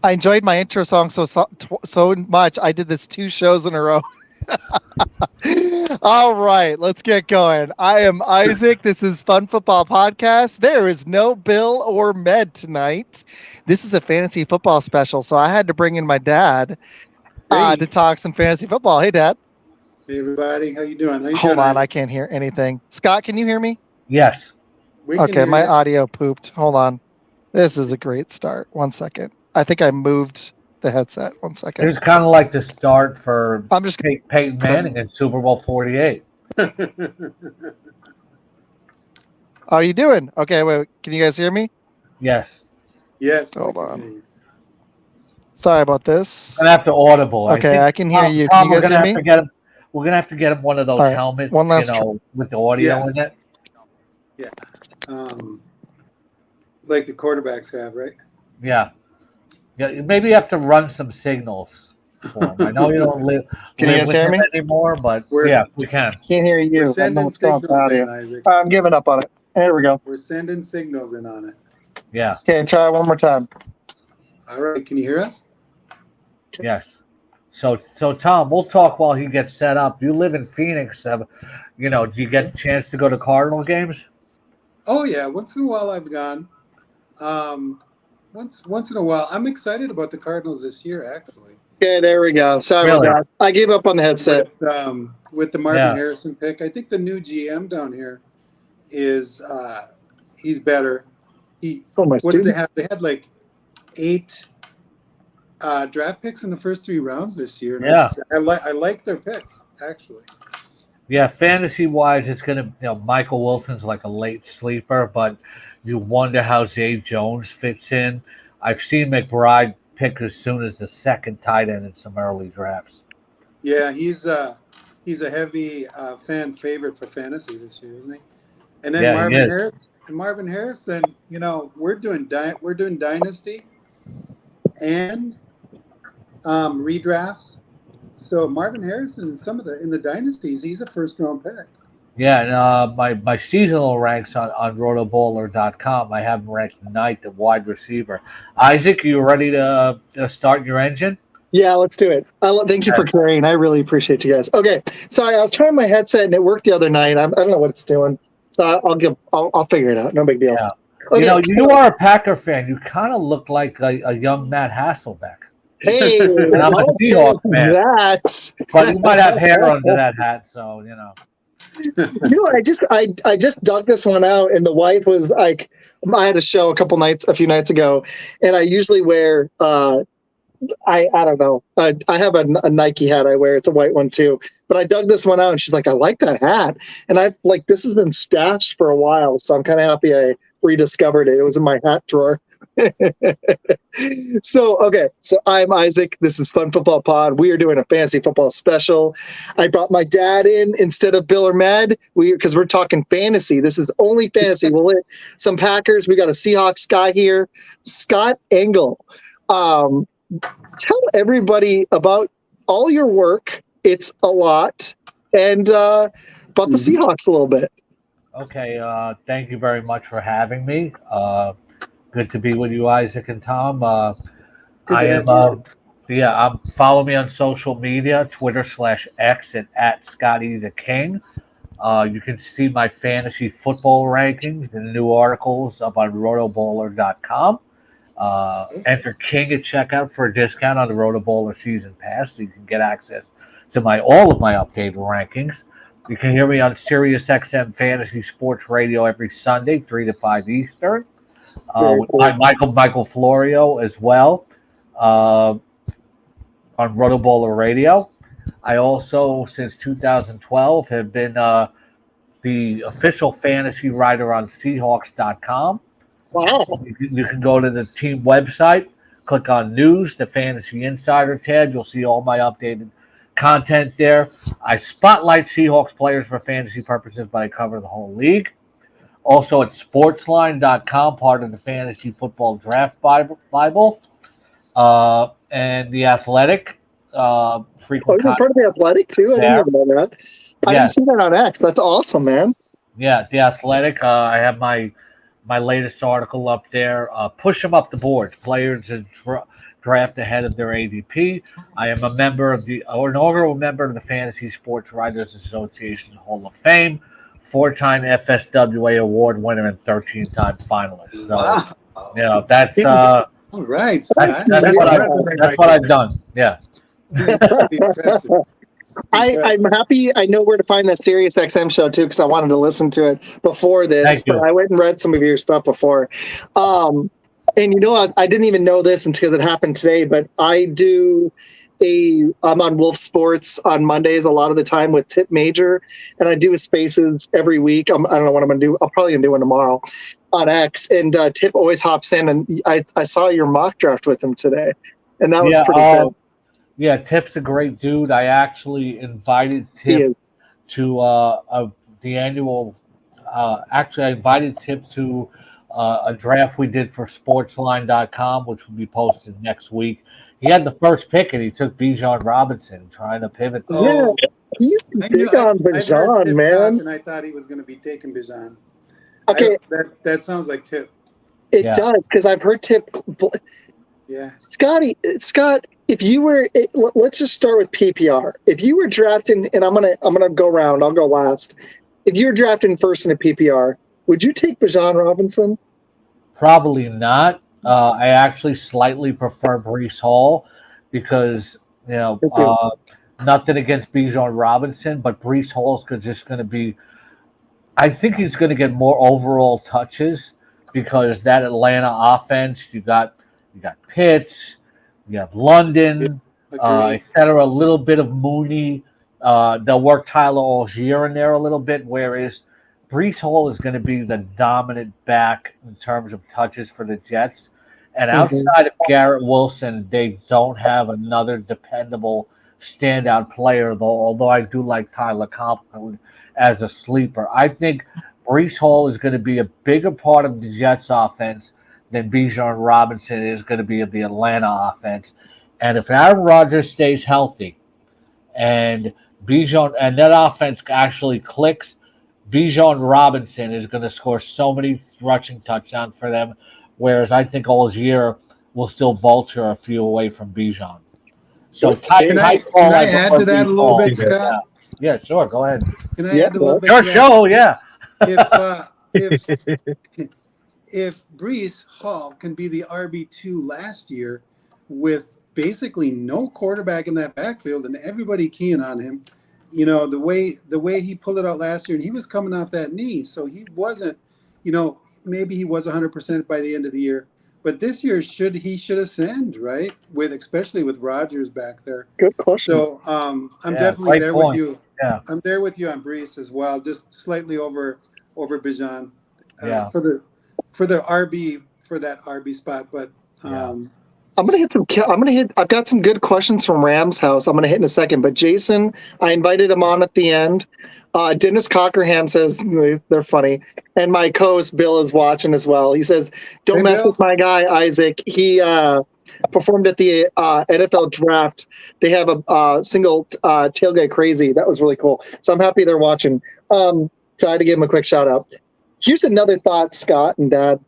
I enjoyed my intro song so much. I did this 2 shows in a row. All right, let's get going. I am Isaac. This is Fun Football Podcast. There is no Bill or Med tonight. This is a fantasy football special, so I had to bring in my dad to talk some fantasy football. Hey, Dad. Hey, everybody. How you doing? Hold on, I can't hear anything. Scott, can you hear me? Yes. Okay, my audio pooped. Hold on. This is a great start. 1 second. I think I moved the headset. 1 second. It's kind of like the start for I'm just Peyton Manning in Super Bowl 48. How are you doing? Okay, wait. Can you guys hear me? Yes. Yes. Hold on. Sorry about this. I'm gonna have to audible. Okay, I can hear you. Tom, Can you guys hear me? We're gonna have to get him one of those helmets, one last with the audio in it. Yeah. Like the quarterbacks have, right? Yeah. Yeah. Maybe you have to run some signals for him. I know you don't live. Can you guys hear me anymore? But we can. Can't hear you. We're sending signals in, Isaac. I'm giving up on it. There we go. We're sending signals in on it. Yeah. Okay, try one more time. All right. Can you hear us? Yes. So Tom, we'll talk while he gets set up. You live in Phoenix. Do you get a chance to go to Cardinal games? Oh yeah. Once in a while I've gone. Once in a while. I'm excited about the Cardinals this year, actually. Okay, there we go. Sorry about that. I gave up on the headset. With the Marvin Harrison pick, I think the new GM down here is he's better. What did they have? They had like 8 draft picks in the first 3 rounds this year. Yeah, I like their picks actually. Yeah, fantasy wise, it's gonna Michael Wilson's like a late sleeper, but you wonder how Zay Jones fits in. I've seen McBride pick as soon as the second tight end in some early drafts. Yeah, he's a heavy fan favorite for fantasy this year, isn't he? And then Marvin Harris. Then we're doing Dynasty and redrafts. So Marvin Harrison, in the dynasties, he's a first round pick. Yeah, and my seasonal ranks on Rotoballer.com, I have him ranked 9th at wide receiver. Isaac, you ready to start your engine? Yeah, let's do it. Thank you for carrying. I really appreciate you guys. Okay, sorry, I was trying my headset and it worked the other night. I don't know what it's doing, so I'll figure it out. No big deal. Yeah. Okay, you are a Packer fan. You kind of look like a young Matt Hasselbeck. Hey, and I'm a Seahawks fan. But you might have hair under that hat, so I just dug this one out, and the wife was like, I had a show a few nights ago, and I usually wear I don't know. I have a Nike hat I wear. It's a white one too. But I dug this one out, and she's like, I like that hat. And this has been stashed for a while, so I'm kind of happy I rediscovered it. It was in my hat drawer. So I'm Isaac. This is Fun Football Pod. We are doing a fantasy football special. I brought my dad in instead of Bill or Med because we're talking fantasy. This is only fantasy. We'll hit some Packers. We got a Seahawks guy here, Scott Engel. Tell everybody about all your work. It's a lot, and about the Seahawks a little bit. Okay. Thank you very much for having me. Good to be with you, Isaac and Tom. Follow me on social media, Twitter/X at Scotty the King. You can see my fantasy football rankings and new articles up on rotoballer.com. Enter King at checkout for a discount on the Rotoballer season pass, so you can get access to all of my updated rankings. You can hear me on Sirius XM Fantasy Sports Radio every Sunday, 3 to 5 Eastern. With Michael Florio as well on Rotoballer Radio. I also, since 2012, have been the official fantasy writer on Seahawks.com. Wow. You can go to the team website, click on News, the Fantasy Insider tab. You'll see all my updated content there. I spotlight Seahawks players for fantasy purposes, but I cover the whole league. Also at Sportsline.com, part of the Fantasy Football Draft Bible. And The Athletic. Frequent you're part of The Athletic, too? I didn't know that. I didn't see that on X. That's awesome, man. Yeah, The Athletic. I have my latest article up there. Push them up the board. Players to draft ahead of their ADP. I am a member of the inaugural member of the Fantasy Sports Writers Association Hall of Fame, 4-time FSWA award winner and 13-time finalist. So, Wow. that's All right, Scott. that's what I've done. Yeah. Pretty impressive. I'm happy I know where to find that Sirius XM show too, because I wanted to listen to it before this, but I went and read some of your stuff before. And I didn't even know this because it happened today, but I'm on Wolf Sports on Mondays a lot of the time with Tip Major, and I do his spaces every week. I don't know what I'm going to do. I'll probably do one tomorrow on X, and Tip always hops in, and I saw your mock draft with him today, and that was pretty good. Yeah, Tip's a great dude. I actually invited Tip to the annual. Actually, I invited Tip to a draft we did for Sportsline.com, which will be posted next week. He had the first pick, and he took Bijan Robinson, trying to pivot. Yeah, he's big on Bijan, man. And I thought he was going to be taking Bijan. Okay, that sounds like Tip. It does, because I've heard Tip. Yeah, Scott, if you were, let's just start with PPR. If you were drafting, and I'm gonna go around. I'll go last. If you were drafting first in a PPR, would you take Bijan Robinson? Probably not. I actually slightly prefer Breece Hall because nothing against Bijan Robinson, but Breece Hall is just going to be. I think he's going to get more overall touches because that Atlanta offense. You got Pitts. You have London, etc. A little bit of Mooney. They'll work Tyler Algier in there a little bit, whereas Breece Hall is going to be the dominant back in terms of touches for the Jets. And outside of Garrett Wilson, they don't have another dependable standout player, although I do like Tyler Conklin as a sleeper. I think Breece Hall is going to be a bigger part of the Jets offense than Bijan Robinson is going to be of the Atlanta offense. And if Aaron Rodgers stays healthy and that offense actually clicks, Bijan Robinson is going to score so many rushing touchdowns for them, whereas I think Algier will still vulture a few away from Bijan. So can I add to that a little bit, Scott? Yeah, sure. Go ahead. Can I add a little bit? Your show, yeah. If Breece Hall can be the RB2 last year with basically no quarterback in that backfield and everybody keying on him, the way he pulled it out last year, and he was coming off that knee, so he wasn't, maybe he was 100% by the end of the year, but this year he should ascend, right? Especially with Rodgers back there. Good question. So I'm definitely there with you. Yeah. I'm there with you on Breece as well, just slightly over Bijan for that RB spot, but I've got some good questions from Ram's house. I'm going to hit in a second, but Jason, I invited him on at the end. Dennis Cockerham says they're funny. And my co-host Bill is watching as well. He says, don't mess with my guy, Izac. He performed at the NFL draft. They have a single tailgate crazy. That was really cool. So I'm happy they're watching. So I had to give him a quick shout out. Here's another thought, Scott and Dad.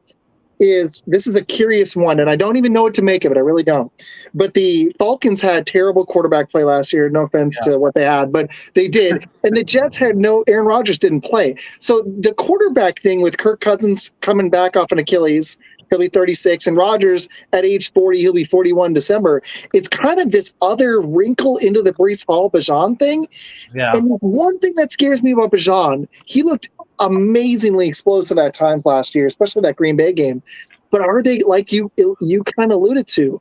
This is a curious one, and I don't even know what to make of it. I really don't. But the Falcons had terrible quarterback play last year. No offense to what they had, but they did. And the Jets had Aaron Rodgers didn't play. So the quarterback thing with Kirk Cousins coming back off an Achilles, he'll be 36, and Rodgers at age 40, he'll be 41 in December. It's kind of this other wrinkle into the Breece Hall Bijan thing. Yeah. And one thing that scares me about Bijan, he looked amazingly explosive at times last year, especially that Green Bay game. But are they, like you kind of alluded to,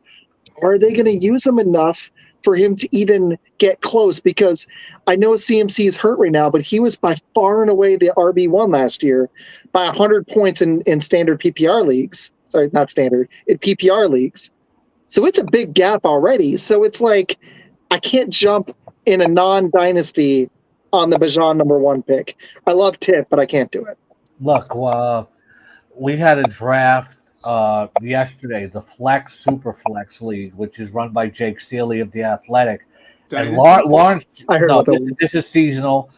are they going to use him enough for him to even get close? Because I know CMC is hurt right now, but he was by far and away the RB1 last year by 100 points in standard PPR leagues. Sorry, not standard, in PPR leagues. So it's a big gap already. So it's like I can't jump in a non-dynasty on the Bijan number 1 pick. I love Tip, but I can't do it. Look, we had a draft yesterday, the Super Flex League, which is run by Jake Steele of The Athletic. Dynasty? And Lawrence, this is seasonal.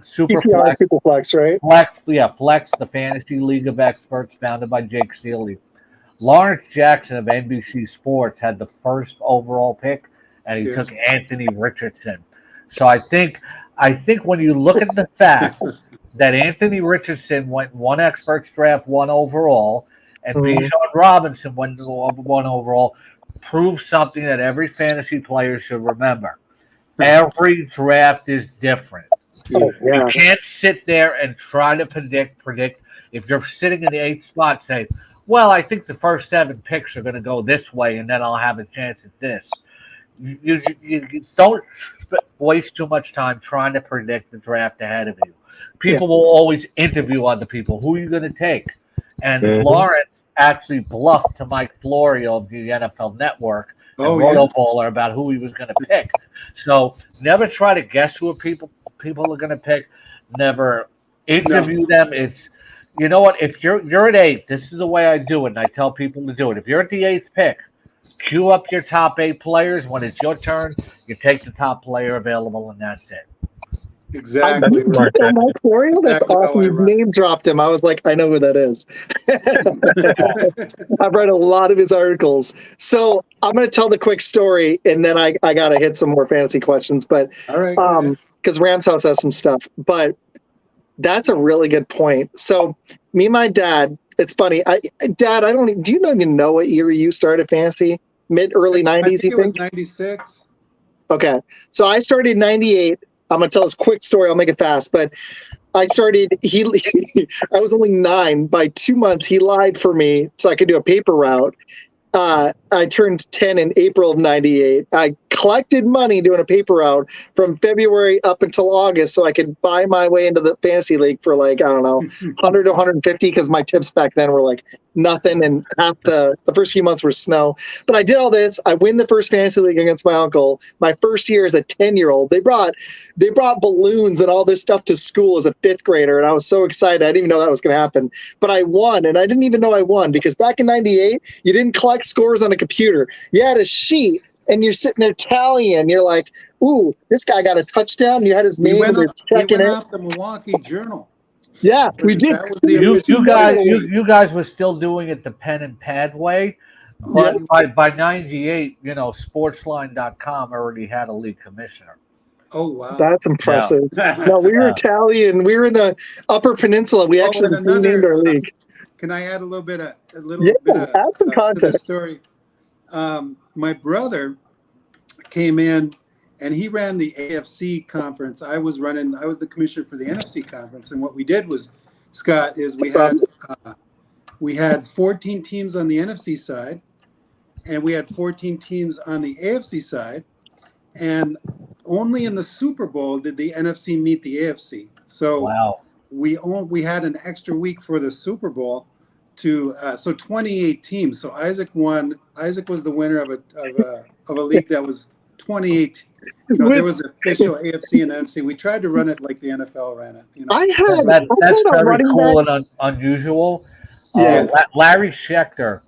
Super Flex, right? Flex, the fantasy league of experts founded by Jake Steele. Lawrence Jackson of NBC Sports had the first overall pick, and he took Anthony Richardson. So I think when you look at the fact that Anthony Richardson went one experts draft 1 overall, and Bijan Robinson went 1 overall, proves something that every fantasy player should remember. Every draft is different. You can't sit there and try to predict. If you're sitting in the 8th spot, say, well, I think the first 7 picks are going to go this way, and then I'll have a chance at this. You don't waste too much time trying to predict the draft ahead of you. People will always interview other people. Who are you going to take? And Lawrence actually bluffed to Mike Florio of the NFL Network and Rotoballer about who he was going to pick. So never try to guess who people are going to pick. Never interview them. It's, you know what? If you're at 8, this is the way I do it, and I tell people to do it. If you're at the 8th pick, queue up your top 8 players. When it's your turn, you take the top player available, and that's it. Exactly. Mike Florio? That's awesome. You name dropped him. I was like, I know who that is. I've read a lot of his articles. So I'm going to tell the quick story, and then I got to hit some more fantasy questions. But because Rams House has some stuff. But that's a really good point. So me and my dad, it's funny. Dad, do you even know what year you started fantasy? Early 90s, you think? It was 96. Okay. So I started in 98. I'm going to tell this quick story. I'll make it fast. But I started, I was only 9. By 2 months, he lied for me so I could do a paper route. I turned 10 in April of 98. I collected money doing a paper route from February up until August so I could buy my way into the fantasy league for like, I don't know, 100 to 150 because my tips back then were like nothing and half the first few months were snow. But I did all this. I win the first fantasy league against my uncle. My first year as a 10-year-old. They brought balloons and all this stuff to school as a 5th grader, and I was so excited. I didn't even know that was going to happen. But I won, and I didn't even know I won because back in 98, you didn't collect scores on a computer. You had a sheet, and you're sitting there tallying. You're like, ooh, this guy got a touchdown. You had his name. We went off the Milwaukee Journal. Yeah, we did. You guys were still doing it the pen and pad way. But by 98, Sportsline.com already had a league commissioner. Oh, wow. That's impressive. Yeah. No, we were Italian. We were in the Upper Peninsula. We actually renamed our league. Can I add a little bit of add some context to the story? My brother came in and he ran the AFC conference. I was the commissioner for the NFC conference. And what we did was, Scott, is we had 14 teams on the NFC side and we had 14 teams on the AFC side. And only in the Super Bowl did the NFC meet the AFC. So we had an extra week for the Super Bowl so 28 teams. So Izac won. Izac was the winner of a league that was 28. There was official AFC and NFC. We tried to run it like the NFL ran it. That's very cool and unusual. Larry Schechter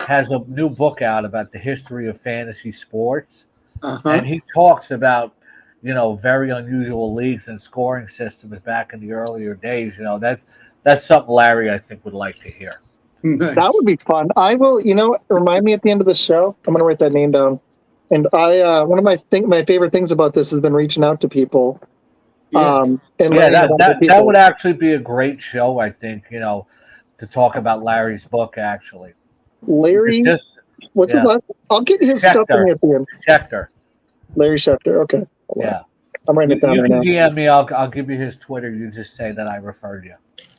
has a new book out about the history of fantasy sports. And he talks about, very unusual leagues and scoring systems back in the earlier days. That's something Larry, I think, would like to hear. Nice. That would be fun. I will, remind me at the end of the show. I'm going to write that name down. And one of my favorite things about this has been reaching out to people. That would actually be a great show, I think, to talk about Larry's book, actually. Larry? What's his last? I'll get his stuff in at the end. Schechter. Larry Schechter. Okay. Yeah. I'm writing it down right now. You can DM me. I'll give you his Twitter. You just say that I referred you.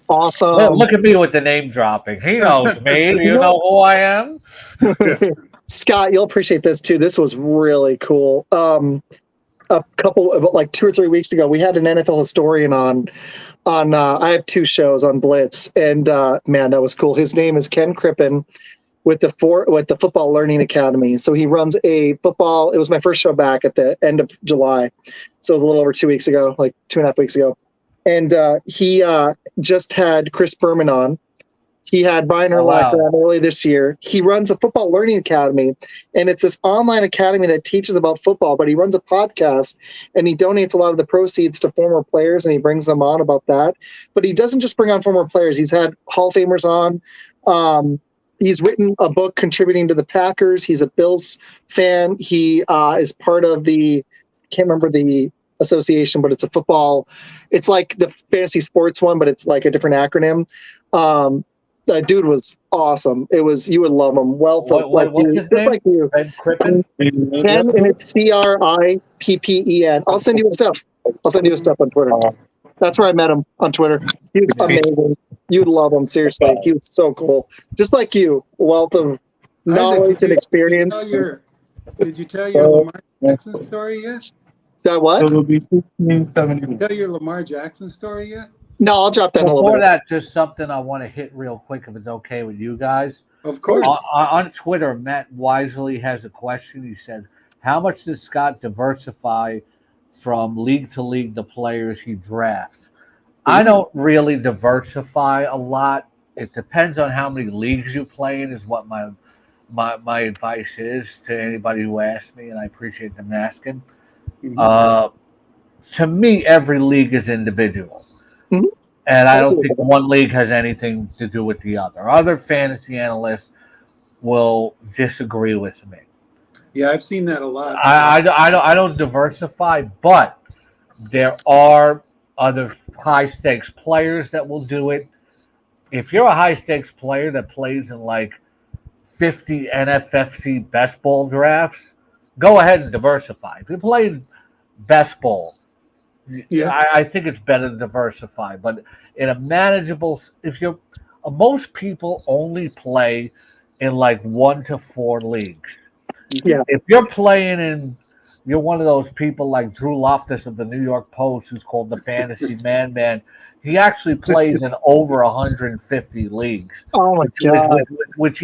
Awesome. Look at me with the name dropping. He knows me. You know who I am? Scott, you'll appreciate this too. This was really cool. A couple of 2 or 3 weeks ago, we had an NFL historian on I have 2 shows on Blitz, and man, that was cool. His name is Ken Crippen with the Football Learning Academy. So he runs it was my first show back at the end of July. So it was a little over 2 weeks ago, like 2.5 weeks ago. And he just had Chris Berman on. He had Brian Urlacher on early this year. He runs a Football Learning Academy, and it's this online academy that teaches about football, but he runs a podcast, and he donates a lot of the proceeds to former players, and he brings them on about that. But he doesn't just bring on former players. He's had Hall of Famers on. He's written a book contributing to the Packers. He's a Bills fan. He is part of the, can't remember the association, but it's a football. It's like the fantasy sports one, but it's like a different acronym. That dude was awesome. You would love him. What's his name? Just like you. Crippen? Ken, and it's Crippen. I'll send you his stuff. On Twitter. That's where I met him, on Twitter. He was amazing. You'd love him, seriously. He was so cool. Just like you, wealth of knowledge and experience. Did you tell your Lamar Jackson story yet? What? Tell your Lamar Jackson story yet? No, I'll drop that in a little bit. Before that, just something I want to hit real quick, if it's okay with you guys. Of course. On Twitter, Matt Wisely has a question. He says, how much does Scott diversify from league to league the players he drafts? I don't really diversify a lot. It depends on how many leagues you play in, is what my advice is to anybody who asks me, and I appreciate them asking. To me, every league is individual. Mm-hmm. And I don't think one league has anything to do with the other. Other fantasy analysts will disagree with me. Yeah, I've seen that a lot. I don't diversify, but there are other high-stakes players that will do it. If you're a high-stakes player that plays in like 50 NFFC best ball drafts, go ahead and diversify. If you're playing best ball, I think it's better to diversify. But in a manageable, most people only play in like 1 to 4 leagues. Yeah. If you're playing in, you're one of those people like Drew Loftus of the New York Post, who's called the Fantasy Man. He actually plays in over 150 leagues. Oh my God! Which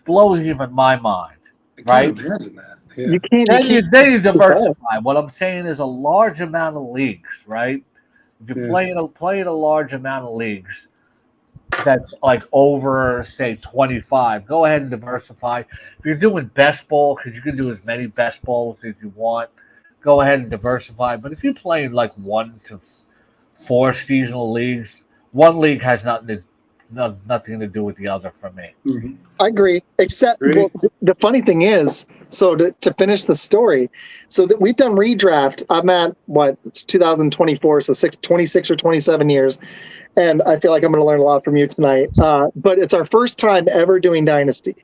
blows even my mind, right? I can't imagine that. Yeah. You can't. Then you diversify. What I'm saying is a large amount of leagues, right? If you play in a large amount of leagues, that's like over, say, 25. Go ahead and diversify. If you're doing best ball, because you can do as many best balls as you want, go ahead and diversify. But if you play in like 1 to 4 seasonal leagues, one league has nothing to do with the other for me. Mm-hmm. I agree. Except, well, the funny thing is, so to finish the story, so that we've done redraft. I'm at it's 2024, so 26 or 27 years, and I feel like I'm going to learn a lot from you tonight. But it's our first time ever doing Dynasty.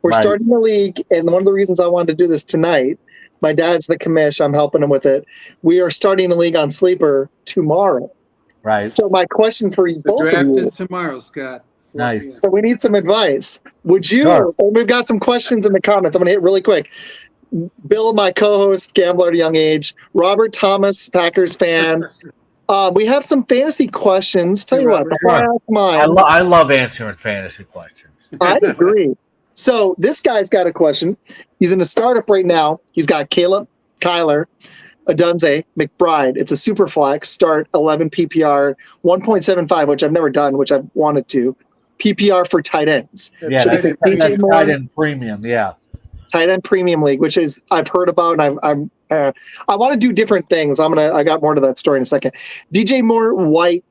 We're starting the league, and one of the reasons I wanted to do this tonight, my dad's the commish. I'm helping him with it. We are starting the league on Sleeper tomorrow. Right. So my question for you both of you. The draft is tomorrow, Scott. Nice. So we need some advice. Would you, and we've got some questions in the comments. I'm going to hit really quick. Bill, my co-host, gambler at a young age. Robert Thomas, Packers fan. We have some fantasy questions. Tell you what, before I ask mine. I love answering fantasy questions. I agree. So this guy's got a question. He's in a startup right now. He's got Caleb, Kyler, Adunze, McBride. It's a super flex, start 11 PPR, 1.75, which I've never done, which I've wanted to. PPR for tight ends. Yeah, that's tight end premium. Yeah, tight end premium league, which is I've heard about, and I want to do different things. I got more to that story in a second. DJ Moore, White,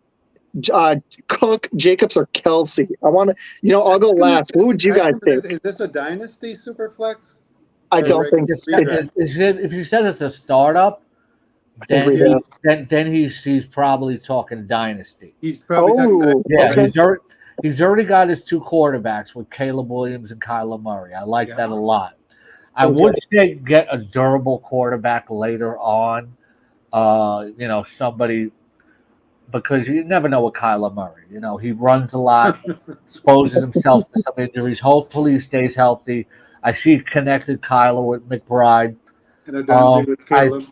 Cook, Jacobs, or Kelsey. I'll go last. What would you guys think? Is this a Dynasty Superflex? I don't think so. If you said it's a startup, then he's probably talking Dynasty. He's probably talking Dynasty. Yeah, okay. He's already got his 2 quarterbacks with Caleb Williams and Kyler Murray. I like that a lot. I would say get a durable quarterback later on. Somebody, because you never know with Kyler Murray. He runs a lot, exposes himself to some injuries. Hopefully he stays healthy. I see connected Kyler with McBride. And Adunze with Caleb.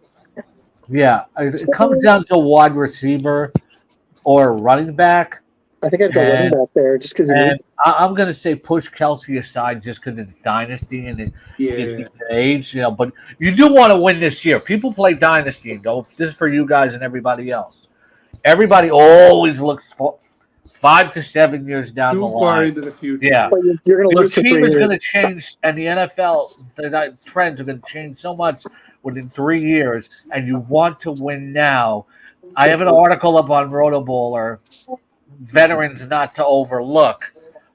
It comes down to wide receiver or running back. I think I'd go running back there just because. I'm going to say push Kelsey aside just because it's Dynasty and it's age. But you do want to win this year. People play Dynasty and go, this is for you guys and everybody else. Everybody always looks for 5 to 7 years down the line. Too far into the future. Yeah. You're going to lose. The team is going to change, and the NFL, the trends are going to change so much within 3 years, and you want to win now. I have an article up on Rotoballer, veterans not to overlook.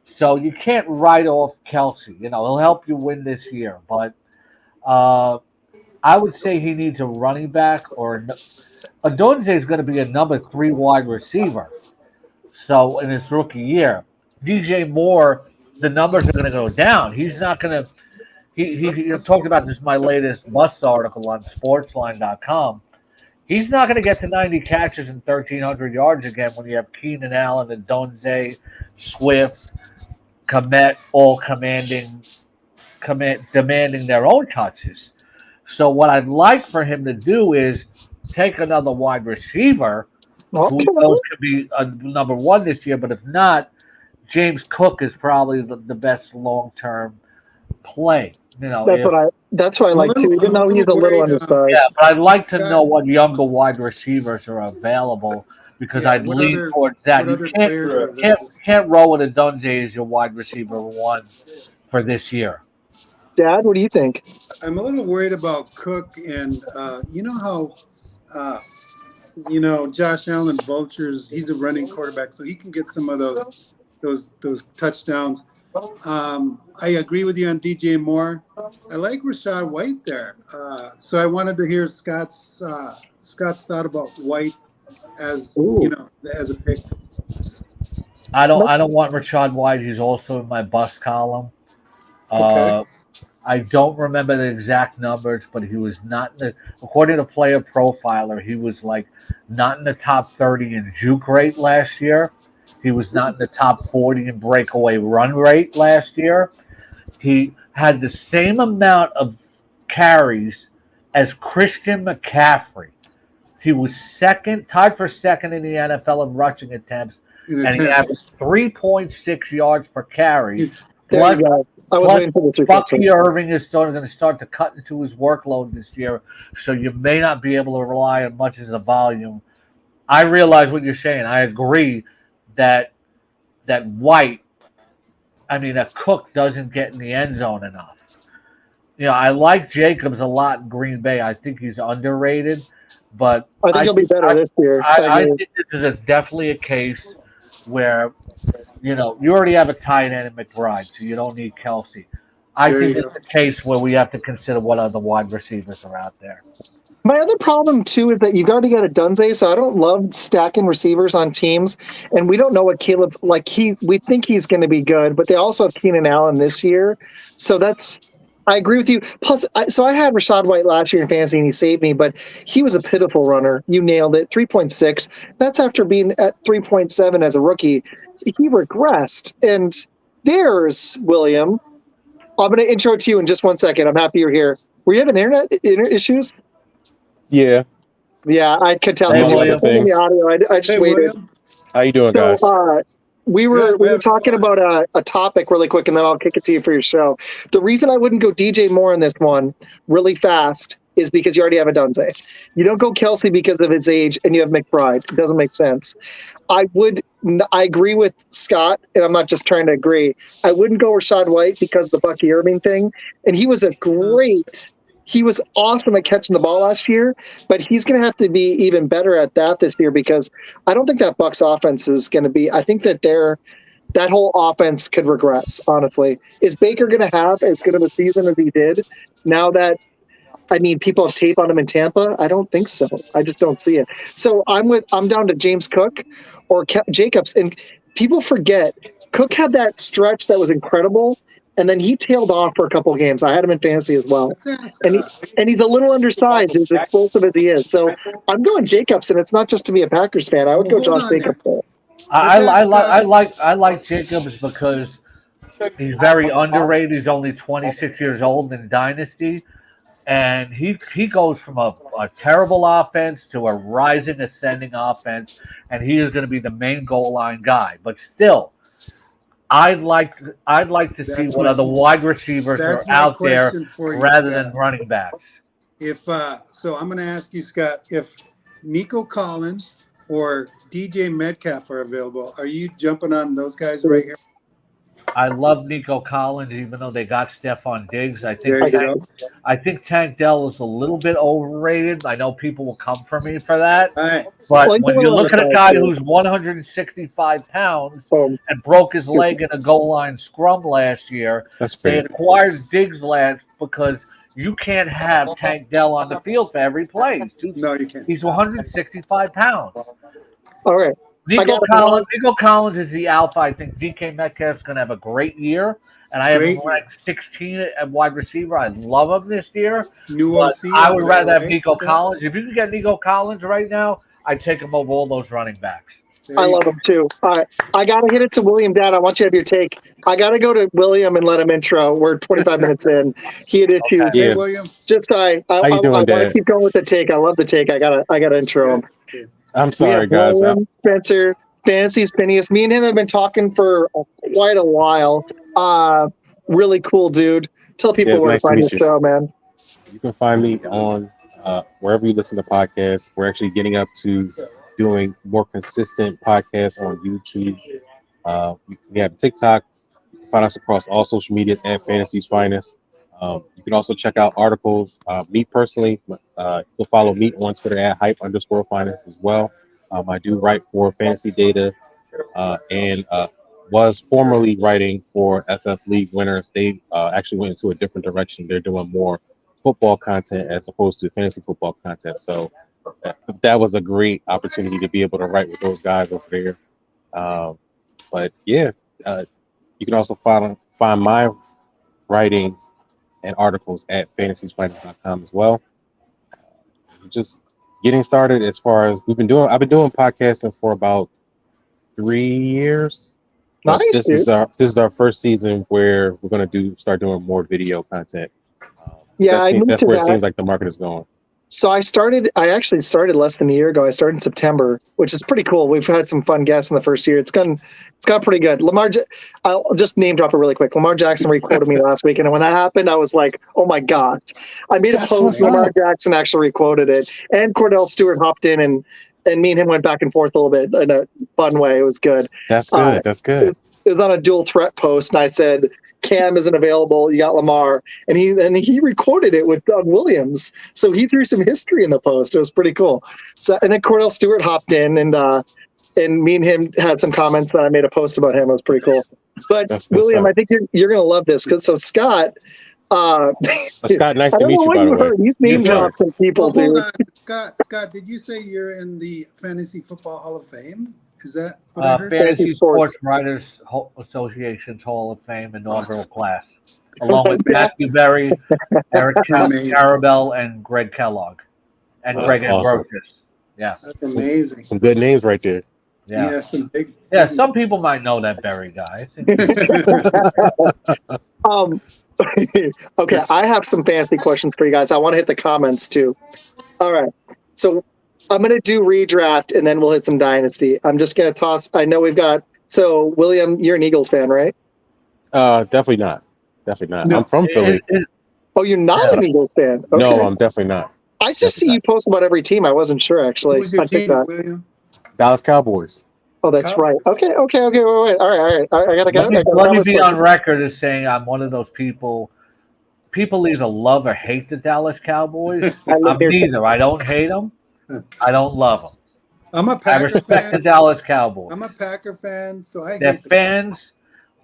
So you can't write off Kelsey. He'll help you win this year, but I would say he needs a running back Adonze is going to be a number 3 wide receiver. So in his rookie year, DJ Moore, the numbers are going to go down. He's not going to. He talked about this in my latest bust article on Sportsline.com. He's not going to get to 90 catches and 1,300 yards again when you have Keenan Allen and Adonze, Swift, Kmet all demanding their own touches. So what I'd like for him to do is take another wide receiver who he knows could be a number 1 this year, but if not, James Cook is probably the best long-term play. That's what I like too, even though he's a little undersized. Yeah, but I'd like to know what younger wide receivers are available because I'd lean towards that. You can't roll with Adonze as your wide receiver 1 for this year. Dad, what do you think? I'm a little worried about Cook, and you know how Josh Allen vultures. He's a running quarterback, so he can get some of those touchdowns. I agree with you on DJ Moore. I like Rachaad White there. So I wanted to hear Scott's thought about White as as a pick. I don't want Rachaad White. He's also in my bust column. Okay. I don't remember the exact numbers, but he was not according to Player Profiler, he was not in the top 30 in juke rate last year. He was not in the top 40 in breakaway run rate last year. He had the same amount of carries as Christian McCaffrey. He was tied for second in the NFL in rushing attempts, and he averaged 3.6 yards per carry. Plus, Bucky Irving is going to start to cut into his workload this year, so you may not be able to rely on much as the volume. I realize what you're saying. I agree that White, that Cook doesn't get in the end zone enough. I like Jacobs a lot in Green Bay. I think he's underrated, but I think he'll be better this year. I think this is definitely a case where you already have a tight end in McBride, so you don't need Kelsey. I think it's a case where we have to consider what other wide receivers are out there. My other problem, too, is that you've already got Adonze, so I don't love stacking receivers on teams, and we don't know what Caleb – we think he's going to be good, but they also have Keenan Allen this year. So I agree with you. Plus, I had Rachaad White last year in fantasy, and he saved me, but he was a pitiful runner. You nailed it, 3.6. That's after being at 3.7 as a rookie. He regressed. And there's William. I'm going to intro it to you in just 1 second. I'm happy you're here. Were you having internet issues? Yeah. Yeah, I could tell. Hey, The audio. I just waited. William. How you doing, guys? We were talking about a topic really quick, and then I'll kick it to you for your show. The reason I wouldn't go DJ Moore in this one really fast is because you already have Adonze. You don't go Kelsey because of his age, and you have McBride. It doesn't make sense. I agree with Scott, and I'm not just trying to agree. I wouldn't go Rachaad White because of the Bucky Irving thing, and he was he was awesome at catching the ball last year, but he's going to have to be even better at that this year because I don't think that Bucs offense is going to be – I think that that whole offense could regress, honestly. Is Baker going to have as good of a season as he did now that people have tape on him in Tampa? I don't think so. I just don't see it. So I'm down to James Cook or Jacobs, and people forget Cook had that stretch that was incredible, and then he tailed off for a couple of games. I had him in fantasy as well. And he's a little undersized, as explosive as he is. So I'm going Jacobs, and it's not just to be a Packers fan. I would go Josh Jacobs there. I like Jacobs because he's very underrated. He's only 26 years old in Dynasty. And he goes from a terrible offense to a rising, ascending offense, and he is going to be the main goal line guy. But still, I'd like to see what other wide receivers are out there rather than running backs. So I'm going to ask you, Scott, if Nico Collins or DJ Metcalf are available, are you jumping on those guys right here? I love Nico Collins, even though they got Stephon Diggs. I think Tank Dell is a little bit overrated. I know people will come for me for that. Right. But when you look at a guy who's 165 pounds and broke his leg in a goal line scrum last year, they acquired Diggs last because you can't have Tank Dell on the field for every play. No, you can't. He's 165 pounds. All right. Nico Collins is the alpha. I think DK Metcalf's going to have a great year. And I have him ranked 16 at wide receiver. I love him this year. I would rather have Nico Collins. If you can get Nico Collins right now, I'd take him over all those running backs. I love him too. All right. I got to hit it to William, Dad. I want you to have your take. I got to go to William and let him intro. We're 25 minutes in. He had issues. Okay. Hey, William. Just I want to keep going with the take. I love the take. I gotta intro him. I'm sorry, guys. William, Spencer, Fantasy's Phinest. Me and him have been talking for quite a while. Really cool dude. Tell people where to find your show, man. You can find me on wherever you listen to podcasts. We're actually getting up to doing more consistent podcasts on YouTube. We have TikTok. You can find us across all social medias at Fantasy's Phinest. You can also check out articles. Me personally, you'll follow me on Twitter at hype_Phinest as well. I do write for Fantasy Data and was formerly writing for FF League Winners. They actually went into a different direction. They're doing more football content as opposed to fantasy football content. So that was a great opportunity to be able to write with those guys over there. But yeah, you can also find my writings and articles at fantasysphinest.com as well. Just getting started as far as I've been doing podcasting for about 3 years. Nice. This is our first season where we're going to start doing more video content. That's where it seems like the market is going. So I actually started less than a year ago. I started in September, which is pretty cool. We've had some fun guests in the first year. It's gone pretty good. I'll just name drop it really quick. Lamar Jackson requoted me last week, and when that happened, I was like, oh my gosh. I made a post, Lamar Jackson actually requoted it, and Cordell Stewart hopped in, and me and him went back and forth a little bit in a fun way. It was good. That's good. That's good. It was on a dual threat post, and I said, Cam isn't available. You got Lamar, and he requoted it with Doug Williams. So he threw some history in the post. It was pretty cool. So and then Cordell Stewart hopped in, and me and him had some comments that I made a post about him. It was pretty cool. But William, I think you're gonna love this because Scott. Scott, nice to meet you. By the way, he's name dropped some people. Hold on, Scott, did you say you're in the Fantasy Football Hall of Fame? Is that what I heard? Fantasy Sports Writers Association's Hall of Fame inaugural class, along with Matthew Berry, Eric Carabell, and Greg Kellogg, and Greg Ambrosius. Yeah, that's amazing. Some good names right there. Yeah, some people might know that Berry guy. Okay, I have some fantasy questions for you guys. I want to hit the comments too. All right, so I'm going to do redraft, and then we'll hit some Dynasty. I'm just going to toss. I know we've got. So, William, you're an Eagles fan, right? Definitely not. No. I'm from Philly. Oh, you're not an Eagles fan? Okay. No, I'm definitely not. I just see you post about every team. I wasn't sure, actually. Who's your team, William? Dallas Cowboys. Oh, that's right. Okay. Wait. All right. I gotta go. Let me be on record as saying I'm one of those people. People either love or hate the Dallas Cowboys. I'm neither. I don't hate them. I don't love them. I'm a Packer I respect the Dallas Cowboys. I'm a Packer fan, so I their hate fans.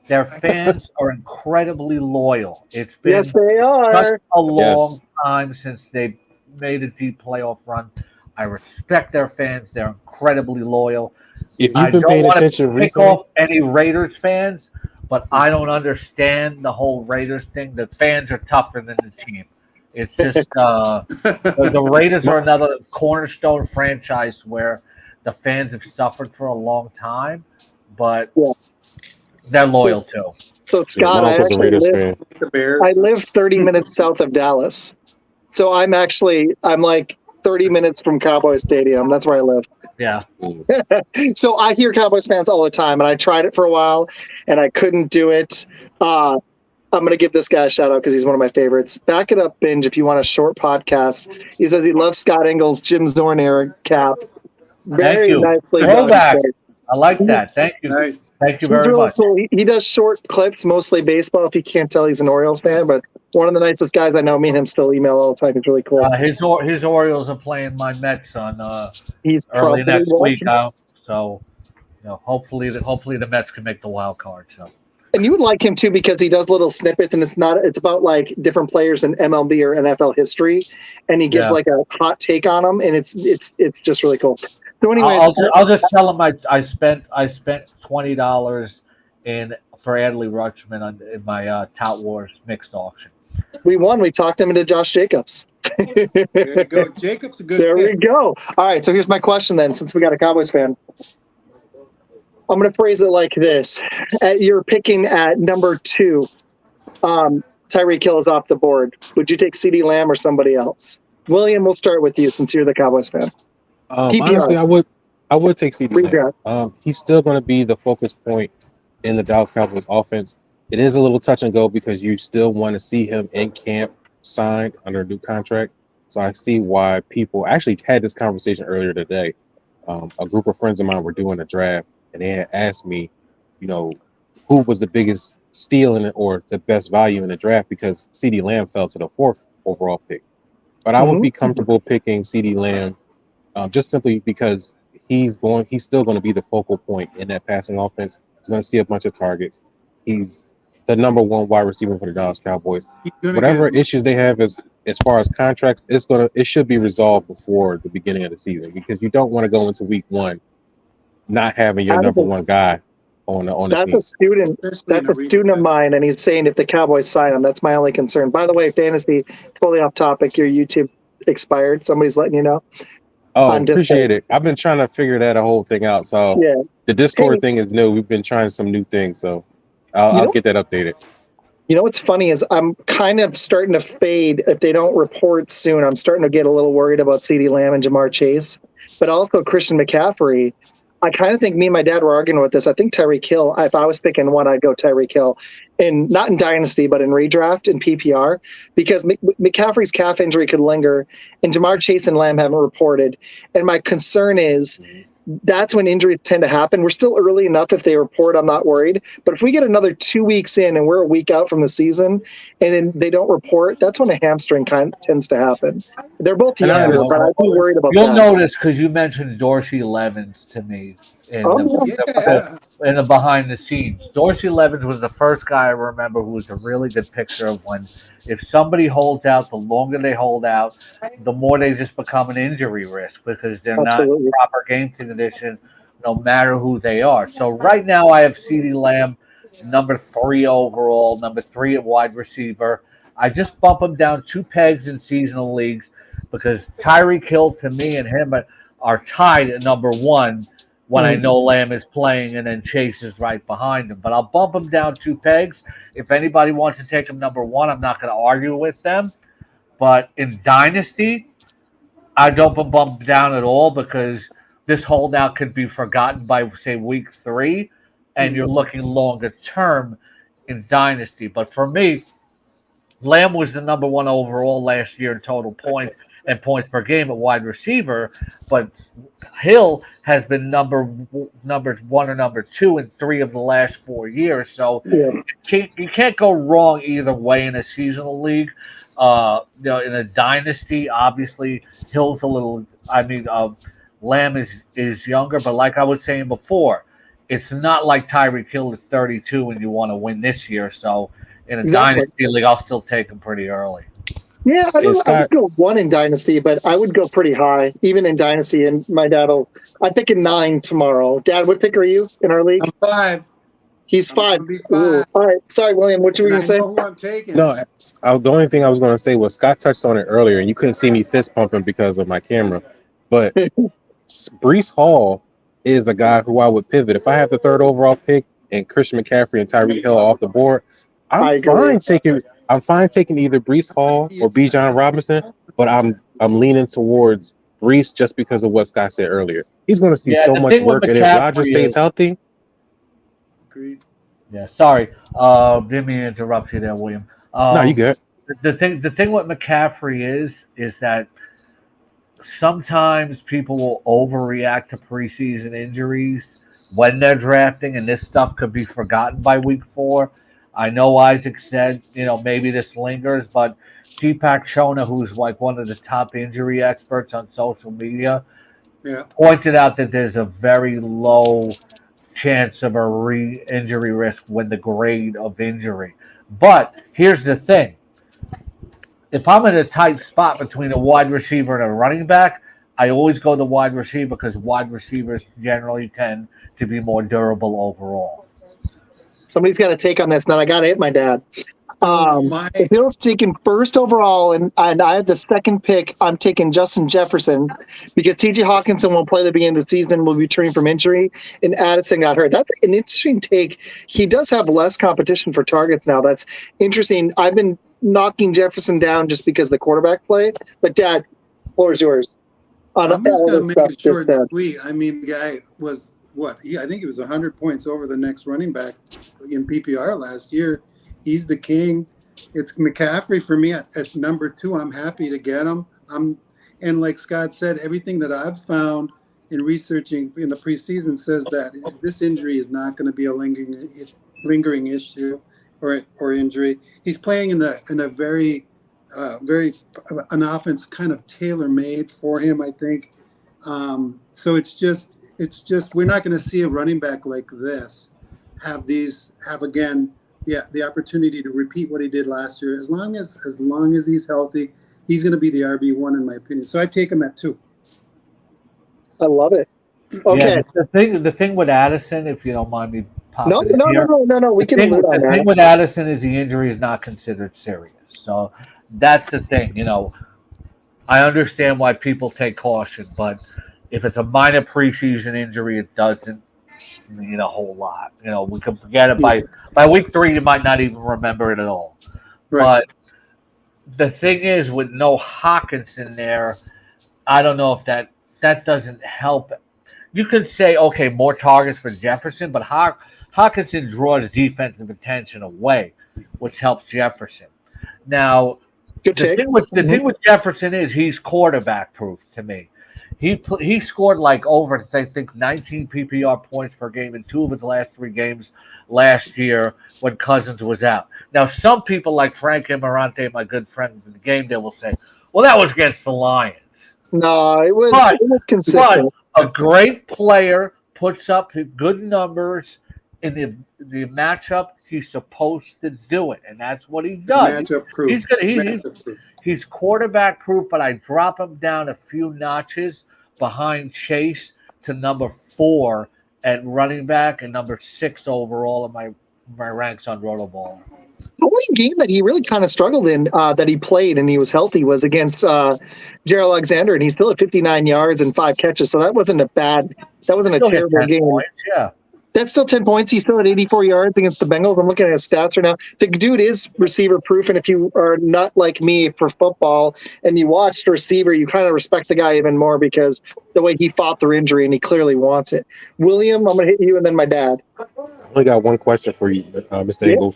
Their fans are incredibly loyal. It's been yes, they are. Such a long time since they've made a deep playoff run. I respect their fans. They're incredibly loyal. If you've been paying attention recently, off any Raiders fans, but I don't understand the whole Raiders thing. The fans are tougher than the team. It's just the Raiders are another cornerstone franchise where the fans have suffered for a long time, but they're loyal too. So Scott, I live 30 minutes south of Dallas, so I'm like 30 minutes from Cowboy Stadium. That's where I live. Yeah. So I hear Cowboys fans all the time, and I tried it for a while, and I couldn't do it. I'm going to give this guy a shout out because he's one of my favorites. Back It Up Binge, if you want a short podcast. He says he loves Scott Engel's Jim Zorn era cap. Very nicely done. I like that. Thank you. Nice. Thank you very much. Cool. He does short clips, mostly baseball. If you can't tell, he's an Orioles fan, but one of the nicest guys I know. Me and him still email all the time. He's really cool. His Orioles are playing my Mets on he's early next week. So hopefully the Mets can make the wild card. So. And you would like him too because he does little snippets, and it's about like different players in MLB or NFL history, and he gives like a hot take on them, and it's just really cool. So anyway, I'll just tell him I spent $20 for Adley Rutschman in my Tout Wars mixed auction. We won. We talked him into Josh Jacobs. There you go. Jacobs a good. There pick. we go. All right. So here's my question then, since we got a Cowboys fan. I'm going to phrase it like this. You're picking at number 2. Tyreek Hill is off the board. Would you take CeeDee Lamb or somebody else? William, we'll start with you since you're the Cowboys fan. Honestly, I would take CeeDee Lamb. He's still going to be the focus point in the Dallas Cowboys offense. It is a little touch and go because you still want to see him in camp signed under a new contract. So I see why people actually had this conversation earlier today. A group of friends of mine were doing a draft, and they had asked me, who was the biggest steal in it or the best value in the draft because CeeDee Lamb fell to the 4th overall pick. But I would be comfortable picking CeeDee Lamb just simply because he's still going to be the focal point in that passing offense. He's going to see a bunch of targets. He's the number 1 wide receiver for the Dallas Cowboys. Whatever issues they have as far as contracts, it should be resolved before the beginning of the season because you don't want to go into week 1 not having your number 1 guy on the That's team. That's a student of mine, and he's saying if the Cowboys sign him, that's my only concern. By the way, Fantasy, totally off topic. Your YouTube expired. Somebody's letting you know. Oh, appreciate it. I've been trying to figure that whole thing out. So the Discord thing is new. We've been trying some new things, so I'll get that updated. You know what's funny is I'm kind of starting to fade if they don't report soon. I'm starting to get a little worried about CeeDee Lamb and Jamar Chase, but also Christian McCaffrey. I kind of think me and my dad were arguing with this. I think Tyreek Hill, if I was picking one, I'd go Tyreek Hill. And not in Dynasty, but in redraft and PPR, because McCaffrey's calf injury could linger, and Jamar Chase and Lamb haven't reported. And my concern is that's when injuries tend to happen. We're still early enough. If they report, I'm not worried. But if we get another 2 weeks in and we're a week out from the season and then they don't report, that's when a hamstring tends to happen. They're both young, but I'd be worried about that. You'll notice because you mentioned Dorsey Levens to me in the behind the scenes. Dorsey Levens was the first guy I remember who was a really good picture of when if somebody holds out, the longer they hold out, the more they just become an injury risk because they're not in proper game condition, no matter who they are. So right now I have CeeDee Lamb, number 3 overall, number 3 at wide receiver. I just bump him down 2 pegs in seasonal leagues because Tyreek Hill to me and him are tied at number 1 when I know Lamb is playing and then Chase is right behind him. But I'll bump him down 2 pegs. If anybody wants to take him number 1, I'm not going to argue with them. But in Dynasty, I don't bump down at all because this holdout could be forgotten by, say, week 3, and you're looking longer term in Dynasty. But for me, Lamb was the number 1 overall last year in total points and points per game at wide receiver, but Hill has been number 1 or number 2 in 3 of the last 4 years. So you can't go wrong either way in a seasonal league. In a dynasty, obviously Hill's a little. Lamb is younger, but like I was saying before, it's not like Tyreek Hill is 32 and you want to win this year. So in a dynasty league, I'll still take him pretty early. Yeah, I would go 1 in Dynasty, but I would go pretty high, even in Dynasty. And my dad I'm picking 9 tomorrow. Dad, what pick are you in our league? I'm 5. He's 5. All right. Sorry, William. What were you going to say? Who I'm taking. No, the only thing I was going to say was Scott touched on it earlier, and you couldn't see me fist pumping because of my camera. But Breece Hall is a guy who I would pivot. If I have the 3rd overall pick and Christian McCaffrey and Tyreek Hill off the board, I'm fine taking either Breece Hall or Bijan Robinson, but I'm leaning towards Breece just because of what Scott said earlier. He's going to see so much work, and if Rodgers stays healthy. Agreed. Yeah, sorry. Didn't mean to interrupt you there, William. No, you good. The thing with McCaffrey is that sometimes people will overreact to preseason injuries when they're drafting, and this stuff could be forgotten by week 4. I know Izac said, maybe this lingers, but Deepak Chona, who's like one of the top injury experts on social media, pointed out that there's a very low chance of a re-injury risk when the grade of injury. But here's the thing. If I'm in a tight spot between a wide receiver and a running back, I always go the wide receiver because wide receivers generally tend to be more durable overall. Somebody's got to take on this. Then I got to hit my dad. The Bills taking first overall, and I have the second pick. I'm taking Justin Jefferson because T.J. Hawkinson won't play the beginning of the season, will be returning from injury, and Addison got hurt. That's an interesting take. He does have less competition for targets now. That's interesting. I've been knocking Jefferson down just because of the quarterback play. But, Dad, floor is yours. I'm just going to make it short and sweet. I mean, the guy was, I think he was 100 points over the next running back in PPR last year. He's the king. It's McCaffrey for me at number 2. I'm happy to get him. And like Scott said, everything that I've found in researching in the preseason says that this injury is not going to be a lingering issue or injury. He's playing in a very an offense kind of tailor-made for him, I think. So it's just we're not going to see a running back like this have again the opportunity to repeat what he did last year. As long as he's healthy, he's going to be the RB1 in my opinion. So I take him at 2. I love it. Okay. Yeah, the thing with Addison, if you don't mind me popping No. We can allude on that. The thing with Addison is the injury is not considered serious. So that's the thing. I understand why people take caution, but if it's a minor preseason injury, it doesn't mean a whole lot. We can forget it by week 3. You might not even remember it at all. Right. But the thing is, with no Hawkinson there, I don't know if that doesn't help. You could say, okay, more targets for Jefferson, but Hawkinson draws defensive attention away, which helps Jefferson. Now, the thing with Jefferson is he's quarterback proof to me. He scored like over, I think, 19 PPR points per game in 2 of his last 3 games last year when Cousins was out. Now, some people like Frank Amarante, my good friend in the game, they will say, well, that was against the Lions. No, it was consistent. But a great player puts up good numbers in the matchup. He's supposed to do it, and that's what he does. Matchup proof. He's quarterback proof, but I drop him down a few notches behind Chase to number 4 at running back and number 6 overall in my ranks on Rotoballer. The only game that he really kind of struggled in that he played and he was healthy was against Gerald Alexander, and he still had 59 yards and 5 catches. So that wasn't a terrible game. Points, yeah. That's still 10 points. He still had 84 yards against the Bengals. I'm looking at his stats right now. The dude is receiver proof, and if you are not like me for football and you watched receiver, you kind of respect the guy even more because the way he fought through injury, and he clearly wants it. William, I'm going to hit you and then my dad. I only got one question for you, Mr. Engel.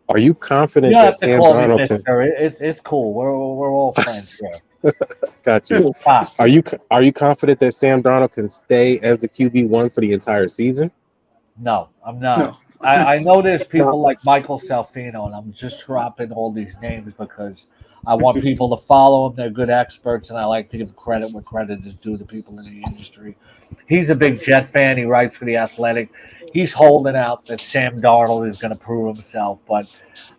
Are you confident that Sam Darnold can? It's cool. We're all friends here. Got you. Are you confident that Sam Darnold can stay as the QB1 for the entire season? No, I'm not. No. I know there's people like Michael Salfino, and I'm just dropping all these names because I want people to follow them. They're good experts, and I like to give credit where credit is due to people in the industry. He's a big Jet fan. He writes for The Athletic. He's holding out that Sam Darnold is going to prove himself. But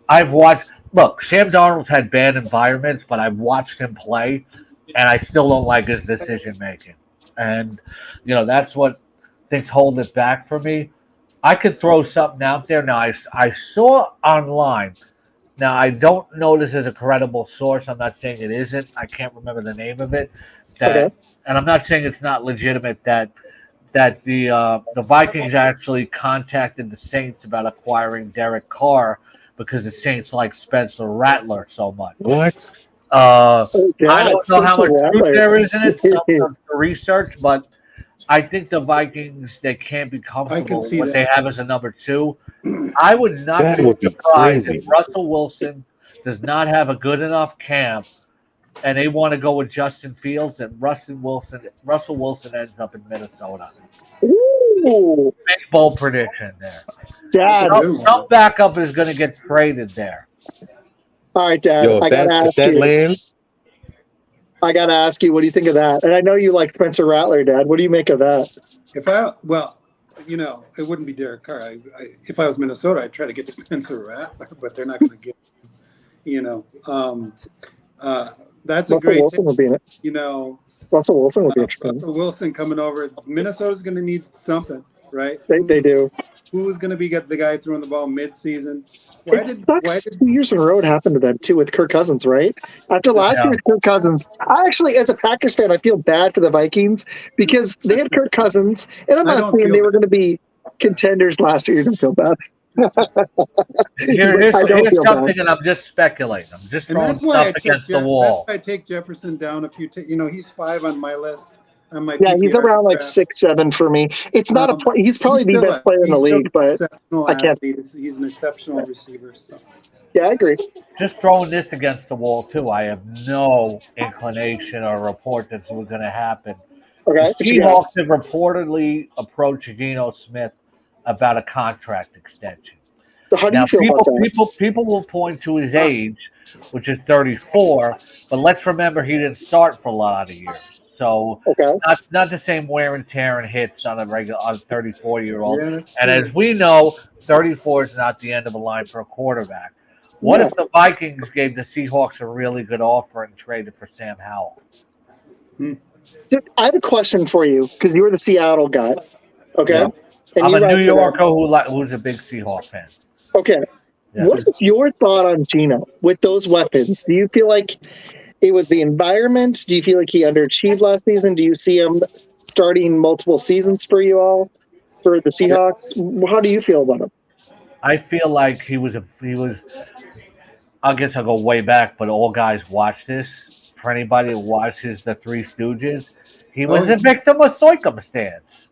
I've watched – look, Sam Darnold's had bad environments, but I've watched him play, and I still don't like his decision-making. And, that's what things hold it back for me. I could throw something out there. Now, I saw online. Now, I don't know this as a credible source. I'm not saying it isn't. I can't remember the name of it. And I'm not saying it's not legitimate that the Vikings actually contacted the Saints about acquiring Derek Carr because the Saints like Spencer Rattler so much. What? I don't know how much truth there is in it. Something to research, but I think the Vikings, they can't be comfortable with what they have as a number 2. I would not be surprised if Russell Wilson does not have a good enough camp and they want to go with Justin Fields and Russell Wilson ends up in Minnesota. Ooh. Big bold prediction there. Dad. Some backup is going to get traded there. All right, Dad. Yo, I got to ask if that you. lands, I got to ask you, what do you think of that? And I know you like Spencer Rattler, Dad. What do you make of that? It wouldn't be Derek Carr. If I was Minnesota, I'd try to get Spencer Rattler, but they're not going to get him. That's Russell a great Wilson would be in it. Russell Wilson would be interesting. Russell Wilson coming over. Minnesota's going to need something, right? They do. Who's going to be the guy throwing the ball mid-season? It sucks 2 years in a row it happened to them, too, with Kirk Cousins, right? After last year with Kirk Cousins, I actually, as a Packers fan, I feel bad for the Vikings because they had Kirk Cousins, and I'm not saying they were going to be contenders last year. You don't feel bad. Here's something, and I'm just speculating. I'm just throwing stuff against the wall. That's why I take Jefferson down a few. He's 5 on my list. He's around like 6, 7 for me. It's not a. He's probably the best player in the league, but I can't. He's an exceptional receiver. So. Yeah, I agree. Just throwing this against the wall too. I have no inclination or report that's going to happen. Okay. The Seahawks have reportedly approached Geno Smith about a contract extension. So how do you feel about that? People will point to his age, which is 34, but let's remember he didn't start for a lot of years. So not the same wear and tear and hits on a 34-year-old. Yeah, and as we know, 34 is not the end of the line for a quarterback. What if the Vikings gave the Seahawks a really good offer and traded for Sam Howell? I have a question for you because you were the Seattle guy. Okay. Yeah. And I'm a New Yorker who's a big Seahawks fan. Okay. Yeah. What is your thought on Geno with those weapons? Do you feel like it was the environment? Do you feel like he underachieved last season? Do you see him starting multiple seasons for you all, for the Seahawks? How do you feel about him? I feel like he was. I guess I'll go way back, but all guys watch this. For anybody who watches the Three Stooges, he was a victim of circumstance.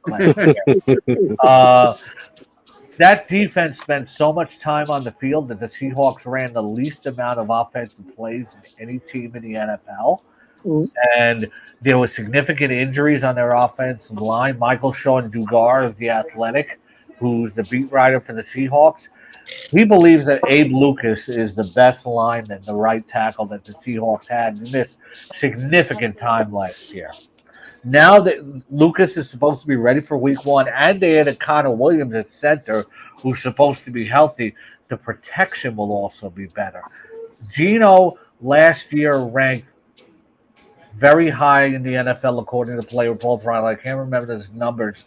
That defense spent so much time on the field that the Seahawks ran the least amount of offensive plays in any team in the NFL. And there were significant injuries on their offensive line. Michael Sean Dugar of The Athletic, who's the beat writer for the Seahawks, he believes that Abe Lucas is the best lineman, the right tackle that the Seahawks had and missed significant time last year. Now that Lucas is supposed to be ready for week 1, and they added Connor Williams at center, who's supposed to be healthy, the protection will also be better. Geno last year ranked very high in the NFL according to Player Profile. I can't remember his numbers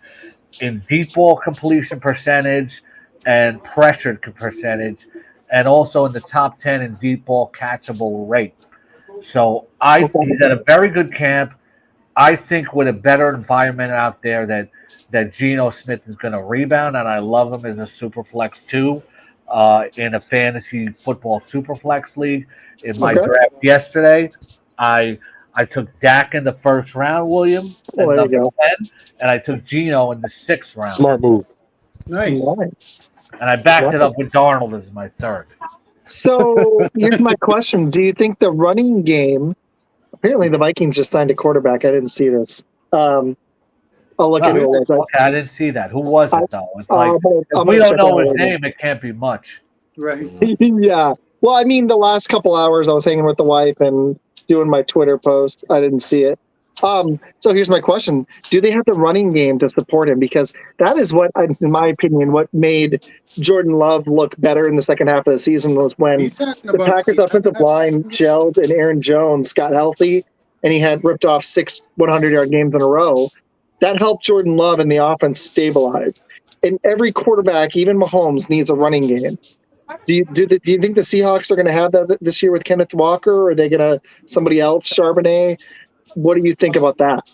in deep ball completion percentage and pressured percentage, and also in the top 10 in deep ball catchable rate. So he's at a very good camp. I think with a better environment out there that Geno Smith is going to rebound, and I love him as a super flex too in a fantasy football super flex league. In my draft yesterday, I took Dak in the first round, William, at number 10, and I took Geno in the 6th round. Smart move. Nice. And I backed it up with Darnold as my 3rd. So here's my question. Do you think the running game – apparently the Vikings just signed a quarterback. I didn't see this. I'll look into it. Okay, I didn't see that. Who was it, though? It's like, if we don't know his name, it can't be much. Right. Yeah. Well, I mean, the last couple hours I was hanging with the wife and doing my Twitter post. I didn't see it. So here's my question. Do they have the running game to support him? Because that is what, in my opinion, what made Jordan Love look better in the second half of the season was when the Packers offensive line gelled and Aaron Jones got healthy and he had ripped off 6 100-yard games in a row. That helped Jordan Love and the offense stabilize. And every quarterback, even Mahomes, needs a running game. Do you think the Seahawks are going to have that this year with Kenneth Walker, or are they going to somebody else, Charbonnet? What do you think about that?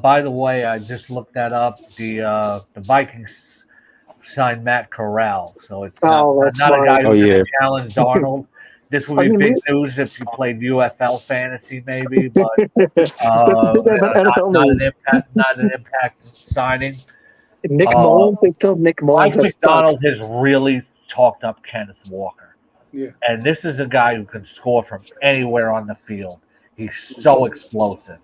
By the way, I just looked that up. The Vikings signed Matt Corral, so it's not a guy who's going to challenge Darnold. This would be big news if you played UFL fantasy, maybe, but not an impact signing. Nick Mullins, they still have Nick Mullins. Mike McDonald has really talked up Kenneth Walker. Yeah. And this is a guy who can score from anywhere on the field. He's so explosive.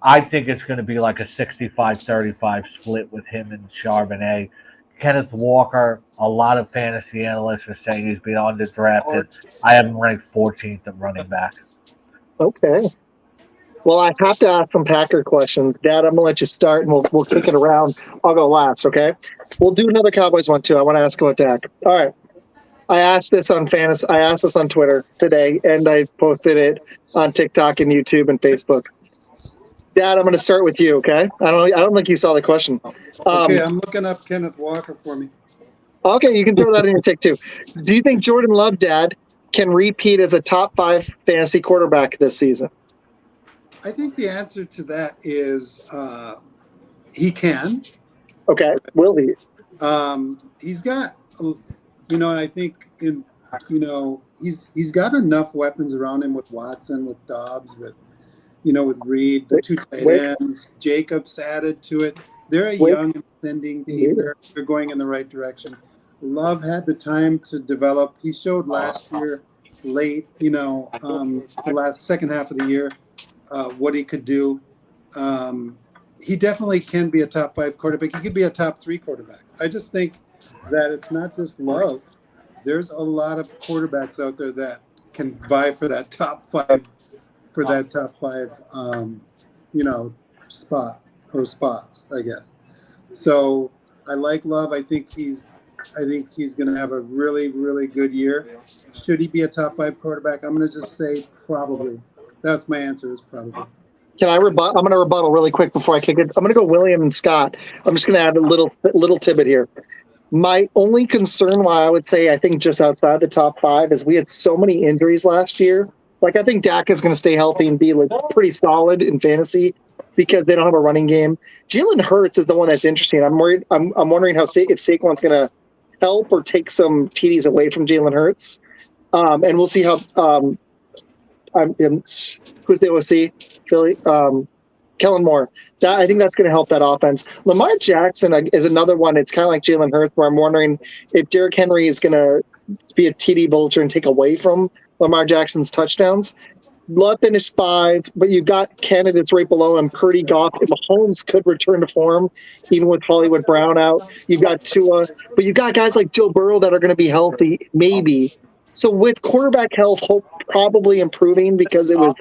I think it's going to be like a 65-35 split with him and Charbonnet. Kenneth Walker, a lot of fantasy analysts are saying he's been underdrafted. I have him ranked 14th at running back. Okay. Well, I have to ask some Packer questions. Dad, I'm going to let you start, and we'll kick it around. I'll go last, okay? We'll do another Cowboys one, too. I want to ask about Dak. All right. I asked this on Phinest. I asked this on Twitter today, and I posted it on TikTok and YouTube and Facebook. Dad, I'm going to start with you, okay? I don't think you saw the question. Okay, I'm looking up Kenneth Walker for me. Okay, you can throw that in your take, too. Do you think Jordan Love, Dad, can repeat as a top 5 fantasy quarterback this season? I think the answer to that is he can. Okay, will he? He's got, and I think he's got enough weapons around him with Watson, with Dobbs, with Reed, the 2 tight ends, Jacobs added to it. They're a young, ascending team. They're going in the right direction. Love had the time to develop. He showed last year late, the last second half of the year, what he could do. He definitely can be a top 5 quarterback. He could be a top 3 quarterback. I just think that it's not just Love. There's a lot of quarterbacks out there that can vie for that top 5, spots, I guess. So I like Love. I think he's going to have a really, really good year. Should he be a top 5 quarterback? I'm going to just say probably. That's my answer, is probably. Can I rebut? I'm going to rebuttal really quick before I kick it. I'm going to go William and Scott. I'm just going to add a little tidbit here. My only concern why I would say I think just outside the top 5 is we had so many injuries last year. Like, I think Dak is going to stay healthy and be pretty solid in fantasy because they don't have a running game. Jalen Hurts is the one that's interesting. I'm worried. I'm wondering if Saquon's going to help or take some TDs away from Jalen Hurts. And we'll see how who's the OC? Philly? Kellen Moore. I think that's going to help that offense. Lamar Jackson is another one. It's kind of like Jalen Hurts, where I'm wondering if Derrick Henry is going to be a TD vulture and take away from Lamar Jackson's touchdowns. Love finished 5, but you've got candidates right below him. Purdy, Goff, and Mahomes could return to form, even with Hollywood Brown out. You've got Tua, but you've got guys like Joe Burrow that are going to be healthy, maybe. So with quarterback health, hope probably improving because it was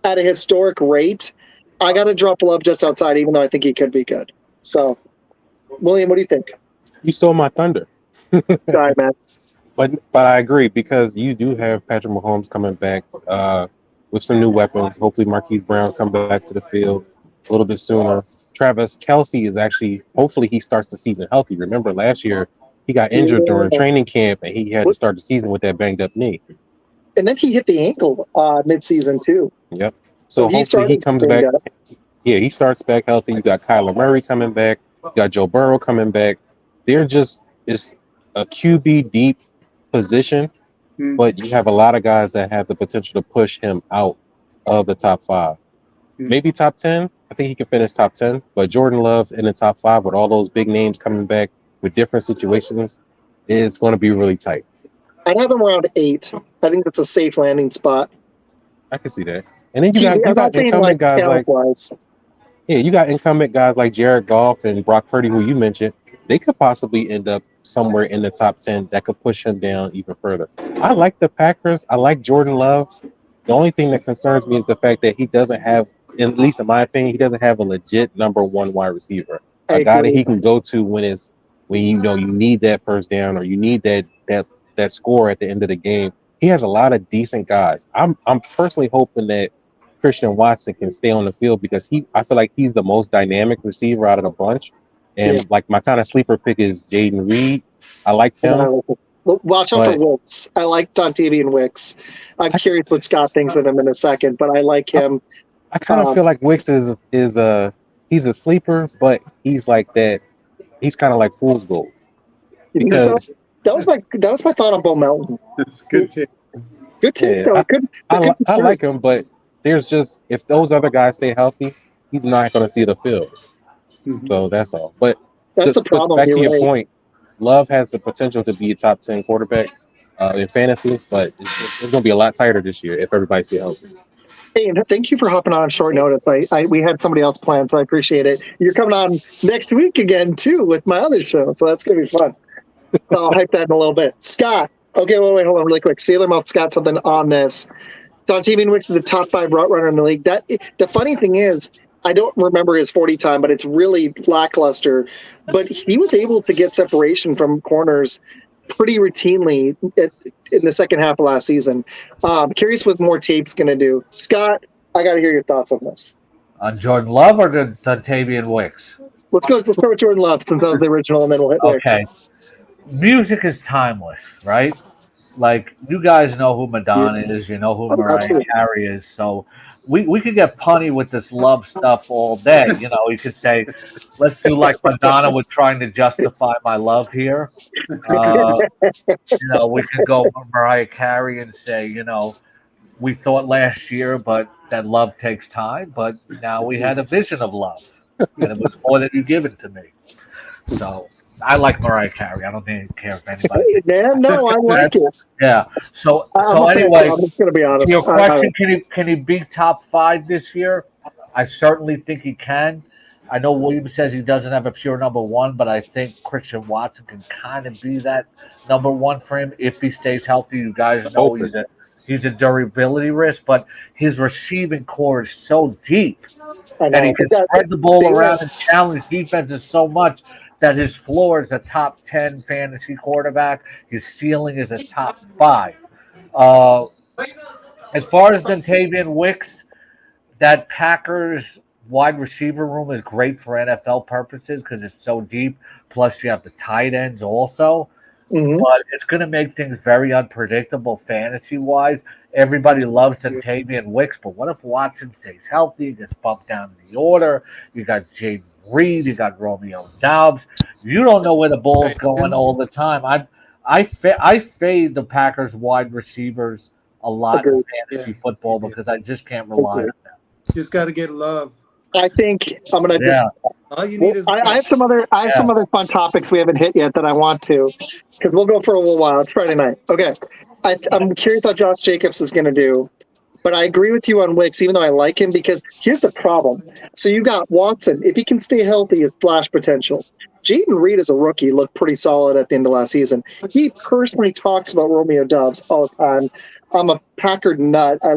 at a historic rate. I got to drop Love just outside, even though I think he could be good. So, William, what do you think? You stole my thunder. Sorry, man. But I agree, because you do have Patrick Mahomes coming back with some new weapons. Hopefully Marquise Brown come back to the field a little bit sooner. Travis Kelce is actually, hopefully he starts the season healthy. Remember last year he got injured during training camp and he had to start the season with that banged up knee. And then he hit the ankle midseason too. Yep. So hopefully he comes back. Yeah, he starts back healthy. You got Kyler Murray coming back. You got Joe Burrow coming back. It's a QB deep position, but you have a lot of guys that have the potential to push him out of the top 5. Maybe top 10. I think he can finish top 10. But Jordan Love in the top 5 with all those big names coming back with different situations is going to be really tight. I'd have him around 8. I think that's a safe landing spot. I can see that. And then you got incumbent guys like you got incumbent guys like Jared Goff and Brock Purdy, who you mentioned. They could possibly end up somewhere in the top 10 that could push him down even further. I like the Packers. I like Jordan Love. The only thing that concerns me is the fact that he doesn't have, at least in my opinion, he doesn't have a legit number 1 wide receiver. A guy that he can go to when you need that first down or you need that score at the end of the game. He has a lot of decent guys. I'm personally hoping that Christian Watson can stay on the field because I feel like he's the most dynamic receiver out of the bunch. And like my kind of sleeper pick is Jaden Reed. I like him. Watch out for Wicks. I like Dontavian Wicks. I'm curious what Scott thinks of him in a second, but I like him. I kind of feel like Wicks is he's a sleeper, but he's like that. He's kind of like fool's gold. Because that was my thought on Bo Melton. That's good take. Good take, though. I like him, but there's just, if those other guys stay healthy, he's not going to see the field. So that's all. But that's a problem. Back to your point, Love has the potential to be a top 10 quarterback in fantasy, but it's going to be a lot tighter this year if everybody stays healthy. Hey, and thank you for hopping on short notice. We had somebody else planned, so I appreciate it. You're coming on next week again too with my other show, so that's gonna be fun. So I'll hype that in a little bit. Scott, okay, wait, hold on, really quick. Sailor Mouth's got something on this. Dontayvion Wicks is the top 5 route runner in the league. The funny thing is, I don't remember his 40 time, but it's really lackluster. But he was able to get separation from corners pretty routinely in the second half of last season. Curious what more tape's going to do. Scott, I got to hear your thoughts on this. On Jordan Love or Dontayvion Wicks? Let's start with Jordan Love since that was the original, and then we'll hit Wicks. Okay. Music is timeless, right? Like, you guys know who Madonna is. You know who Mariah Carey is. So we could get punny with this love stuff all day. You know, you could say, let's do like Madonna was trying to justify my love here. You know, we could go Mariah Carey and say, you know, we thought last year, but that love takes time. But now we had a vision of love, and it was more than you given to me. So I like Mariah Carey. I don't care if anybody. Hey, man, no, I like it. Yeah. So anyway, I'm just gonna be honest. Your question: Can he be top 5 this year? I certainly think he can. I know Williams says he doesn't have a pure number 1, but I think Christian Watson can kind of be that number 1 for him if he stays healthy. You guys know he's a durability risk, but his receiving core is so deep, and he can spread the ball around and challenge defenses so much that his floor is a top 10 fantasy quarterback. His ceiling is a top 5. As far as Dontayvion Wicks, that Packers wide receiver room is great for NFL purposes because it's so deep. Plus, you have the tight ends also. Mm-hmm. But it's going to make things very unpredictable fantasy-wise. Everybody loves Dontayvion Wicks, but what if Watson stays healthy, gets bumped down in the order? You got Jaden Reed, you got Romeo Doubs. You don't know where the ball's going all the time. I fade the Packers wide receivers a lot in fantasy football because I just can't rely on them. Just got to get love. I think I'm gonna. All you need is. I have some other fun topics we haven't hit yet that I want to, because we'll go for a little while. It's Friday night. Okay, I'm curious how Josh Jacobs is gonna do, but I agree with you on Wicks, even though I like him, because here's the problem. So you got Watson. If he can stay healthy, his splash potential. Jaden Reed as a rookie looked pretty solid at the end of last season. He personally talks about Romeo Doubs all the time. I'm a Packard nut. I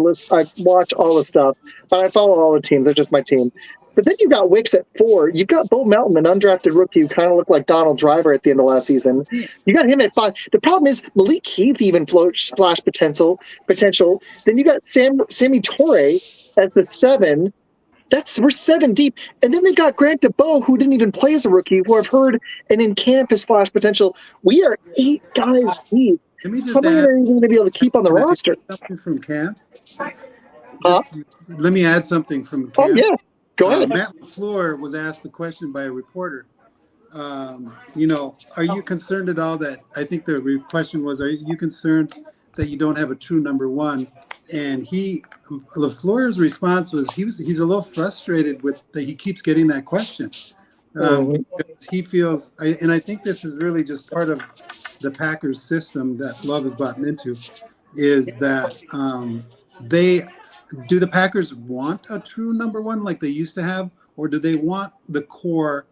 watch all the stuff, but I follow all the teams. They're just my team. But then you got Wicks at 4. You've got Bo Melton, an undrafted rookie who kind of looked like Donald Driver at the end of last season. You got him at 5. The problem is Malik Heath even floats splash potential. Then you got Sammy Torre at the 7. We're 7 deep. And then they got Grant DeBow, who didn't even play as a rookie, who I've heard and in camp his flash potential. We are 8 guys deep. How many are you going to be able to keep on the roster? Something from camp. Let me add something from camp. Oh, yeah. Go ahead. Matt LaFleur was asked the question by a reporter. Are you concerned at all that, I think the question was, are you concerned that you don't have a true number 1? And LaFleur's response was he's a little frustrated with that he keeps getting that question. Because he feels, and I think this is really just part of the Packers system that Love has bought into, is that do the Packers want a true number 1 like they used to have, or do they want the core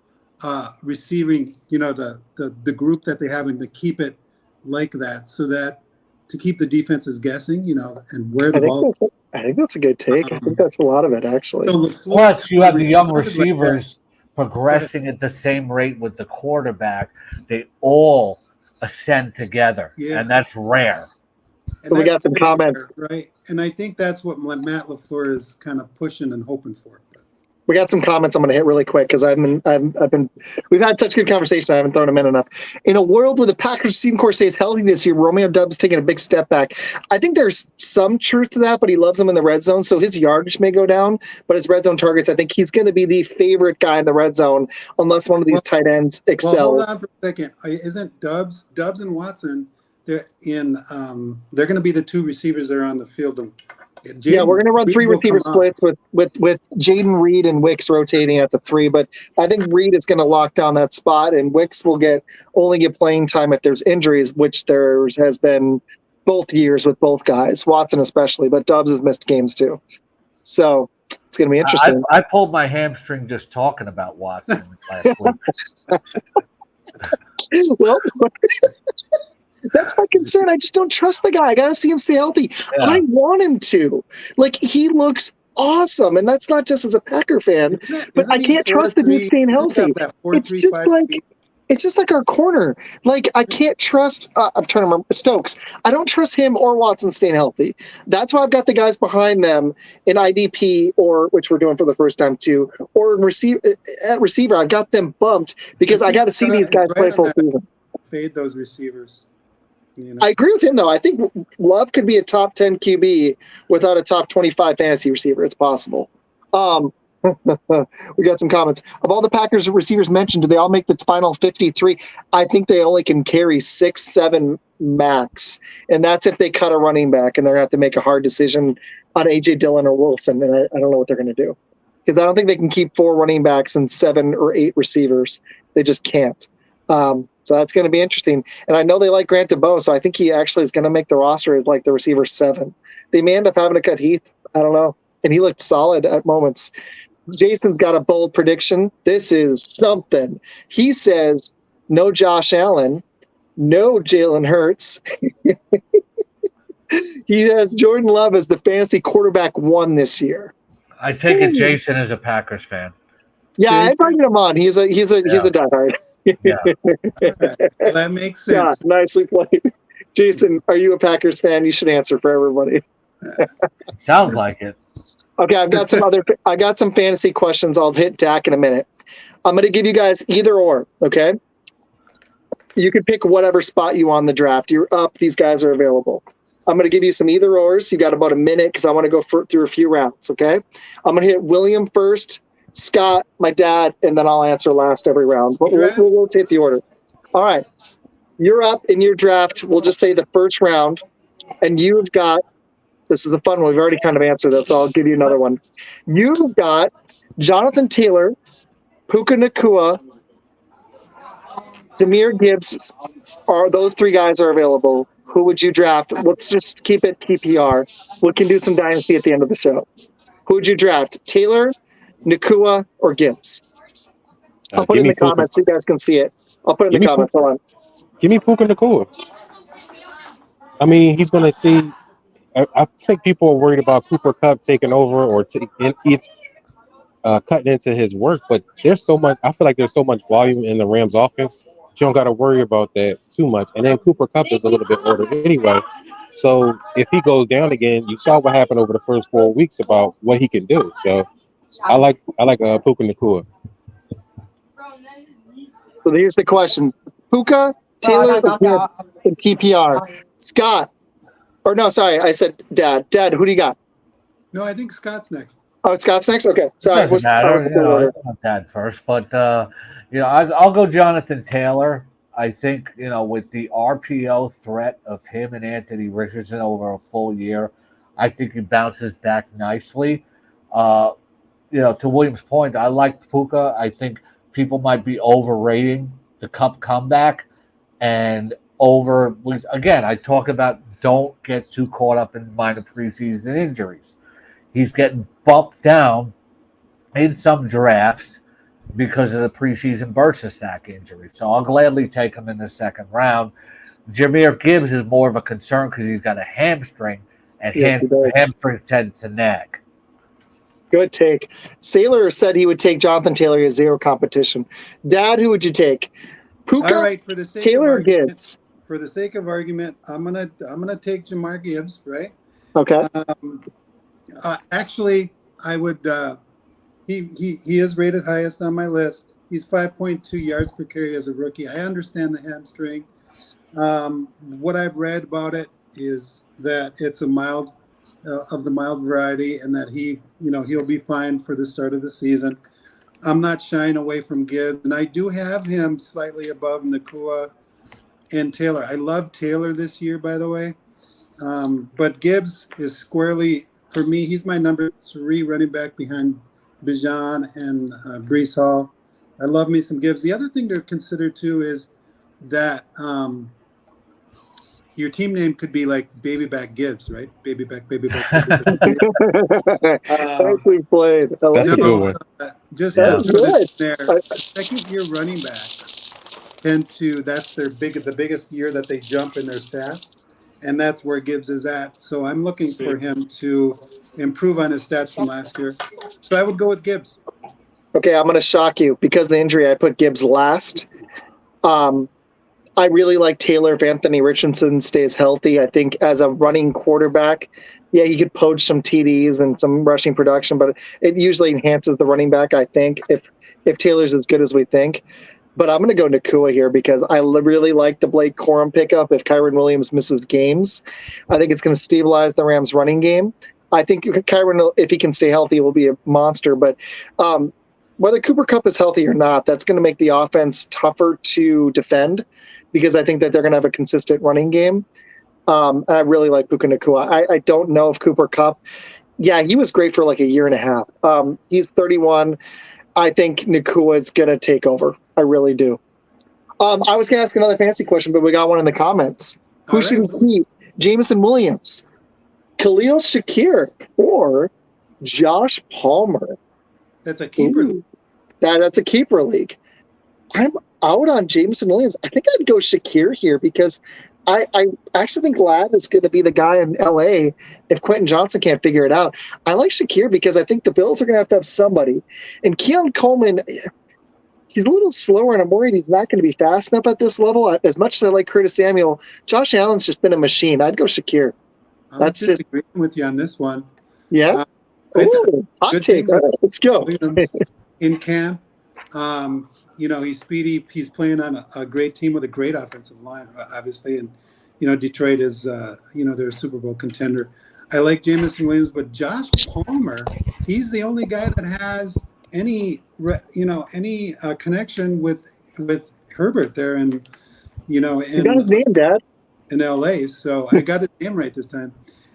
receiving, the group that they have, and to keep it like that, so that to keep the defenses guessing, and where the ball. I think that's a good take. I think that's a lot of it, actually. Plus, you have the young receivers progressing at the same rate with the quarterback. They all ascend together, and that's rare. So we got some comments, right? And I think that's what Matt LaFleur is kind of pushing and hoping for. We got some comments I'm going to hit really quick because we've had such good conversation. I haven't thrown them in enough. In a world where the Packers receiving core stays healthy this year, Romeo Doubs taking a big step back. I think there's some truth to that, but he loves them in the red zone, so his yardage may go down. But his red zone targets, I think he's going to be the favorite guy in the red zone unless one of these tight ends excels. Well, hold on for a second. Isn't Doubs and Watson? They're going to be the 2 receivers that are on the field. We're going to run 3 receiver splits with Jaden Reed and Wicks rotating at the 3. But I think Reed is going to lock down that spot, and Wicks will only get playing time if there's injuries, which there has been both years with both guys, Watson especially. But Doubs has missed games too. So it's going to be interesting. I pulled my hamstring just talking about Watson last week. Well, that's my concern. I just don't trust the guy. I got to see him stay healthy. Yeah. I want him to. Like, he looks awesome, and that's not just as a Packer fan, but I can't trust the dude staying healthy. It's just like our corner. Like, I can't trust. I'm trying to remember Stokes. I don't trust him or Watson staying healthy. That's why I've got the guys behind them in IDP, or which we're doing for the first time too, or at receiver. I've got them bumped because I got to see these guys play full season. Fade those receivers. I agree with him, though. I think Love could be a top 10 QB without a top 25 fantasy receiver. It's possible. We got some comments. Of all the Packers receivers mentioned, do they all make the final 53? I think they only can carry 6, 7 max. And that's if they cut a running back and they're going to have to make a hard decision on A.J. Dillon or Wilson. And I don't know what they're going to do. Because I don't think they can keep 4 running backs and 7 or 8 receivers. They just can't. So that's going to be interesting. And I know they like Grant DeBoe, so I think he actually is going to make the roster as like the receiver 7. They may end up having to cut Heath. I don't know. And he looked solid at moments. Jason's got a bold prediction. This is something. He says no Josh Allen, no Jalen Hurts. He has Jordan Love as the fantasy quarterback 1 this year. I take it Jason is a Packers fan. Yeah, I brought him on. He's a diehard. Yeah. Well, that makes sense. Yeah, nicely played. Jason, are you a Packers fan? You should answer for everybody. Sounds like it. Okay, I got some fantasy questions. I'll hit Dak in a minute. I'm going to give you guys either or, okay? You can pick whatever spot you want in the draft. You're up. These guys are available. I'm going to give you some either ors. You got about a minute because I want to go through a few rounds, okay? I'm going to hit William first, Scott, my dad, and then I'll answer last every round. But we'll rotate the order. All right. You're up in your draft. We'll just say the first round, and you've got – this is a fun one. We've already kind of answered this, so I'll give you another one. You've got Jonathan Taylor, Puka Nacua, Jahmyr Gibbs. Those 3 guys are available. Who would you draft? Let's just keep it PPR. We can do some Dynasty at the end of the show. Who would you draft? Taylor, Nacua, or Gibbs? I'll put it in the comments so you guys can see it. I'll put it in the comments. Hold on. Give me Puka Nacua. I mean, he's going to see. I think people are worried about Cooper Kupp taking over or cutting into his work, but there's so much. I feel like there's so much volume in the Rams offense. You don't got to worry about that too much. And then Cooper Kupp is a little bit older anyway. So if he goes down again, you saw what happened over the first 4 weeks about what he can do. So I like Puka Nacua. So here's the question: Puka, Taylor, or Gibbs in PPR? Scott. Or no, sorry, I said Dad. Dad, who do you got? No, I think Scott's next. Oh, Scott's next? Okay. Sorry. Doesn't matter. Dad first. But, I'll go Jonathan Taylor. I think, with the RPO threat of him and Anthony Richardson over a full year, I think he bounces back nicely. To William's point, I like Puka. I think people might be overrating the Kupp comeback and again, I talk about don't get too caught up in minor preseason injuries. He's getting bumped down in some drafts because of the preseason bursa sack injury. So I'll gladly take him in the second round. Jahmyr Gibbs is more of a concern because he's got a hamstring, and hamstring tends to nag. Good take. Saylor said he would take Jonathan Taylor as 0 competition. Dad, who would you take? Puka, all right, for the sake Taylor, of Gibbs. For the sake of argument, I'm gonna take Jahmyr Gibbs, right? Okay. Actually, I would. He is rated highest on my list. He's 5.2 yards per carry as a rookie. I understand the hamstring. What I've read about it is that it's a mild, of the mild variety, and that he'll be fine for the start of the season. I'm not shying away from Gibbs, and I do have him slightly above Nacua and Taylor. I love Taylor this year, by the way. But Gibbs is squarely, for me, he's my number 3 running back behind Bijan and Breece Hall. I love me some Gibbs. The other thing to consider, too, is that Your team name could be like Baby Back Gibbs, right? Baby Back. Nicely played. That's a good one. Just That's to throw this good. in there, second-year running backs tend to, that's the biggest year that they jump in their stats, and that's where Gibbs is at. So I'm looking for him to improve on his stats from last year. So I would go with Gibbs. Okay, I'm going to shock you. Because of the injury, I put Gibbs last. I really like Taylor if Anthony Richardson stays healthy. I think as a running quarterback, yeah, he could poach some TDs and some rushing production, but it usually enhances the running back, I think, if Taylor's as good as we think. But I'm going to go Nakua here because I really like the Blake Corum pickup if Kyron Williams misses games. I think it's going to stabilize the Rams' running game. I think Kyron, if he can stay healthy, will be a monster. But whether Cooper Kupp is healthy or not, that's going to make the offense tougher to defend because I think that they're going to have a consistent running game. And I really like Puka Nacua. I don't know if Cooper Kupp, yeah, he was great for like a year and a half. He's 31. I think Nacua is going to take over. I really do. I was going to ask another fantasy question, but we got one in the comments. Who should we keep? Jameson Williams, Khalil Shakir, or Josh Palmer? That's a keeper. Ooh, that's a keeper league. I'm out on Jameson Williams. I think I'd go Shakir here because I actually think Ladd is going to be the guy in LA if Quentin Johnson can't figure it out. I like Shakir because I think the Bills are going to have somebody. And Keon Coleman, he's a little slower, and I'm worried he's not going to be fast enough at this level. As much as I like Curtis Samuel, Josh Allen's just been a machine. I'd go Shakir. That's just agreeing with you on this one. Yeah? Hot take. All right, let's go. In camp, he's speedy. He's playing on a great team with a great offensive line, obviously. And, Detroit is, they're a Super Bowl contender. I like Jameson Williams, but Josh Palmer, he's the only guy that has any connection with Herbert there. And, you got his name, Dad. In LA. So I got his name right this time.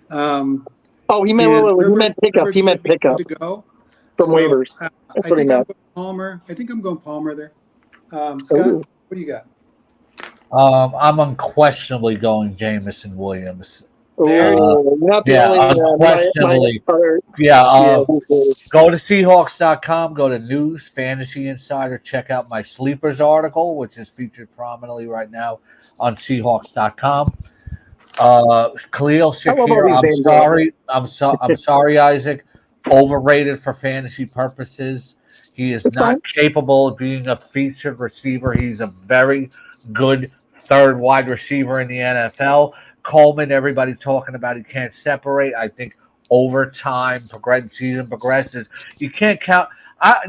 He meant pickup. He meant pickup. To go from waivers. That's what he meant. Palmer. I think I'm going Palmer there. Scott, what do you got? I'm unquestionably going Jameson Williams. Not the only go to Seahawks.com, go to News Fantasy Insider, check out my Sleepers article, which is featured prominently right now on Seahawks.com. Khalil Shakir, I'm sorry, Isaac. Overrated for fantasy purposes. He is not capable of being a featured receiver. He's a very good third wide receiver in the NFL. Coleman, everybody talking about he can't separate. I think over time, season progresses, you can't count.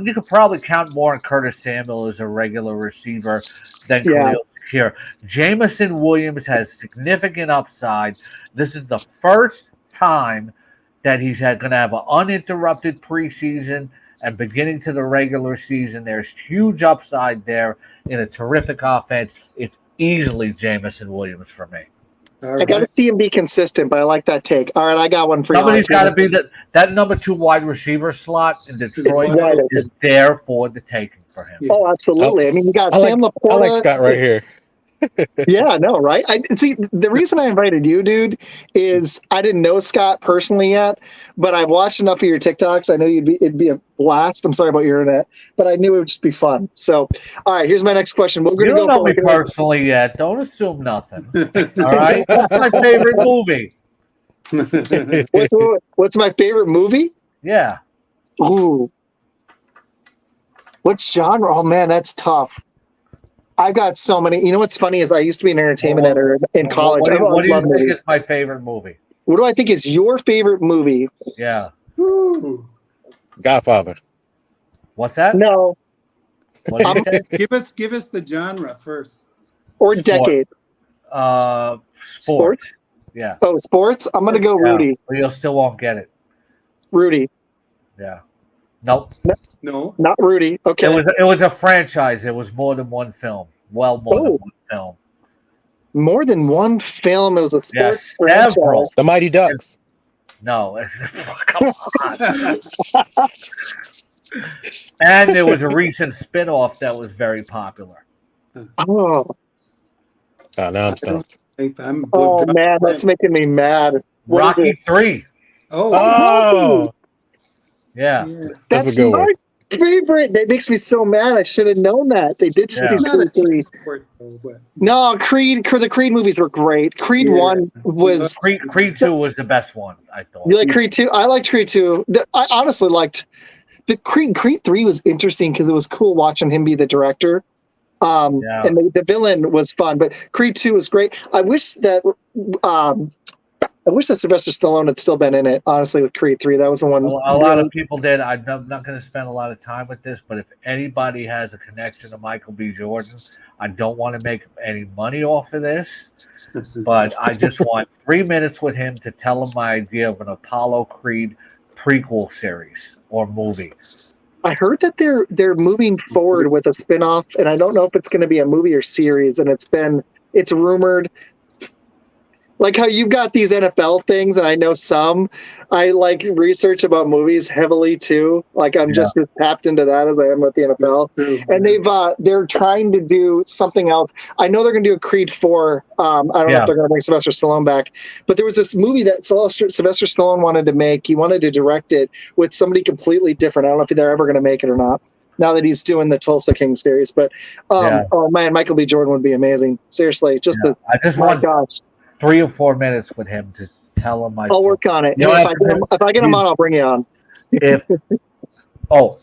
You could probably count more on Curtis Samuel as a regular receiver than Khalil Shakir. Jameson Williams has significant upside. This is the first time that he's going to have an uninterrupted preseason and beginning to the regular season. There's huge upside there in a terrific offense. It's easily Jameson Williams for me. I got to see him be consistent, but I like that take. All right, I got one for you. Somebody's got to be that number 2 wide receiver slot in Detroit is there for the taking for him. Oh, absolutely. I mean, you got Sam Laporta. I like Scott right here. Yeah, no, right? See, the reason I invited you, dude, is I didn't know Scott personally yet, but I've watched enough of your TikToks. I know it'd be a blast. I'm sorry about your internet, but I knew it would just be fun. So, all right, here's my next question. You don't know me personally yet. Don't assume nothing. All right? What's my favorite movie? What's my favorite movie? Yeah. Ooh. What genre? Oh, man, that's tough. I've got so many. You know what's funny is I used to be an entertainment editor in college. What do you think is my favorite movie? What do I think is your favorite movie? Yeah. Ooh. Godfather. What's that? No. What did you say? Give us the genre first. Or decade. Sports. Yeah. Oh, sports? I'm going to go Rudy. But you still won't get it. Rudy. Yeah. Nope. No. Not Rudy. Okay. It was a franchise. It was more than one film. Well, more than one film. More than one film. It was a sports franchise. Several. The Mighty Ducks. No. Come on. And there was a recent spinoff that was very popular. Oh. Now I'm stumped. Oh man, that's making me mad. What is Rocky it? Oh, Oh, Yeah. that's a That's good one. my favorite. That makes me so mad. I should have known that. They did just Yeah. do it's not a Creed 3. team sport though, but No, the Creed movies were great. Creed Yeah. 1 was. Creed 2 was the best one, I thought. You like Creed 2? I liked Creed 2. I honestly liked the Creed 3 was interesting because it was cool watching him be the director. And the villain was fun, but Creed 2 was great. I wish that Sylvester Stallone had still been in it, honestly, with Creed 3. That was the one. A lot of people did. I'm not going to spend a lot of time with this, but if anybody has a connection to Michael B. Jordan, I don't want to make any money off of this, but I just want 3 minutes with him to tell him my idea of an Apollo Creed prequel series or movie. I heard that they're moving forward with a spinoff, and I don't know if it's going to be a movie or series, and it's rumored. Like how you've got these NFL things, and I know some. I like research about movies heavily too. Like I'm just as tapped into that as I am with the NFL. And they're trying to do something else. I know they're going to do a Creed 4. I don't know if they're going to bring Sylvester Stallone back, but there was this movie that Sylvester Stallone wanted to make. He wanted to direct it with somebody completely different. I don't know if they're ever going to make it or not. Now that he's doing the Tulsa King series, but oh man, Michael B. Jordan would be amazing. Seriously, gosh. 3 or 4 minutes with him to tell him I'll work on it. If I get him on, I'll bring you on.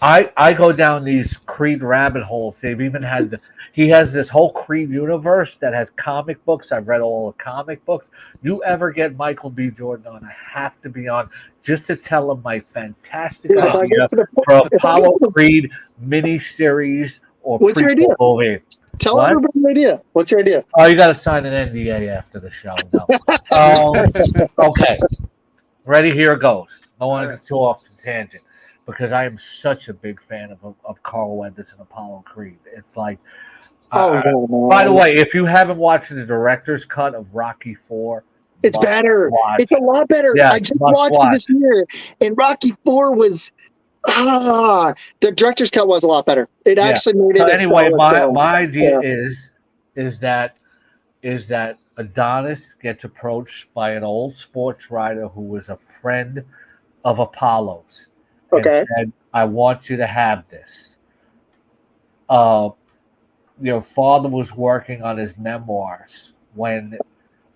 I go down these Creed rabbit holes. They've even had he has this whole Creed universe that has comic books. I've read all the comic books. You ever get Michael B. Jordan on, I have to be on just to tell him my fantastic idea for Apollo Creed miniseries or what's your idea? Movie. Tell everybody your idea. What's your idea? Oh, you got to sign an NDA after the show. No. Okay. Ready? Here it goes. I want to get too off the tangent because I am such a big fan of Carl Weathers and Apollo Creed. It's like, by the way, if you haven't watched the director's cut of Rocky 4, it's better. It's a lot better. Yeah, I just watched it this year, and Rocky 4 was. The director's cut was a lot better. It actually made it. Anyway, my idea is that Adonis gets approached by an old sports writer who was a friend of Apollo's and said, "I want you to have this. Your father was working on his memoirs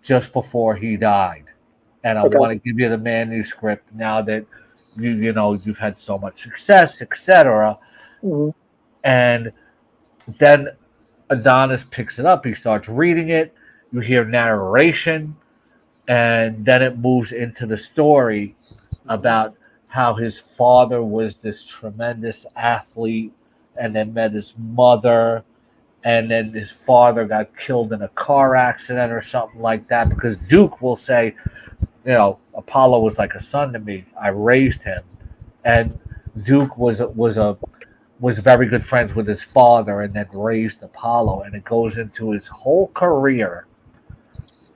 just before he died, and I want to give you the manuscript now that." You've had so much success, etc. Mm-hmm. And then Adonis picks it up. He starts reading it. You hear narration, and then it moves into the story about how his father was this tremendous athlete, and then met his mother, and then his father got killed in a car accident or something like that. Because Duke will say, Apollo was like a son to me. I raised him, and Duke was very good friends with his father, and then raised Apollo. And it goes into his whole career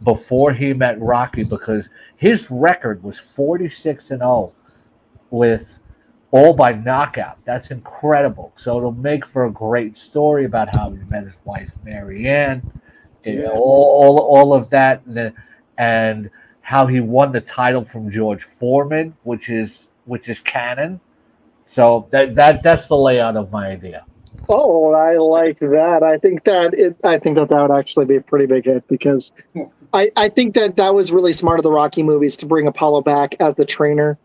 before he met Rocky, because his record was 46-0 with all by knockout. That's incredible. So it'll make for a great story about how he met his wife Mary Ann, all of that, and how he won the title from George Foreman, which is canon. So that's the layout of my idea. Oh, I like that. I think that would actually be a pretty big hit, because I think that was really smart of the Rocky movies to bring Apollo back as the trainer,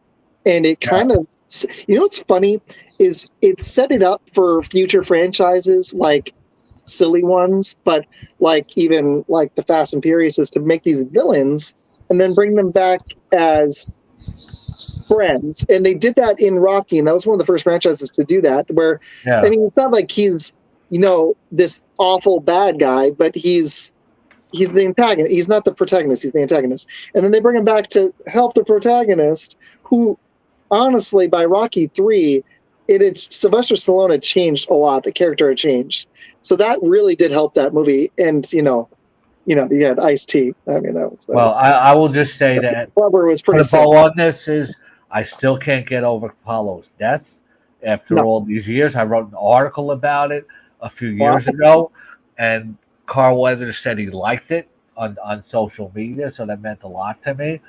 and it kind of, what's funny is it set it up for future franchises, like silly ones, but like even like the Fast and Furious, is to make these villains and then bring them back as friends. And they did that in Rocky, and that was one of the first franchises to do that, where, I mean, it's not like he's, this awful bad guy, but he's the antagonist. He's not the protagonist, he's the antagonist. And then they bring him back to help the protagonist, who, honestly, by Rocky 3, Sylvester Stallone had changed a lot. The character had changed. So that really did help that movie. And, you had Ice-T. I mean, I will just say that Blubber was pretty the ball on this is I still can't get over Apollo's death after all these years. I wrote an article about it a few years ago, and Carl Weathers said he liked it. on social media, so that meant a lot to me.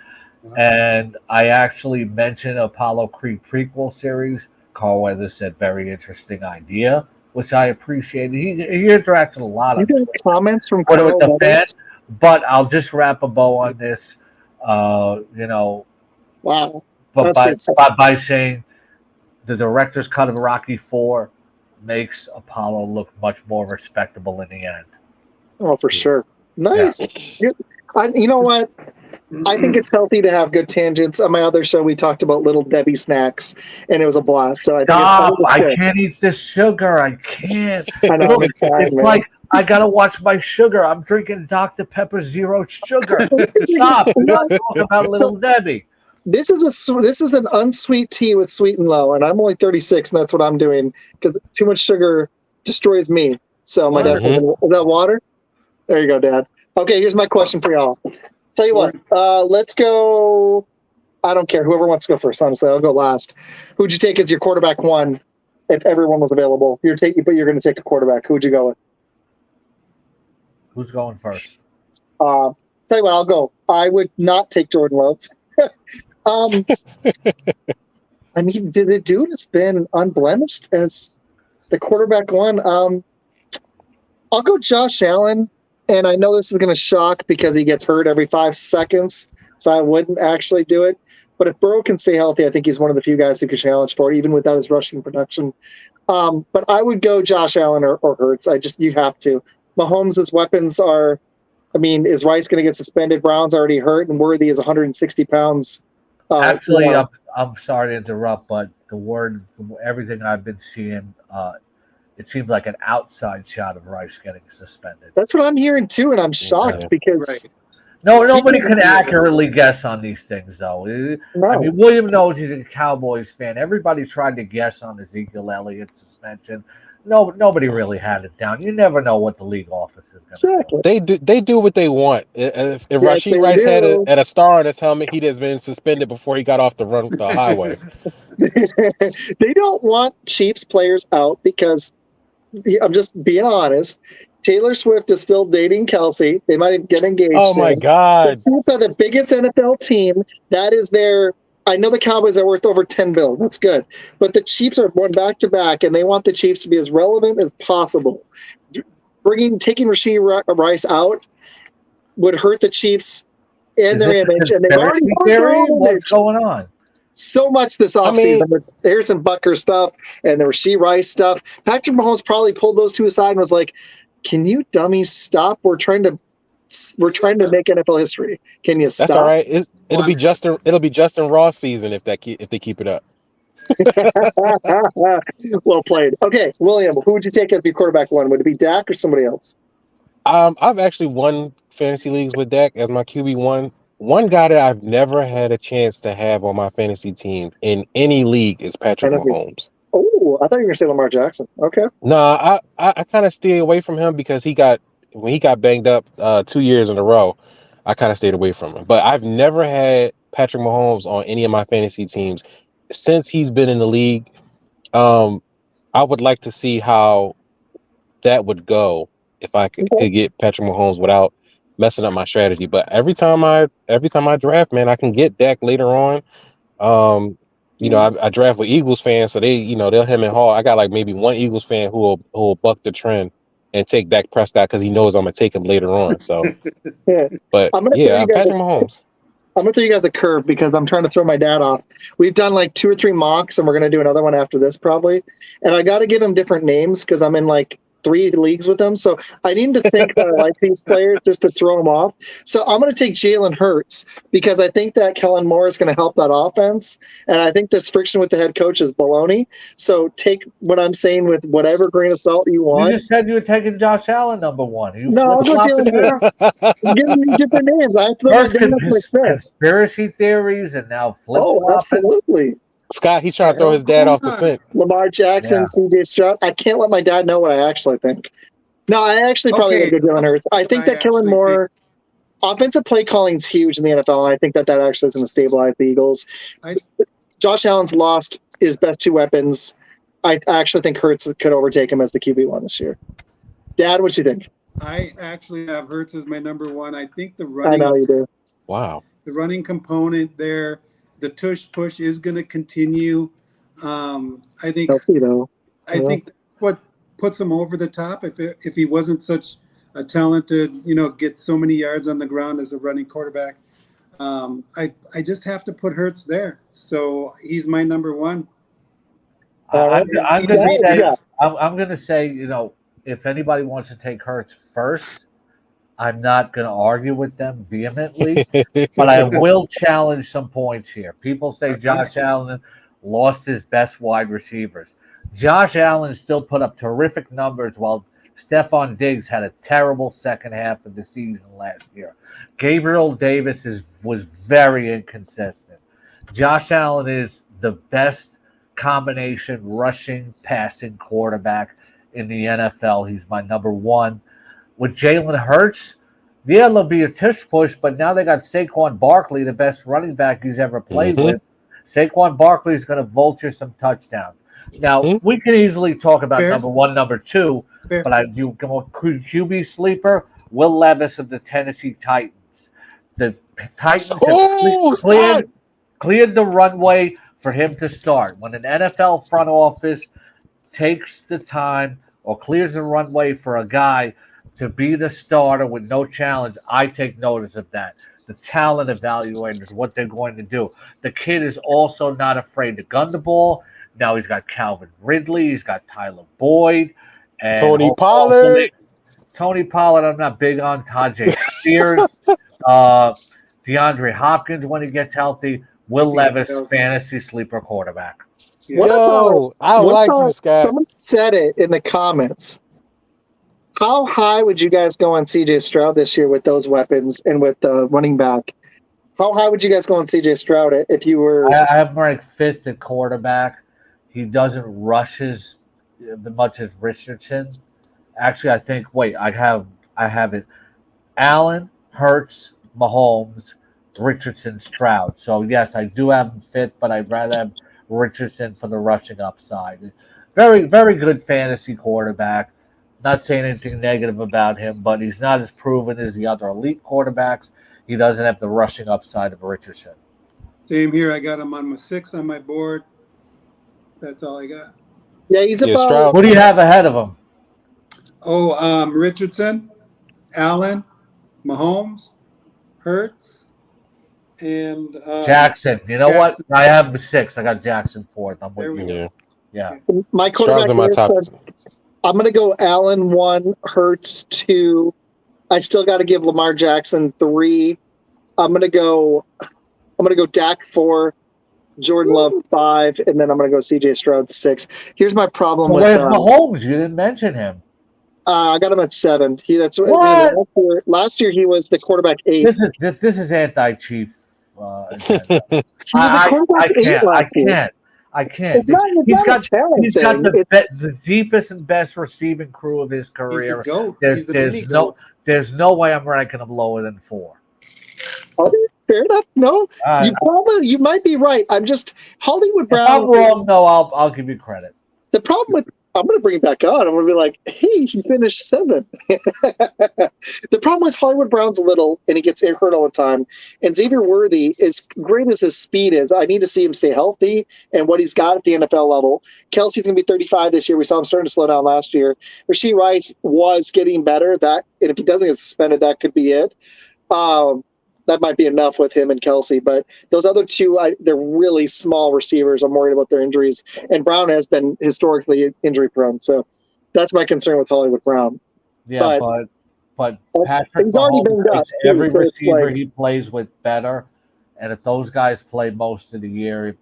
And I actually mentioned Apollo Creed prequel series. Carl Weather said very interesting idea, which I appreciated. He interacted a lot You on got comments from with Carl the Weathers? fans, but I'll just wrap a bow on this. Wow. But That's by saying the director's cut of Rocky IV makes Apollo look much more respectable in the end. Oh, for sure. Nice. You know what? I think it's healthy to have good tangents. On my other show, we talked about Little Debbie snacks, and it was a blast. So I think I can't eat this sugar. I can't. I know, Look, it's like I gotta watch my sugar. I'm drinking Dr. Pepper Zero Sugar. Stop! We're not talking about Little Debbie. This is an unsweet tea with sweet and low, and I'm only 36, and that's what I'm doing because too much sugar destroys me. So my dad, is that water? There you go, Dad. Okay, here's my question for y'all. Tell you what, let's go. I don't care. Whoever wants to go first, honestly, I'll go last. Who'd you take as your quarterback one if everyone was available? But you're going to take a quarterback. Who'd you go with? Who's going first? Tell you what, I'll go. I would not take Jordan Love. I mean, the dude has been unblemished as the quarterback one. I'll go Josh Allen. And I know this is going to shock because he gets hurt every 5 seconds, so I wouldn't actually do it. But if Burrow can stay healthy, I think he's one of the few guys who could challenge for it, even without his rushing production. But I would go Josh Allen or Hurts. You have to. Mahomes' weapons are, is Rice going to get suspended? Brown's already hurt, and Worthy is 160 pounds. Actually, I'm sorry to interrupt, but from everything I've been seeing, it seems like an outside shot of Rice getting suspended. That's what I'm hearing too, and I'm shocked because nobody can accurately guess on these things, though. No. William knows he's a Cowboys fan. Everybody tried to guess on Ezekiel Elliott's suspension. No, nobody really had it down. You never know what the league office is going to do. They do what they want. If Rashee Rice had a star on his helmet, he'd have been suspended before he got off the highway. They don't want Chiefs players out because. I'm just being honest. Taylor Swift is still dating Kelsey. They might get engaged. Oh my God! The Chiefs are the biggest NFL team. That is their. I know the Cowboys are worth over $10 billion. That's good, but the Chiefs are going back to back, and they want the Chiefs to be as relevant as possible. Taking Rashee Rice out would hurt the Chiefs and their image, and they've already what's going on. So much this offseason with Harrison Butker stuff and the Rashee Rice stuff. Patrick Mahomes probably pulled those two aside and was like, "Can you dummies stop? We're trying to make NFL history. Can you stop?" That's all right. It'll be Justin Ross season if they keep it up. Well played. Okay, William, who would you take as your quarterback one? Would it be Dak or somebody else? I've actually won fantasy leagues with Dak as my QB1. One guy that I've never had a chance to have on my fantasy team in any league is Patrick Mahomes. Oh, I thought you were going to say Lamar Jackson. Okay. No, I kind of stay away from him because when he got banged up 2 years in a row, I kind of stayed away from him. But I've never had Patrick Mahomes on any of my fantasy teams since he's been in the league. I would like to see how that would go if I could get Patrick Mahomes without messing up my strategy. But every time I draft, man, I can get Dak later on. I draft with Eagles fans, so they'll hem and haw. I got like maybe one Eagles fan who will buck the trend and take Dak Prescott because he knows I'm gonna take him later on. So, but Patrick Mahomes. I'm gonna throw you guys a curve because I'm trying to throw my dad off. We've done like 2 or 3 mocks, and we're gonna do another one after this probably. And I got to give him different names because I'm in like 3 leagues with them, so I need to think that I like these players just to throw them off. So I'm going to take Jalen Hurts because I think that Kellen Moore is going to help that offense, and I think this friction with the head coach is baloney. So take what I'm saying with whatever grain of salt you want. You just said you were taking Josh Allen number 1. No, I'll go Jalen Hurts. I'm giving you different names. I first conspiracy theories, and now flip-flopping. Oh, absolutely. Scott, he's trying to throw his dad off the scent. Lamar Jackson, CJ Stroud. I can't let my dad know what I actually think. No, I actually probably think of Jalen Hurts. I think that Kellen Moore, offensive play calling is huge in the NFL, and I think that actually is going to stabilize the Eagles. Josh Allen's lost his best 2 weapons. I actually think Hurts could overtake him as the QB1 this year. Dad, what do you think? I actually have Hurts as my number one. I think the I know running you do. Wow. the running component there, the tush push is going to continue. I think Kelsey, though. I think that's what puts him over the top. If he wasn't such a talented, gets so many yards on the ground as a running quarterback, I just have to put Hurts there. So he's my number one. I'm going to say, Yeah. I'm going to say, if anybody wants to take Hurts first, I'm not going to argue with them vehemently, but I will challenge some points here. People say Josh Allen lost his best wide receivers. Josh Allen still put up terrific numbers while Stephon Diggs had a terrible second half of the season last year. Gabriel Davis was very inconsistent. Josh Allen is the best combination rushing, passing quarterback in the NFL. He's my number one. With Jalen Hurts, yeah, there'll be a tush push, but now they got Saquon Barkley, the best running back he's ever played with. Saquon Barkley is going to vulture some touchdowns. Now, we can easily talk about number one, number two, but you go QB sleeper, Will Levis of the Tennessee Titans. The Titans have cleared the runway for him to start. When an NFL front office takes the time or clears the runway for a guy to be the starter with no challenge, I take notice of that. The talent evaluators, what they're going to do. The kid is also not afraid to gun the ball. Now he's got Calvin Ridley. He's got Tyler Boyd. And Tony Pollard. Tony Pollard, I'm not big on. Tajay Spears. DeAndre Hopkins when he gets healthy. Will Levis, fantasy sleeper quarterback. I like you, Scott. Someone said it in the comments. How high would you guys go on CJ Stroud this year with those weapons and with the running back? How high would you guys go on CJ Stroud if you were? I have him ranked fifth at quarterback. He doesn't rush as much as Richardson. Actually, I think. Wait, I have it. Allen, Hurts, Mahomes, Richardson, Stroud. So yes, I do have him fifth, but I'd rather have Richardson for the rushing upside. Very, very good fantasy quarterback. Not saying anything negative about him, but he's not as proven as the other elite quarterbacks. He doesn't have the rushing upside of Richardson. Same here. I got him on my 6 on my board. That's all I got. Yeah, he's about. Stroud. Who do you have ahead of him? Oh, Richardson, Allen, Mahomes, Hurts, and Jackson. You know Jackson. What? I have the 6. I got Jackson 4th. I'm with you. Yeah. My quarterback on my top. I'm going to go Allen 1, Hurts 2. I still got to give Lamar Jackson 3. I'm going to go Dak 4, Jordan Love 5, and then I'm going to go CJ Stroud 6. Here's my problem with Mahomes. You didn't mention him. I got him at 7. Last year he was the quarterback 8. This is anti-Chief. He was the quarterback 8 last year. I can't. He's got the deepest and best receiving crew of his career. There's no way I'm ranking him lower than 4. Okay, fair enough. No, you might be right. I'm just Hollywood Brown. If I'm wrong, no, I'll give you credit. The problem with I'm going to bring it back on. I'm going to be like, hey, he finished 7. The problem is Hollywood Brown's little, and he gets hurt all the time. And Xavier Worthy, as great as his speed is, I need to see him stay healthy and what he's got at the NFL level. Kelsey's going to be 35 this year. We saw him starting to slow down last year. Rashee Rice was getting better. And if he doesn't get suspended, that could be it. That might be enough with him and Kelsey. But those other two, they're really small receivers. I'm worried about their injuries. And Brown has been historically injury prone. So that's my concern with Hollywood Brown. Yeah, but Patrick Mahomes makes every receiver he plays with better. And if those guys play most of the year,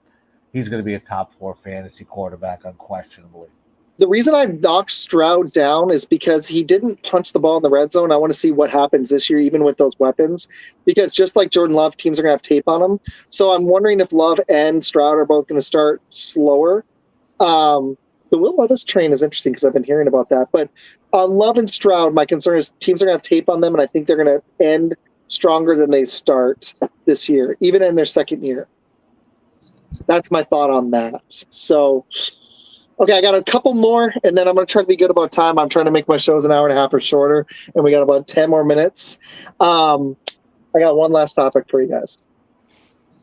he's going to be a top 4 fantasy quarterback unquestionably. The reason I've knocked Stroud down is because he didn't punch the ball in the red zone. I want to see what happens this year, even with those weapons, because just like Jordan Love, teams are going to have tape on him. So I'm wondering if Love and Stroud are both going to start slower. The Will Levis train is interesting because I've been hearing about that. But on Love and Stroud, my concern is teams are going to have tape on them, and I think they're going to end stronger than they start this year, even in their second year. That's my thought on that. So Okay, I got a couple more, and then I'm going to try to be good about time. I'm trying to make my shows an hour and a half or shorter, and we got about 10 more minutes. I got one last topic for you guys.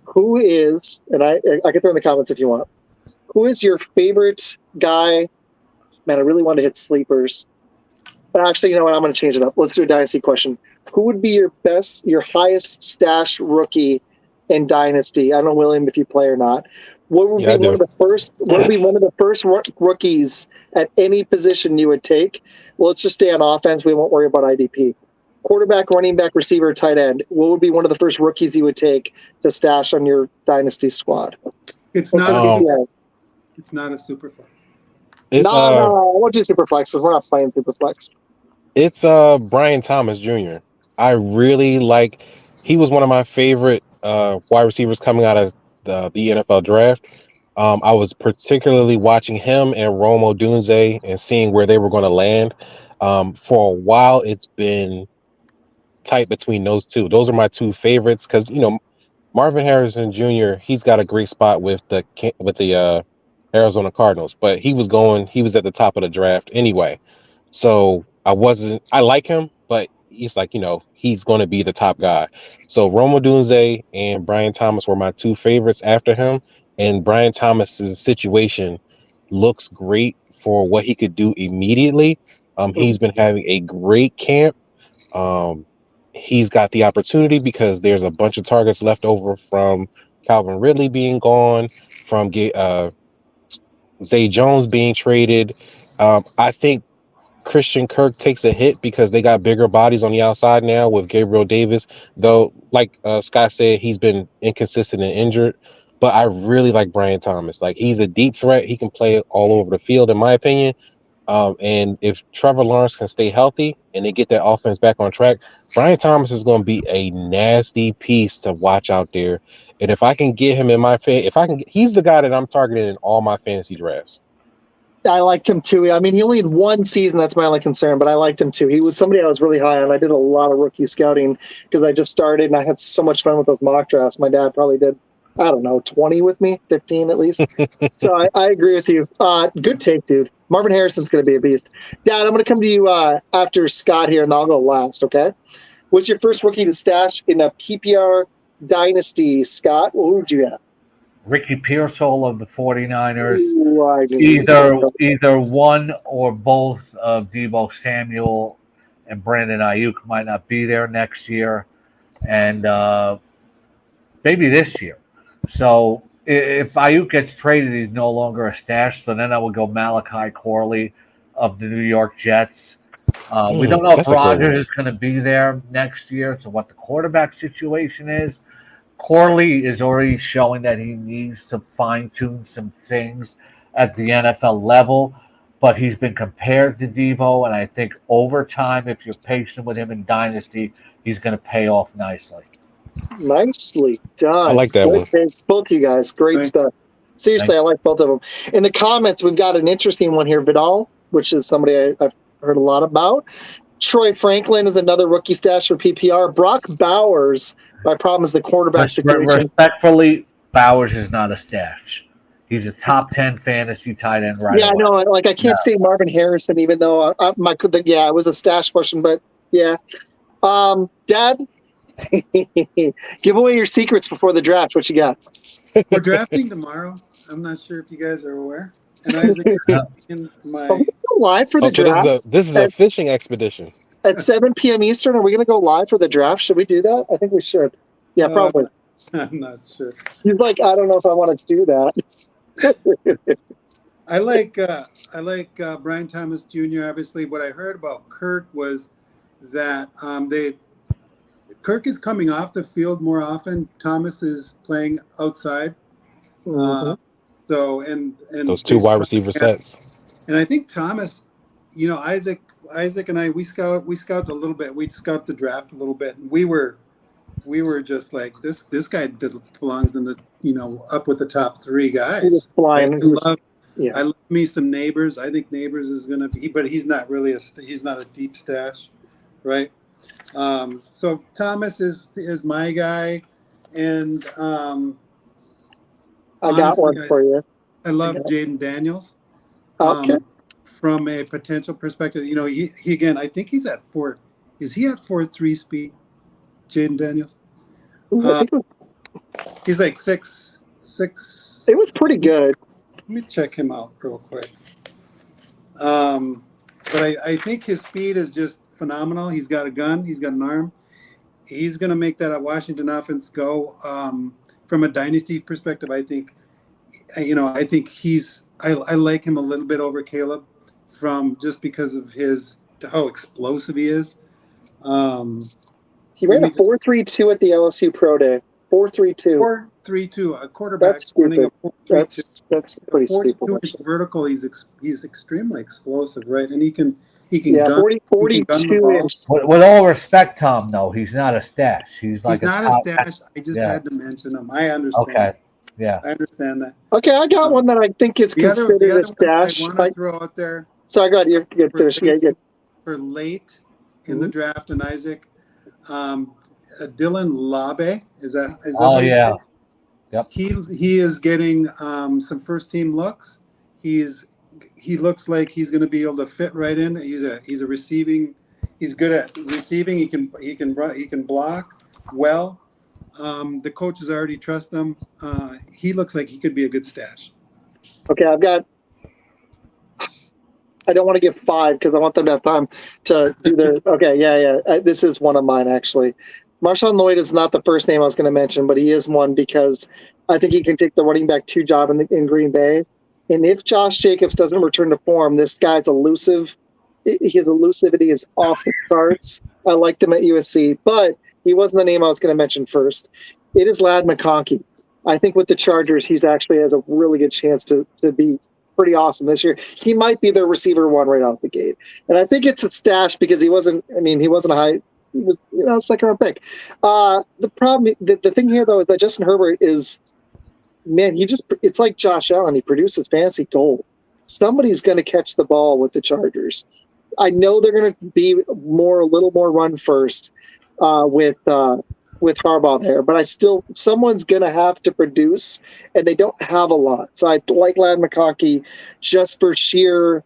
Who is, and I can throw in the comments if you want, who is your favorite guy? Man, I really want to hit sleepers. But actually, you know what? I'm going to change it up. Let's do a Dynasty question. Who would be your highest stash rookie in Dynasty? I don't know, William, if you play or not. What would be one of the first rookies at any position you would take? Well, let's just stay on offense. We won't worry about IDP. Quarterback, running back, receiver, tight end. What would be one of the first rookies you would take to stash on your Dynasty squad? It's not a super flex. No, I won't do super flexes. We're not playing super flex. It's Brian Thomas Jr. I really like. He was one of my favorite wide receivers coming out of the NFL draft. I was particularly watching him and Romo Dunze and seeing where they were going to land. For a while, it's been tight between those two. Those are my two favorites because Marvin Harrison Jr. He's got a great spot with the Arizona Cardinals, but he was at the top of the draft anyway. So I like him, but he's like, he's going to be the top guy. So Romo Dunze and Brian Thomas were my two favorites after him. And Brian Thomas's situation looks great for what he could do immediately. He's been having a great camp. He's got the opportunity because there's a bunch of targets left over from Calvin Ridley being gone, from Zay Jones being traded. I think Christian Kirk takes a hit because they got bigger bodies on the outside now with Gabriel Davis, though, like Scott said, he's been inconsistent and injured. But I really like Brian Thomas. Like, he's a deep threat. He can play all over the field, in my opinion. And if Trevor Lawrence can stay healthy and they get that offense back on track, Brian Thomas is going to be a nasty piece to watch out there. And if I can get him in my he's the guy that I'm targeting in all my fantasy drafts. I liked him too. I mean, he only had one season. That's my only concern, but I liked him too. He was somebody I was really high on. I did a lot of rookie scouting because I just started and I had so much fun with those mock drafts. My dad probably did, 20 with me, 15 at least. So I agree with you. Good take, dude. Marvin Harrison's going to be a beast. Dad, I'm going to come to you after Scott here, and I'll go last, okay? What's your first rookie to stash in a PPR Dynasty, Scott? Who would you have? Ricky Pearsall of the 49ers. Ooh, either one or both of Deebo Samuel and Brandon Ayuk might not be there next year, and maybe this year. So if Ayuk gets traded, he's no longer a stash. So then I would go Malachi Corley of the New York Jets. We don't know if Rodgers is going to be there next year. So what the quarterback situation is. Corley is already showing that he needs to fine-tune some things at the NFL level, but he's been compared to Devo, and I think over time, if you're patient with him in Dynasty, he's going to pay off nicely. Nicely done. I like that one. Thanks, both you guys. Great stuff. Seriously, I like both of them. In the comments, we've got an interesting one here. Vidal, which is somebody I've heard a lot about. Troy Franklin is another rookie stash for PPR. Brock Bowers, my problem is the quarterback situation. Respectfully, Bowers is not a stash. He's a top 10 fantasy tight end right Yeah, away. I know. Like, I can't say Marvin Harrison, even though it was a stash question, but yeah. Dad, give away your secrets before the draft. What you got? We're drafting tomorrow. I'm not sure if you guys are aware. And Isaac in my. Are we still live for the draft? This is a fishing expedition. At 7 p.m. Eastern, are we going to go live for the draft? Should we do that? I think we should. Yeah, probably. I'm not sure. He's like, I don't know if I want to do that. I like Brian Thomas Jr. Obviously, what I heard about Kirk was that Kirk is coming off the field more often. Thomas is playing outside. Mm-hmm. So and those two wide receiver sets. And I think Thomas, Isaac and I we scout a little bit. We scout the draft a little bit, and we were just like this guy belongs in the up with the top three guys. He was flying. I love me some Neighbors. I think Neighbors is going to be, but he's not really he's not a deep stash, right? So Thomas is my guy, and I got one for you. I love Jaden Daniels. Okay. From a potential perspective, he again, I think he's at 4. Is he at 4.3 speed, Jaden Daniels? I think He's like 6. it was pretty good. Let me check him out real quick. But I think his speed is just phenomenal. He's got a gun. He's got an arm. He's going to make that Washington offense go. From a dynasty perspective, I think I like him a little bit over Caleb just because of how explosive he is. He ran a 4.32 at the LSU Pro Day. 4.32. 4.32. A quarterback That's stupid. running a 4.32. That's pretty 42-inch stupid. vertical. He's extremely explosive, right? And he can Yeah, gun, 42 inch. With all respect, Tom, though, he's not a stash. He's not a stash. I just had to mention him. I understand. Okay. Yeah. I understand that. Okay, I got one that I think is considered a stash. I want to throw out there. Sorry, go ahead. You're good. Finish. Yeah, good. For late in the draft, and Izac, Dylan Labe is that? Oh yeah. Yep. He is getting some first team looks. He looks like he's going to be able to fit right in. He's a receiving. He's good at receiving. He can block well. The coaches already trust him. He looks like he could be a good stash. Okay, I don't want to give 5 because I want them to have time to do their. Okay, yeah. This is one of mine actually. Marshawn Lloyd is not the first name I was going to mention, but he is one because I think he can take the running back 2 job in Green Bay. And if Josh Jacobs doesn't return to form, this guy's elusive. His elusivity is off the charts. I liked him at USC, but he wasn't the name I was going to mention first. It is Ladd McConkey. I think with the Chargers, he's actually has a really good chance to be pretty awesome this year. He might be their receiver 1 right out the gate. And I think it's a stash because he wasn't a high. He was, second round pick. The problem, the thing here though, is that Justin Herbert is, man, it's like Josh Allen. He produces fantasy gold. Somebody's going to catch the ball with the Chargers. I know they're going to be a little more run first with Harbaugh there, but someone's going to have to produce, and they don't have a lot. So I like Ladd McConkey just for sheer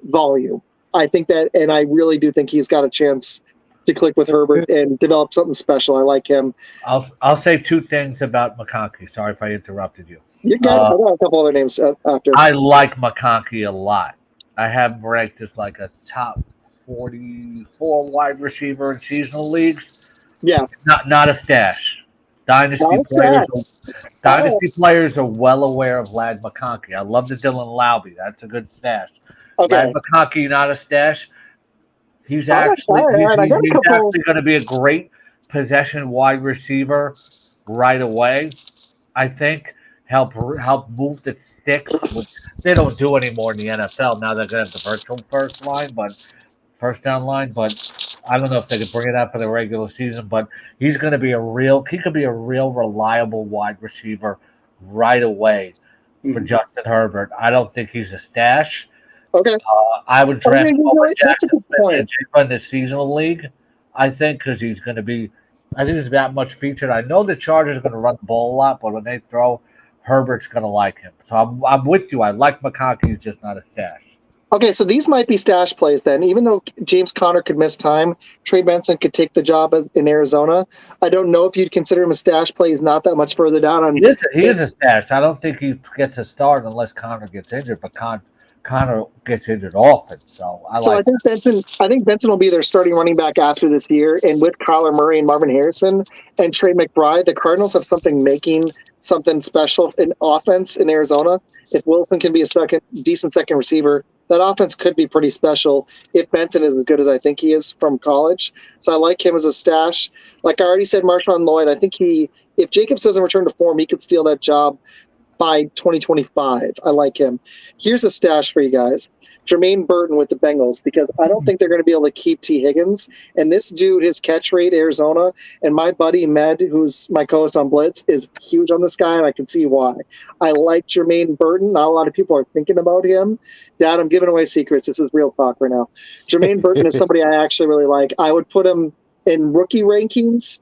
volume. I think that, and I really do think he's got a chance to click with Herbert and develop something special. I like him. I'll say 2 things about McConkey. Sorry if I interrupted you. You got I got a couple other names after. I like McConkey a lot. I have him ranked as like a top 44 wide receiver in seasonal leagues. Yeah. Not a stash. Dynasty players are well aware of Ladd McConkey. I love the Dylan Laube. That's a good stash. Okay. Ladd McConkey, not a stash. He's actually going to be a great possession wide receiver right away. I think help move the sticks, which they don't do anymore in the NFL. Now they're going to have the virtual first down line, but I don't know if they could bring it up for the regular season. But he could be a real reliable wide receiver right away for Justin Herbert. I don't think he's a stash. Okay. I would draft Jackson in the seasonal league, I think, because he's going to be – I think he's that much featured. I know the Chargers are going to run the ball a lot, but when they throw, Herbert's going to like him. So I'm with you. I like McConkey. He's just not a stash. Okay, so these might be stash plays then. Even though James Conner could miss time, Trey Benson could take the job in Arizona. I don't know if you'd consider him a stash play. He's not that much further down. He is a stash. I don't think he gets a start unless Conner gets injured, but Conner gets injured often, I think Benson will be their starting running back after this year, and with Kyler Murray and Marvin Harrison and Trey McBride, the Cardinals have making something special in offense in Arizona. If Wilson can be a decent second receiver, that offense could be pretty special if Benson is as good as I think he is from college. So I like him as a stash. Like I already said, Marshawn Lloyd, I think if Jacobs doesn't return to form, he could steal that job by 2025. I like him. Here's a stash for you guys. Jermaine Burton with the Bengals, because I don't think they're going to be able to keep T. Higgins. And this dude, his catch rate, Arizona, and my buddy Med, who's my co-host on Blitz, is huge on this guy, and I can see why. I like Jermaine Burton. Not a lot of people are thinking about him. Dad, I'm giving away secrets. This is real talk right now. Jermaine Burton is somebody I actually really like. I would put him in rookie rankings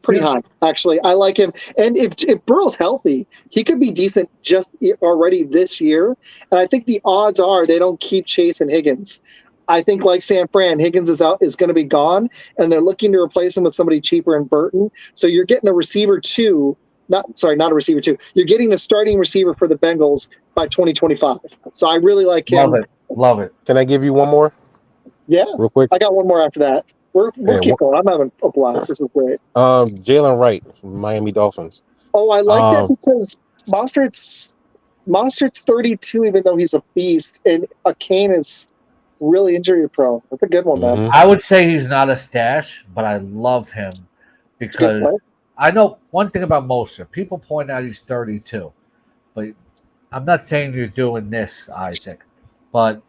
Pretty high, actually. I like him. And if Burrow's healthy, he could be decent just already this year. And I think the odds are they don't keep Chase and Higgins. I think, like San Fran, Higgins is going to be gone, and they're looking to replace him with somebody cheaper in Burton. So you're getting a receiver two. Not a receiver two. You're getting a starting receiver for the Bengals by 2025. So I really like him. Love it. Can I give you one more? Yeah. Real quick. I got one more after that. We'll keep going. I'm having a blast. This is great. Jalen Wright from Miami Dolphins. Oh, I like that because Mostert's 32, even though he's a beast, and Kane is really injury prone. That's a good one, man. I would say he's not a stash, but I love him because I know one thing about Mostert. People point out he's 32, but I'm not saying you're doing this, Isaac, but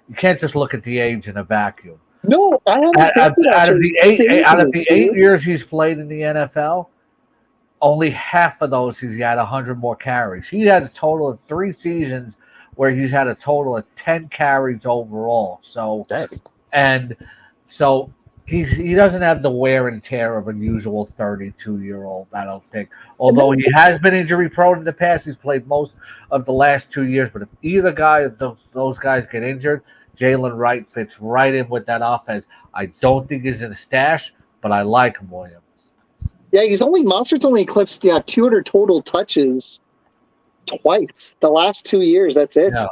you can't just look at the age in a vacuum. No, I haven't. Out of the 8 years he's played in the NFL, only half of those he's had 100 more carries. He had a total of 3 seasons where he's had a total of 10 carries overall. So, he doesn't have the wear and tear of a usual 32-year-old, I don't think. Although he has been injury prone in the past, he's played most of the last 2 years. But if either guy of those guys get injured, Jalen Wright fits right in with that offense. I don't think he's in a stash, but I like him, William. Yeah, Monster's only eclipsed 200 total touches twice the last 2 years. That's it. Yeah.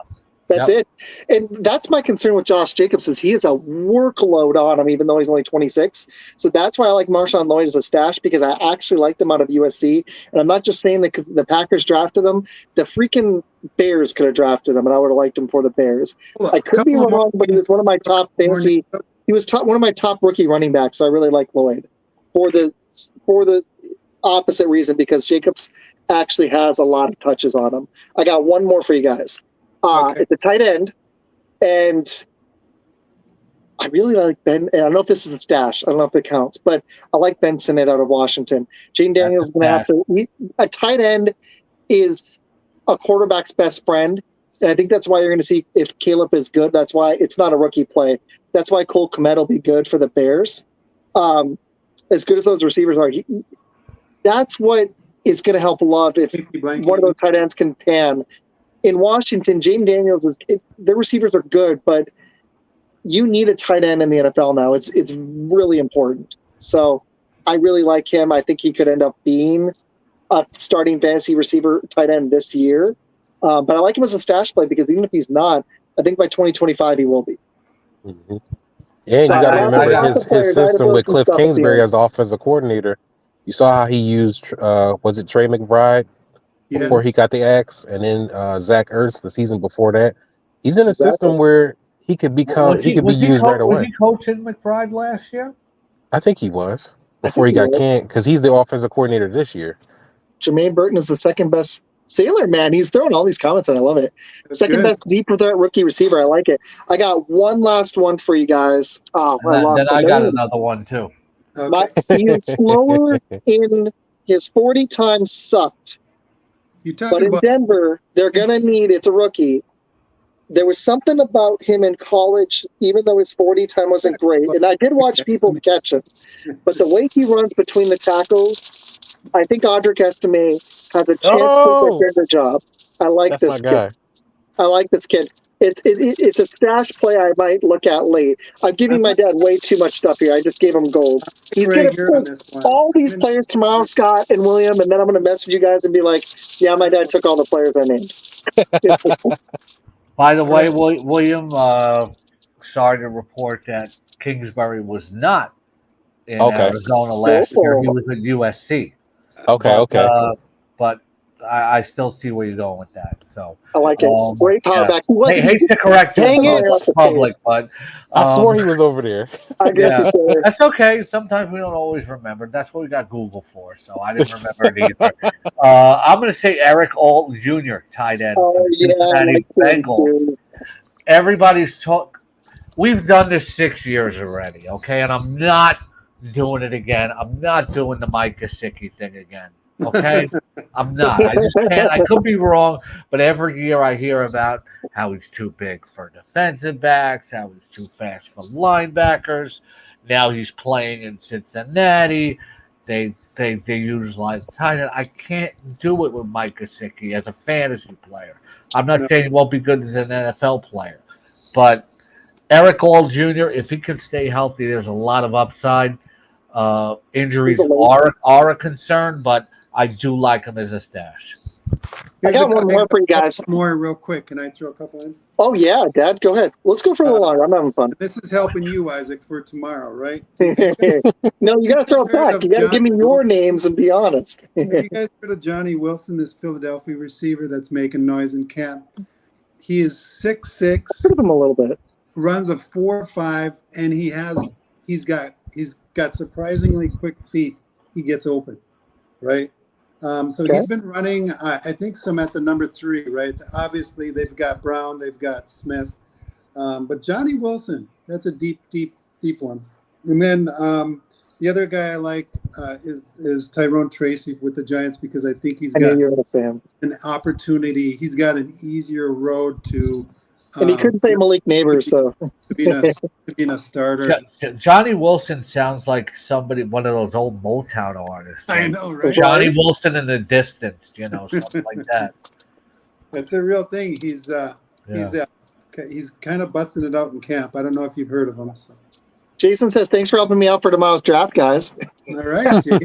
That's it. And that's my concern with Josh Jacobs is he has a workload on him, even though he's only 26. So that's why I like Marshawn Lloyd as a stash, because I actually liked him out of USC. And I'm not just saying that because the Packers drafted him. The freaking Bears could have drafted him, and I would have liked him for the Bears. I could be wrong, but he was one of my top fantasy. He was one of my top rookie running backs. So I really like Lloyd for the opposite reason, because Jacobs actually has a lot of touches on him. I got one more for you guys. It's a tight end, and I really like Ben. I don't know if this is a stash. I don't know if it counts, but I like Ben Sinnott out of Washington. Jane Daniels is going to have to. A tight end is a quarterback's best friend, and I think that's why you're going to see if Caleb is good. That's why it's not a rookie play. That's why Cole Kmet will be good for the Bears. As good as those receivers are, that's what is going to help Love if one of those tight ends can pan. In Washington, Jaden Daniels their receivers are good, but you need a tight end in the NFL now. It's really important. So I really like him. I think he could end up being a starting fantasy receiver tight end this year. But I like him as a stash play because even if he's not, I think by 2025 he will be. Mm-hmm. And so you got to remember his system with Cliff Kingsbury as the offensive coordinator. You saw how he used, was it Trey McBride? Before he got the axe, and then Zach Ertz the season before that. He's in a system where he could be used right away. Was he coaching McBride last year? I think he was before he got canned, because he's the offensive coordinator this year. Jermaine Burton is the second best Sailor, man. He's throwing all these comments, and I love it. Second best deep threat rookie receiver. I like it. I got one last one for you guys. I got another one too. He is slower in his 40 times sucked. But in Denver, they're going to need, it's a rookie. There was something about him in college, even though his 40 time wasn't great. And I did watch people catch him. But the way he runs between the tackles, I think Audric Estime has a chance to get a Denver job. I like this kid. I like this kid. It's a stash play I might look at late. I'm giving my dad way too much stuff here. I just gave him gold. He's going to put all these players tomorrow, Scott and William, and then I'm going to message you guys and be like, yeah, my dad took all the players I named. By the way, William, sorry to report that Kingsbury was not in Arizona last year. He was at USC. But I still see where you're going with that. So I like it. Great power back. I hate to correct you in public, but I swore he was over there. That's okay. Sometimes we don't always remember. That's what we got Google for. So I didn't remember it either. I'm going to say Eric Alt Jr., tight end. Cincinnati Bengals. Everybody's talk. We've done this 6 years already, okay? And I'm not doing it again. I'm not doing the Mike Gesicki thing again. Okay, I'm not. I just can't. I could be wrong, but every year I hear about how he's too big for defensive backs, how he's too fast for linebackers. Now he's playing in Cincinnati. They they utilize tight end. I can't do it with Mike Gesicki as a fantasy player. I'm not saying he won't be good as an NFL player, but Eric All Jr., if he can stay healthy, there's a lot of upside. Injuries are a concern, but I do like him as a stash. I got one more for you guys. More real quick. Can I throw a couple in? Oh, yeah, Dad. Go ahead. Let's go for a little longer. I'm having fun. This is helping you, Isaac, for tomorrow, right? No, you got to throw it back. You got to give me your names and be honest. Have you guys heard of Johnny Wilson, this Philadelphia receiver that's making noise in camp? He is 6'6". Heard of him a little bit. Runs a 4.5, and he's got surprisingly quick feet. He gets open, right? He's been running, I think, some at the number 3, right? Obviously, they've got Brown, they've got Smith, but Johnny Wilson, that's a deep one. And then the other guy I like is Tyrone Tracy with the Giants because I think he's got an opportunity. He's got an easier road to. And he couldn't say Malik Neighbors, so being a starter. Johnny Wilson sounds like one of those old Motown artists. I know, right? Johnny Wilson in the Distance, something like that. That's a real thing. He's kind of busting it out in camp. I don't know if you've heard of him. So. Jason says, "Thanks for helping me out for tomorrow's draft, guys." All right, Jay.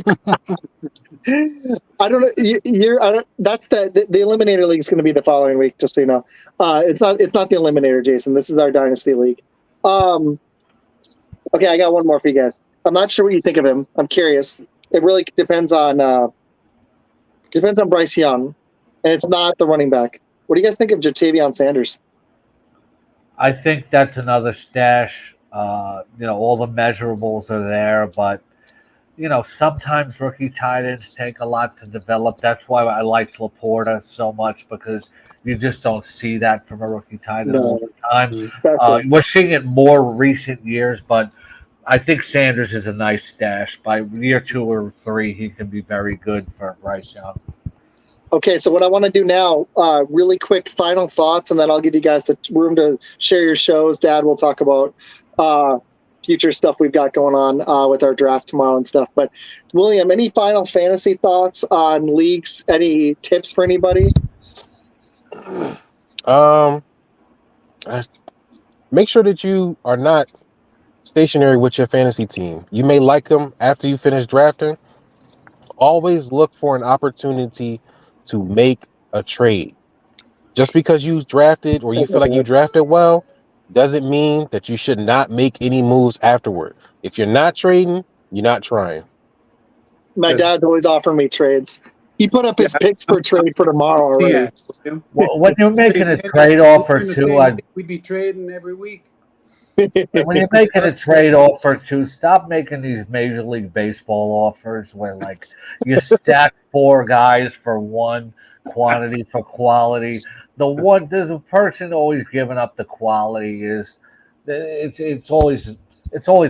I don't know. That's the Eliminator League is going to be the following week, just so you know. It's not the Eliminator, Jason. This is our Dynasty League. Okay, I got one more for you guys. I'm not sure what you think of him. I'm curious. It really depends on Bryce Young, and it's not the running back. What do you guys think of Jatavion Sanders? I think that's another stash. All the measurables are there, but sometimes rookie tight ends take a lot to develop. That's why I like Laporta so much, because you just don't see that from a rookie tight end all the time. We're seeing it more recent years, but I think Sanders is a nice stash. By year 2 or 3, he can be very good for Bryce Young. Okay, so what I want to do now, really quick final thoughts, and then I'll give you guys the room to share your shows. Dad will talk about future stuff we've got going on with our draft tomorrow and stuff. But William, any final fantasy thoughts on leagues? Any tips for anybody? Make sure that you are not stationary with your fantasy team. You may like them after you finish drafting. Always look for an opportunity to make a trade. Just because you drafted or you feel like you drafted well doesn't mean that you should not make any moves afterward. If you're not trading, you're not trying. My dad's always offering me trades. He put up his picks for trade for tomorrow already. Yeah. When you're making a trade offer too, we'd be trading every week. When you're making a trade offer too, stop making these Major League Baseball offers where you stack 4 guys for one, quantity for quality. The person always giving up the quality is it's always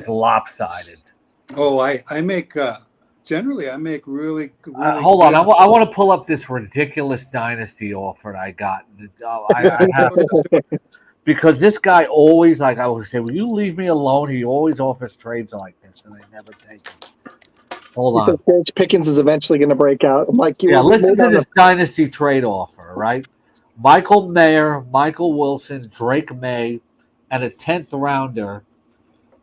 lopsided. Oh, I make generally I make really hold on, I want to pull up this ridiculous Dynasty offer I got. I have to, because this guy always, I always say, will you leave me alone? He always offers trades like this, and I never take them. Hold on. George Pickens is eventually going to break out. I'm like, listen to this Dynasty trade offer, right? Michael Mayer, Michael Wilson, Drake May, and a 10th rounder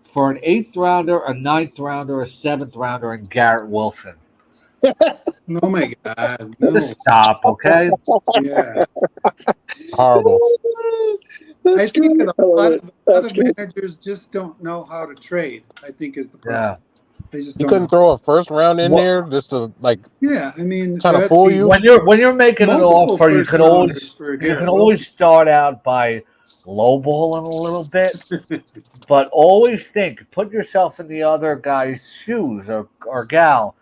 for an 8th rounder, a 9th rounder, a 7th rounder, and Garrett Wilson. Oh my God! No. Just stop, okay? Yeah. Horrible. I think that a lot of managers just don't know how to trade. I think is the problem. Yeah. They just you couldn't throw a first round in there just to I mean, try to fool you. When you're making an offer, you can always start out by lowballing a little bit, but always put yourself in the other guy's shoes or gal.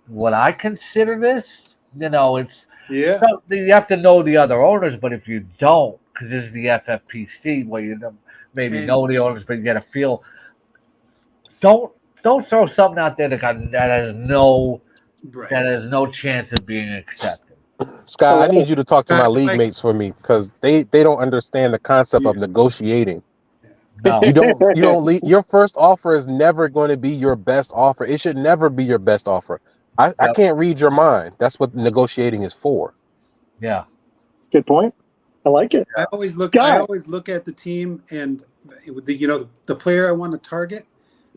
Would I consider this? It's you have to know the other owners, but if you don't, because this is the FFPC where you maybe know the owners, but you get a feel. Don't throw something out there that has no chance of being accepted. Scott, I need you to talk to my league mates for me, because they don't understand the concept of negotiating. No. You don't your first offer is never going to be your best offer. It should never be your best offer. I can't read your mind. That's what negotiating is for. Yeah. Good point. I like it. I always look. Scott. I always look at the team and the player I want to target,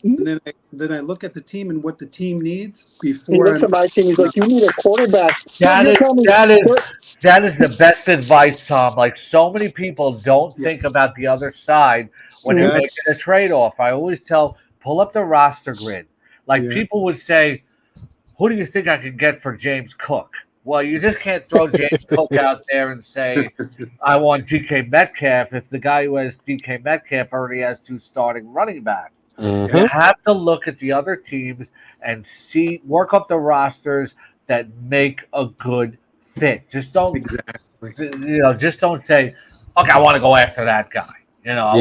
and then I look at the team and what the team needs before. He looks at my team. He's like, "You need a quarterback." That is the best advice, Tom. Like, so many people don't think about the other side when they're making a trade-off. I always tell, pull up the roster grid. Like, people would say, who do you think I can get for James Cook? Well, you just can't throw James Cook out there and say, I want DK Metcalf if the guy who has DK Metcalf already has 2 starting running backs. Mm-hmm. You have to look at the other teams and work up the rosters that make a good fit. Just don't, just don't say, okay, I want to go after that guy. I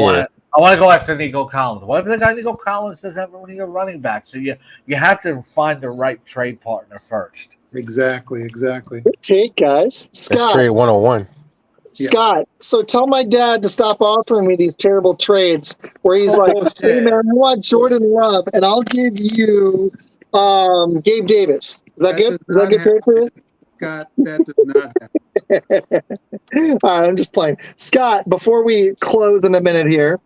want to go after Nico Collins. What if the guy Nico Collins doesn't have one of your running backs? So you have to find the right trade partner first. Exactly. Good take, guys. Scott. That's trade 101. Scott, so tell my dad to stop offering me these terrible trades where he's like, hey, man, I want Jordan Love, and I'll give you Gabe Davis. Is that good? Is that a good trade for you? Scott, that does not happen. All right, I'm just playing. Scott, before we close in a minute here,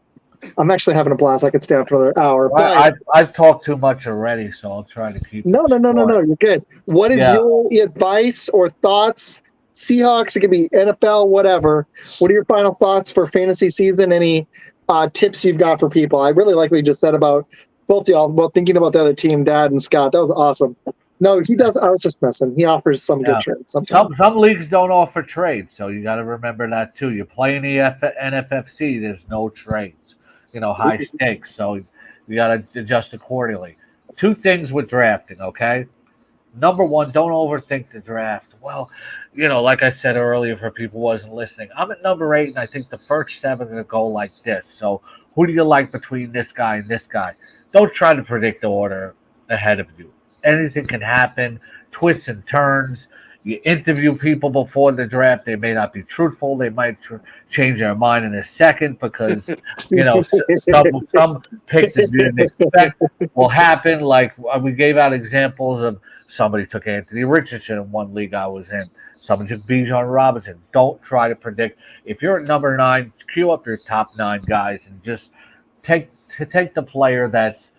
I'm actually having a blast. I could stay up for another hour. Well, I've talked too much already, so I'll try to keep No. You're good. What is your advice or thoughts? Seahawks, it could be NFL, whatever. What are your final thoughts for fantasy season? Any tips you've got for people? I really like what you just said about both y'all, about thinking about the other team, Dad and Scott. That was awesome. No, he does. I was just messing. He offers some good trades. Some leagues don't offer trades, so you got to remember that too. You play in the NFFC, there's no trades. High stakes, so you got to adjust accordingly. 2 things with drafting, okay? Number 1, don't overthink the draft. Well, like I said earlier, for people who wasn't listening, I'm at number 8, and I think the first 7 are going to go like this. So who do you like between this guy and this guy? Don't try to predict the order ahead of you. Anything can happen, twists and turns. You interview people before the draft. They may not be truthful. They might change their mind in a second because, some pick that you didn't expect will happen. Like we gave out examples of somebody took Anthony Richardson in one league I was in. Somebody took Bijan Robinson. Don't try to predict. If you're at number 9, queue up your top 9 guys and just take the player that's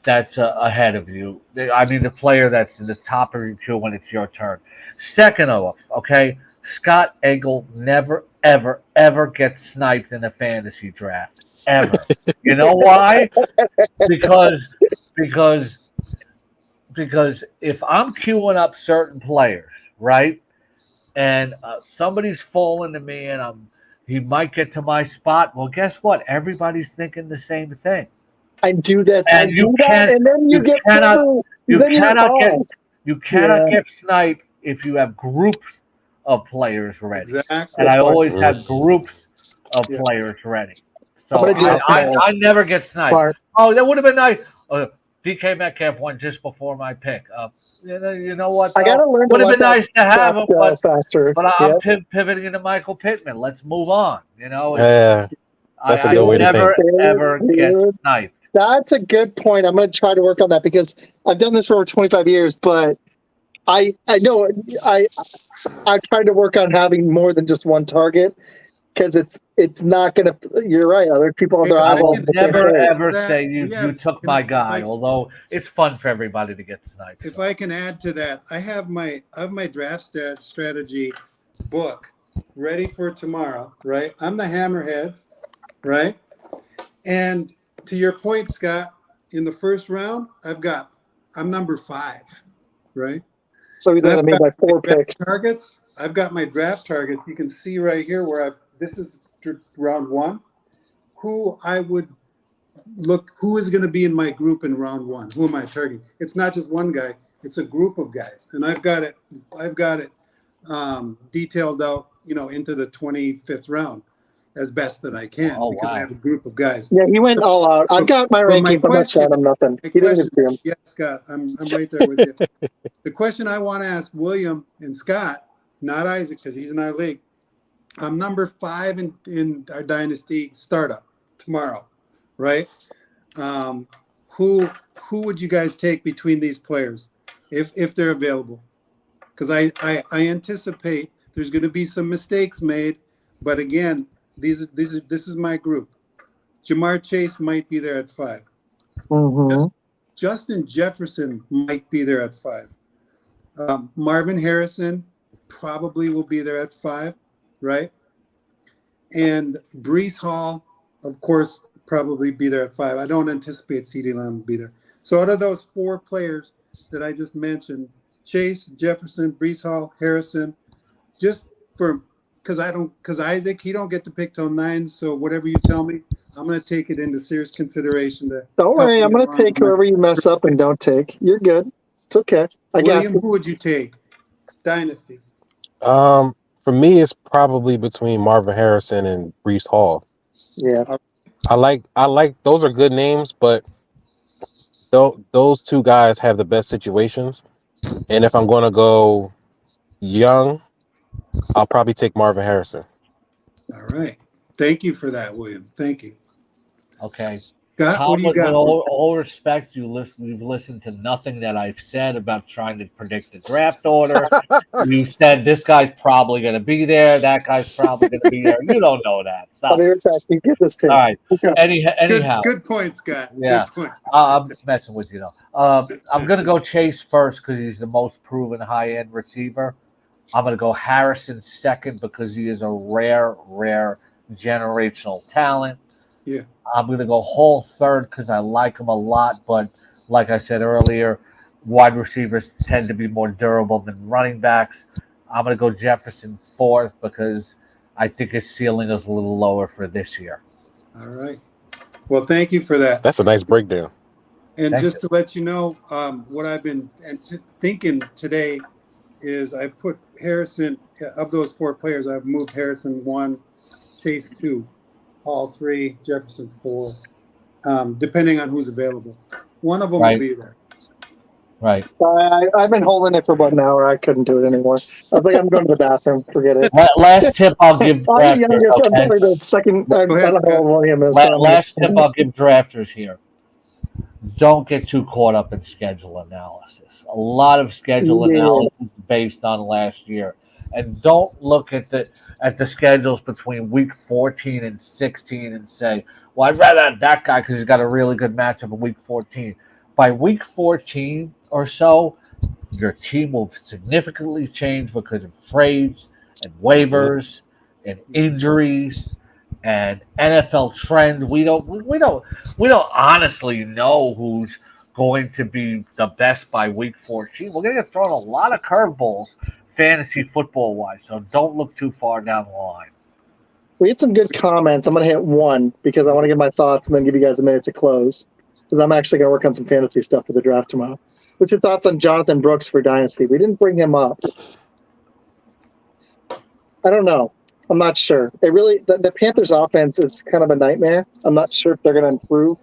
ahead of you. I mean, the player that's in the top of your queue when it's your turn. Second off, okay, Scott Engel never, ever, ever gets sniped in a fantasy draft. Ever. You know why? Because if I'm queuing up certain players, right, and somebody's falling to me and he might get to my spot, well, guess what? Everybody's thinking the same thing. I do that. And you cannot get sniped if you have groups of players ready. Exactly. And I always have groups of players ready. So I never get sniped. Smart. Oh, that would have been nice. DK Metcalf won just before my pick. You know what? I gotta learn. Would have been nice to have him, faster. But I'm pivoting into Michael Pittman. Let's move on. That's a good way to never ever get sniped. That's a good point. I'm going to try to work on that because I've done this for over 25 years, but I know I've tried to work on having more than just one target because it's not going to. You're right. Other people have their eyeballs. Never ever say you took my guy. Although it's fun for everybody to get sniped. If I can add to that, I have my draft strategy book ready for tomorrow. Right, I'm the hammerhead. Right, and to your point, Scott, in the first round, I'm number 5, right? So he's ahead of me by 4 picks. Targets. I've got my draft targets. You can see right here where this is round 1. Who is going to be in my group in round 1? Who am I targeting? It's not just one guy. It's a group of guys, and I've got it detailed out, into the 25th round. As best that I can because I have a group of guys. Yeah, he went all out. I've got my ranking, but I'm not showing him nothing. He didn't see him. Yes, Scott, I'm right there with you. The question I want to ask William and Scott, not Isaac, because he's in our league. I'm number 5 in our Dynasty startup tomorrow, right? Who would you guys take between these players? if they're available, because I anticipate there's going to be some mistakes made. But again, this is my group. Jamar Chase might be there at 5. Mm-hmm. Justin Jefferson might be there at 5. Marvin Harrison probably will be there at 5, right? And Breece Hall, of course, probably be there at 5. I don't anticipate CeeDee Lamb will be there. So out of those 4 players that I just mentioned, Chase, Jefferson, Breece Hall, Harrison, just because Izac, he don't get to pick till 9. So whatever you tell me, I'm going to take it into serious consideration. Don't worry, I'm going to take whoever you mess up and don't take. You're good. It's okay. William, who would you take? Dynasty. For me, it's probably between Marvin Harrison and Breece Hall. Yeah. I like those are good names, but those 2 guys have the best situations. And if I'm going to go young, I'll probably take Marvin Harrison. All right. Thank you for that, William. Thank you. Okay. Scott, what do you got? With all respect, you've listened to nothing that I've said about trying to predict the draft order. You said this guy's probably going to be there. That guy's probably going to be there. You don't know that. Stop. You get this too. All right. Anyhow. Good point, Scott. Yeah. Good point. I'm messing with you, though. I'm going to go Chase first because he's the most proven high-end receiver. I'm going to go Harrison second because he is a rare generational talent. Yeah. I'm going to go Hall third because I like him a lot. But like I said earlier, wide receivers tend to be more durable than running backs. I'm going to go Jefferson fourth because I think his ceiling is a little lower for this year. All right. Well, thank you for that. That's a nice breakdown. And just to let you know, what I've been thinking today is I put Harrison, of those 4 players, I've moved Harrison 1, Chase 2. Hall 3, Jefferson 4, depending on who's available. One of them will be there. Right. I've been holding it for about an hour. I couldn't do it anymore. I was like, I'm going to the bathroom. Forget it. Last tip I'll give drafters. I'm sorry, the second. I don't know how old William is. Last tip I'll give drafters here. Don't get too caught up in schedule analysis. A lot of schedule analysis is based on last year. And don't look at the schedules between week 14 and 16 and say, well, I'd rather have that guy because he's got a really good matchup in week 14. By week 14 or so, your team will significantly change because of trades and waivers and injuries and NFL trends. We don't honestly know who's going to be the best by week 14. We're going to get thrown a lot of curveballs fantasy football wise, so don't look too far down the line. We had some good comments. I'm going to hit one because I want to give my thoughts and then give you guys a minute to close because I'm actually going to work on some fantasy stuff for the draft tomorrow. What's your thoughts on Jonathan Brooks for Dynasty? We didn't bring him up. I don't know. I'm not sure. The Panthers offense is kind of a nightmare. I'm not sure if they're going to improve.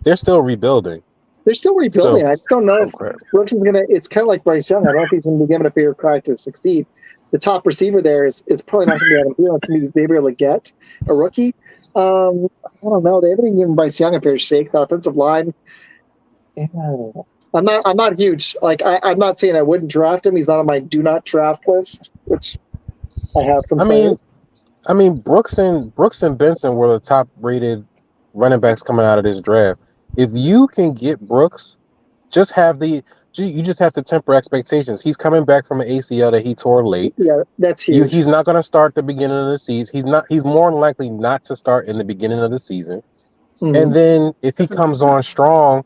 They're still rebuilding. I just don't know if Brooks is going to – it's kind of like Bryce Young. I don't know if he's going to be given a fair cry to succeed. The top receiver there is probably not going to be Adam Thielen. It's going to be Xavier Legette, a rookie. I don't know. They haven't even given Bryce Young a fair shake. The offensive line, I'm not huge. Like I'm not saying I wouldn't draft him. He's not on my do not draft list, which I have some. I mean, Brooks and Benson were the top rated running backs coming out of this draft. If you can get Brooks, you just have to temper expectations. He's coming back from an ACL that he tore late. Yeah, that's huge. He's not going to start the beginning of the season. He's more than likely not to start in the beginning of the season. Mm-hmm. And then if he comes on strong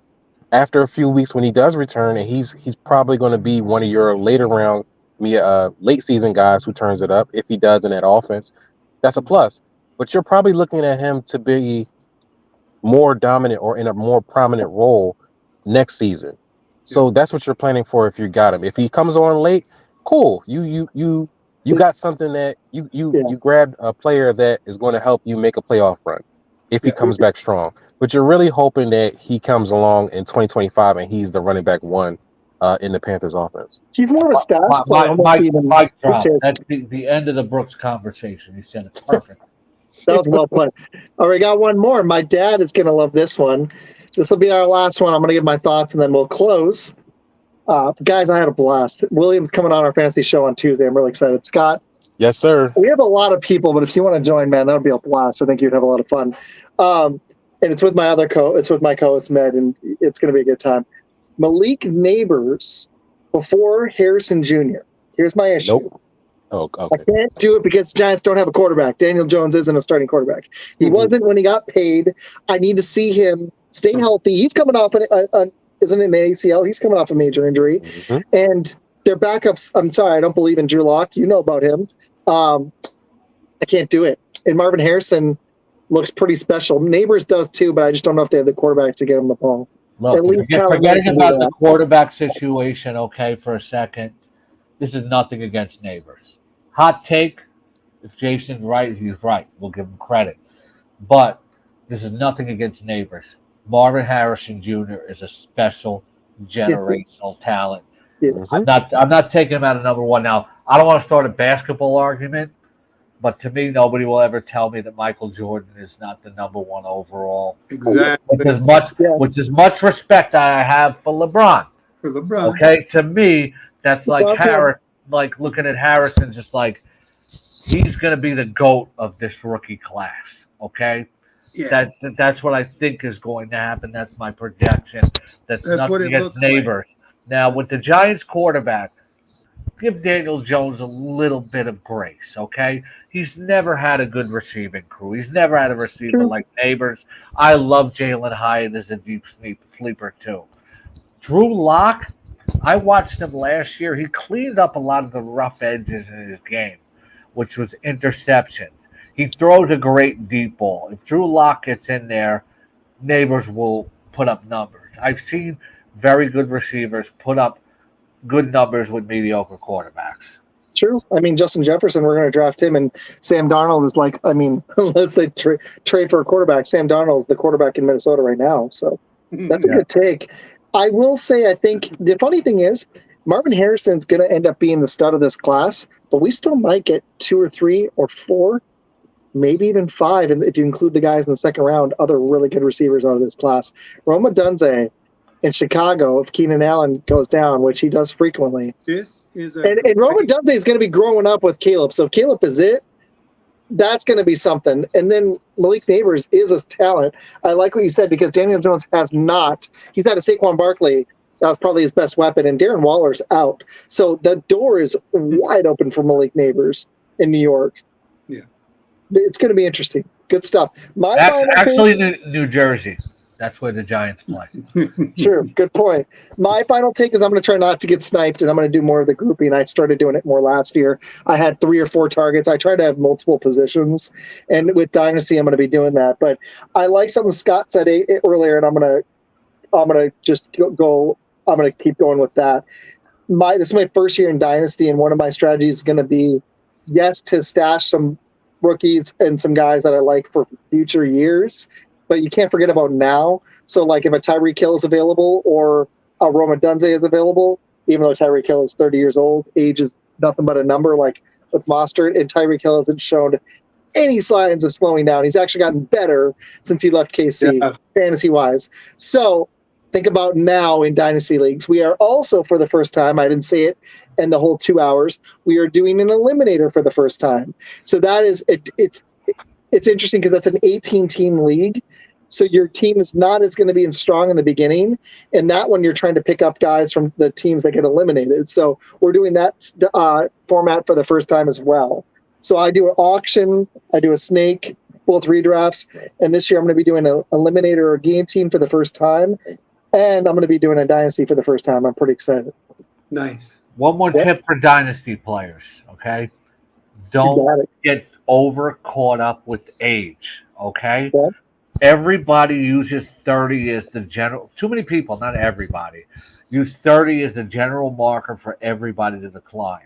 after a few weeks when he does return, and he's probably going to be one of your later round, late season guys who turns it up. If he does in that offense, that's a plus. But you're probably looking at him to be more dominant or in a more prominent role next season. So that's what you're planning for if you got him. If he comes on late, cool. You got something that you grabbed a player that is going to help you make a playoff run if he comes back strong. But you're really hoping that he comes along in 2025 and he's the running back one in the Panthers offense. He's more of a stash player. Mike drop. That's the end of the Brooks conversation. You said it perfect. That was well played. All right, got one more. My dad is going to love this one. This will be our last one. I'm going to give my thoughts and then we'll close. Guys, I had a blast. William's coming on our fantasy show on Tuesday. I'm really excited. Scott? Yes, sir. We have a lot of people, but if you want to join, man, that'll be a blast. I think you'd have a lot of fun. And it's with my it's with my co-host, Med, and it's going to be a good time. Malik Neighbors before Harrison Jr. Here's my issue. Nope. Oh, okay. I can't do it because the Giants don't have a quarterback. Daniel Jones isn't a starting quarterback. He wasn't when he got paid. I need to see him stay healthy. He's coming off isn't it an ACL? He's coming off a major injury. And their backups, I'm sorry, I don't believe in Drew Lock. You know about him. I can't do it. And Marvin Harrison looks pretty special. Neighbors does too, but I just don't know if they have the quarterback to get him the ball. Look, at least forgetting about the quarterback situation, okay, for a second, this is nothing against Neighbors. Hot take, if Jason's right, he's right. We'll give him credit. But this is nothing against Neighbors. Marvin Harrison Jr. is a special generational talent. Yes. I'm not taking him out of number one. Now, I don't want to start a basketball argument, but to me, nobody will ever tell me that Michael Jordan is not the number one overall. Exactly. With as much respect I have for LeBron. Okay, to me, that's like Harris. Like looking at Harrison, just like he's going to be the GOAT of this rookie class. Okay, that's what I think is going to happen. That's my projection. That's nothing against Neighbors. Like. Now with the Giants quarterback, give Daniel Jones a little bit of grace. Okay, he's never had a good receiving crew. He's never had a receiver like Neighbors. I love Jalen Hyatt as a deep sleeper too. Drew Lock. I watched him last year. He cleaned up a lot of the rough edges in his game, which was interceptions. He throws a great deep ball. If Drew Lock gets in there, Neighbors will put up numbers. I've seen very good receivers put up good numbers with mediocre quarterbacks. True. I mean, Justin Jefferson, we're going to draft him, and Sam Darnold is like, I mean, unless they trade for a quarterback, Sam Darnold is the quarterback in Minnesota right now. So that's a good take. I will say, I think the funny thing is Marvin Harrison's going to end up being the stud of this class, but we still might get 2 or 3 or 4, maybe even 5, and if you include the guys in the second round, other really good receivers out of this class. Roma Dunze in Chicago, if Keenan Allen goes down, which he does frequently. This is and Roma Dunze is going to be growing up with Caleb. So if Caleb is it, that's going to be something. And then Malik Neighbors is a talent. I like what you said because Daniel Jones has not. He's had a Saquon Barkley. That was probably his best weapon. And Darren Waller's out. So the door is wide open for Malik Neighbors in New York. Yeah. It's going to be interesting. Good stuff. New Jersey. That's where the Giants play. Sure. Good point. My final take is I'm going to try not to get sniped, and I'm going to do more of the grouping. I started doing it more last year. I had 3 or 4 targets. I try to have multiple positions, and with Dynasty, I'm going to be doing that. But I like something Scott said earlier, and I'm going to just go. I'm going to keep going with that. This is my first year in Dynasty, and one of my strategies is going to be, yes, to stash some rookies and some guys that I like for future years. But you can't forget about now. So, like, if a Tyreek Hill is available or a Roma Dunze is available, even though Tyreek Hill is 30 years old, age is nothing but a number, like with Mostert, and Tyreek Hill hasn't shown any signs of slowing down. He's actually gotten better since he left KC, fantasy-wise. So, think about now in Dynasty Leagues. We are also, for the first time, I didn't say it in the whole 2 hours, we are doing an eliminator for the first time. So, that is it's interesting because that's an 18-team league. So your team is not as going to be strong in the beginning. And that one, you're trying to pick up guys from the teams that get eliminated. So we're doing that format for the first time as well. So I do an auction. I do a snake, both redrafts. And this year I'm going to be doing an eliminator or game team for the first time. And I'm going to be doing a dynasty for the first time. I'm pretty excited. Nice. One more tip for dynasty players, okay? Don't get over caught up with age, okay? Yeah. Everybody uses 30 as the general. Too many people, not everybody, use 30 as the general marker for everybody to decline.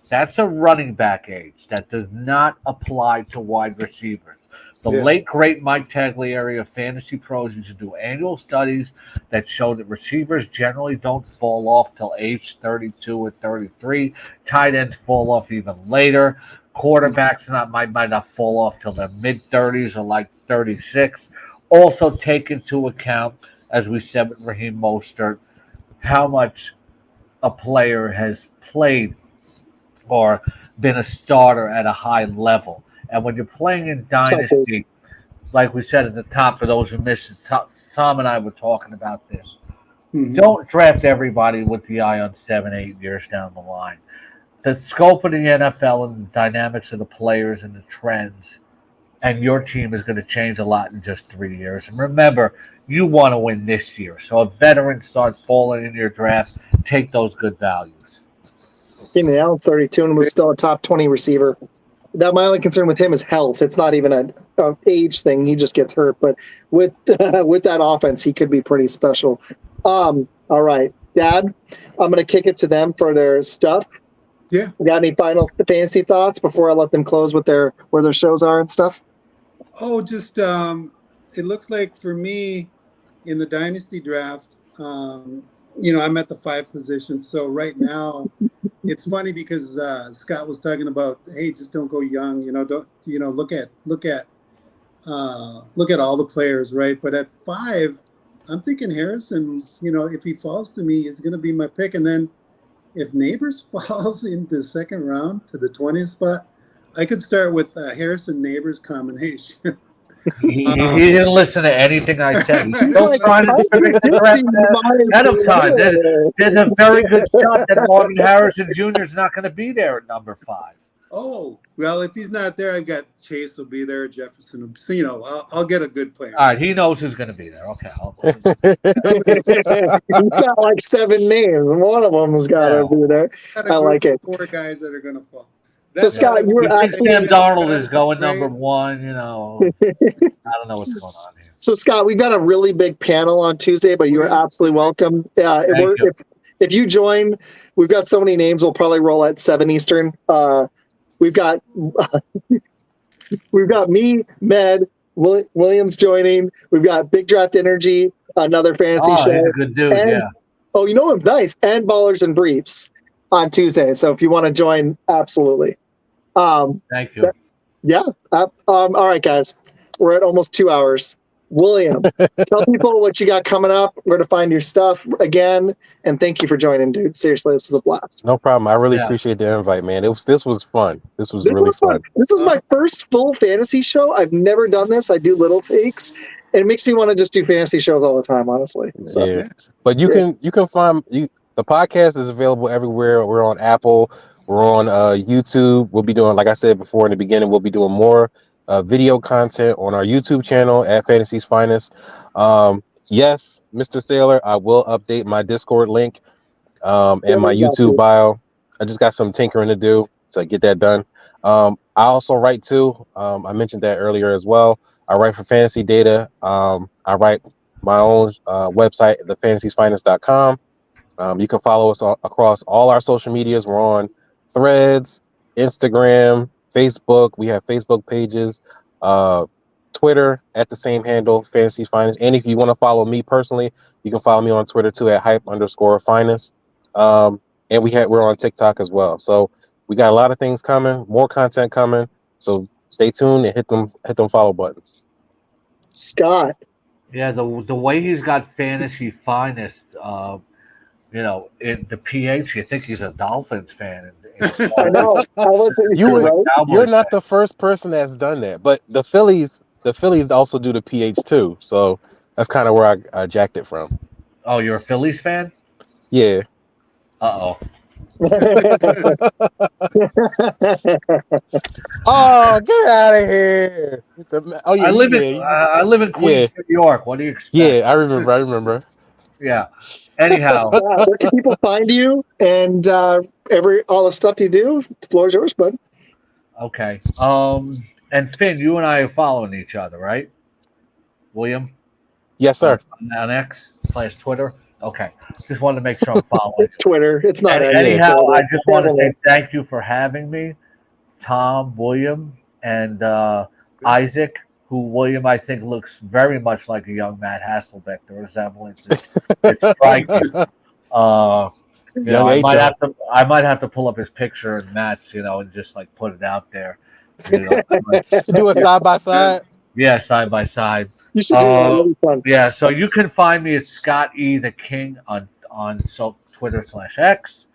That's a running back age. That does not apply to wide receivers. The late, great Mike Taglieri of Fantasy Pros used to do annual studies that show that receivers generally don't fall off till age 32 or 33. Tight ends fall off even later. Quarterbacks might not fall off till their mid-30s or like 36. Also take into account, as we said with Raheem Mostert, how much a player has played or been a starter at a high level. And when you're playing in Dynasty, like we said at the top, for those who missed it, Tom and I were talking about this. Mm-hmm. Don't draft everybody with the eye on 7-8 years down the line. The scope of the NFL and the dynamics of the players and the trends, and your team is going to change a lot in just 3 years. And remember, you want to win this year. So if veterans start falling in your draft, take those good values. Keenan Allen's 32 and was still a top 20 receiver. That my only concern with him is health. It's not even an age thing. He just gets hurt. But with that offense, he could be pretty special. All right, Dad, I'm going to kick it to them for their stuff. Yeah. You got any final fantasy thoughts before I let them close with where their shows are and stuff? Oh, just it looks like for me in the Dynasty draft, I'm at the 5 position. So right now, it's funny because Scott was talking about, hey, just don't go young. Don't look at all the players, right? But at 5, I'm thinking Harrison. If he falls to me, is going to be my pick. And then if Neighbors falls into the second round to the 20th spot, I could start with Harrison Neighbors combination. He didn't listen to anything I said. He's still trying to predict the draft ahead of time. There's a very good shot that Marvin Harrison Jr. is not going to be there at number 5. Oh, well, if he's not there, I've got Chase will be there, Jefferson. So, I'll get a good player. All right, he knows who's going to be there. Okay. He's got like 7 names, and one of them has got to be there. I like it. 4 guys that are going to fall. So, Scott, you were actually... Sam Darnold is going number 1, I don't know what's going on here. So, Scott, we've got a really big panel on Tuesday, but you're absolutely welcome. If you join, we've got so many names, we'll probably roll at 7 Eastern. We've got me, Med, Williams joining. We've got Big Draft Energy, another fantasy show. He's a good dude, yeah. Oh, you know him, nice. And Ballers and Briefs on Tuesday. So if you want to join, absolutely. Thank you. Yeah. All right, guys. We're at almost 2 hours. William, tell people what you got coming up, where to find your stuff again, and thank you for joining, dude. Seriously, this was a blast. No problem. I really appreciate the invite, man. This was fun. This was really fun. This is my first full fantasy show. I've never done this. I do little takes, and it makes me want to just do fantasy shows all the time, honestly. So, yeah. But you can find the podcast is available everywhere. We're on Apple. We're on YouTube. We'll be doing, like I said before in the beginning, we'll be doing more video content on our YouTube channel at Fantasy's Finest. Yes, Mr. Sailor, I will update my Discord link and my YouTube bio. I just got some tinkering to do to get that done. I also write too. I mentioned that earlier as well. I write for Fantasy Data. I write my own website, thefantasysfinest.com. You can follow us across all our social medias. We're on Threads, Instagram, Facebook. We have Facebook pages, Twitter at the same handle, Fantasy's Finest. And if you want to follow me personally, you can follow me on Twitter too at hype_finest. And we're on TikTok as well. So we got a lot of things coming, more content coming. So stay tuned and hit them follow buttons. Scott. Yeah, the way he's got Fantasy Finest, in the PH, you think he's a Dolphins fan. I know. You're not the first person that's done that, but the Phillies also do the PH too. So that's kind of where I jacked it from. Oh, you're a Phillies fan? Yeah. Uh-oh. Oh, get out of here! I live in Queens, New York. What do you expect? Yeah, I remember. Yeah. Anyhow, where can people find you and all the stuff you do? The floor is yours, bud. Okay. And Finn, you and I are following each other, right? William? Yes, sir. On X/Twitter. Okay. Just wanted to make sure I'm following. It's Twitter. It's not. Anyhow, I just want to say thank you for having me, Tom, William, and Izac. Who William, I think, looks very much like a young Matt Hasselbeck. The resemblance is striking. I might have to pull up his picture and Matt's, and just like put it out there. Do it side by side. Yeah, side by side. You should do that. Really fun. Yeah, so you can find me at Scott E the King on Twitter/X.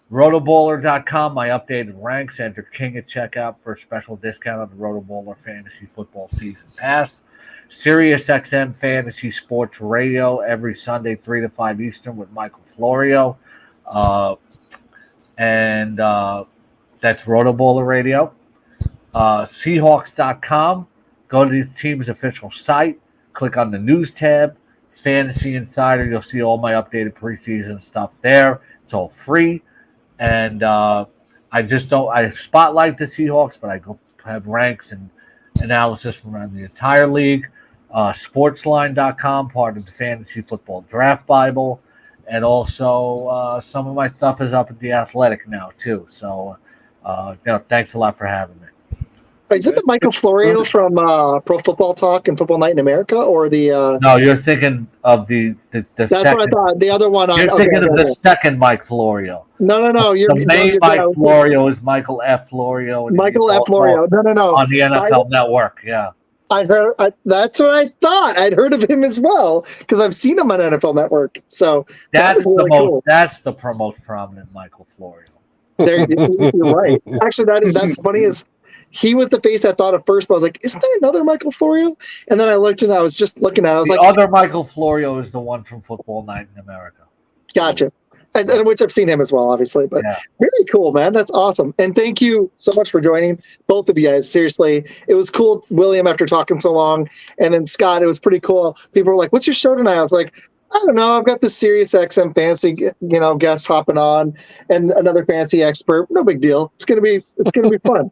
Rotoballer.com, my updated ranks. Enter King at checkout for a special discount on the Rotoballer Fantasy Football Season Pass. Sirius XM Fantasy Sports Radio every Sunday, 3 to 5 Eastern with Michael Florio. And that's Rotoballer Radio. Seahawks.com. Go to the team's official site. Click on the news tab. Fantasy Insider. You'll see all my updated preseason stuff there. It's all free. And I spotlight the Seahawks, but I go have ranks and analysis from around the entire league. Sportsline.com, part of the Fantasy Football Draft Bible. And also some of my stuff is up at The Athletic now, too. So, thanks a lot for having me. Is it the Michael Florio from Pro Football Talk and Football Night in America, or the? No, you're thinking of the That's second. what I thought. The other one. You're thinking of the second Mike Florio. No. The main Mike Florio is Michael F. Florio. Michael F. Florio. No. On the NFL Network, yeah. That's what I thought. I'd heard of him as well because I've seen him on NFL Network. So that's really cool. That's the most prominent Michael Florio. You're right. Actually, that's funny. He was the face I thought at first, but I was like, "Isn't there another Michael Florio?" And then I looked and I was just looking at it. I was the like, other Michael Florio is the one from Football Night in America. Gotcha. And which I've seen him as well, obviously. But really cool, man. That's awesome. And thank you so much for joining, both of you guys. Seriously, it was cool, William, after talking so long. And then Scott, it was pretty cool. People were like, "What's your show tonight?" I was like, "I don't know. I've got the Sirius XM fantasy, guest hopping on, and another fantasy expert. No big deal. It's gonna be fun."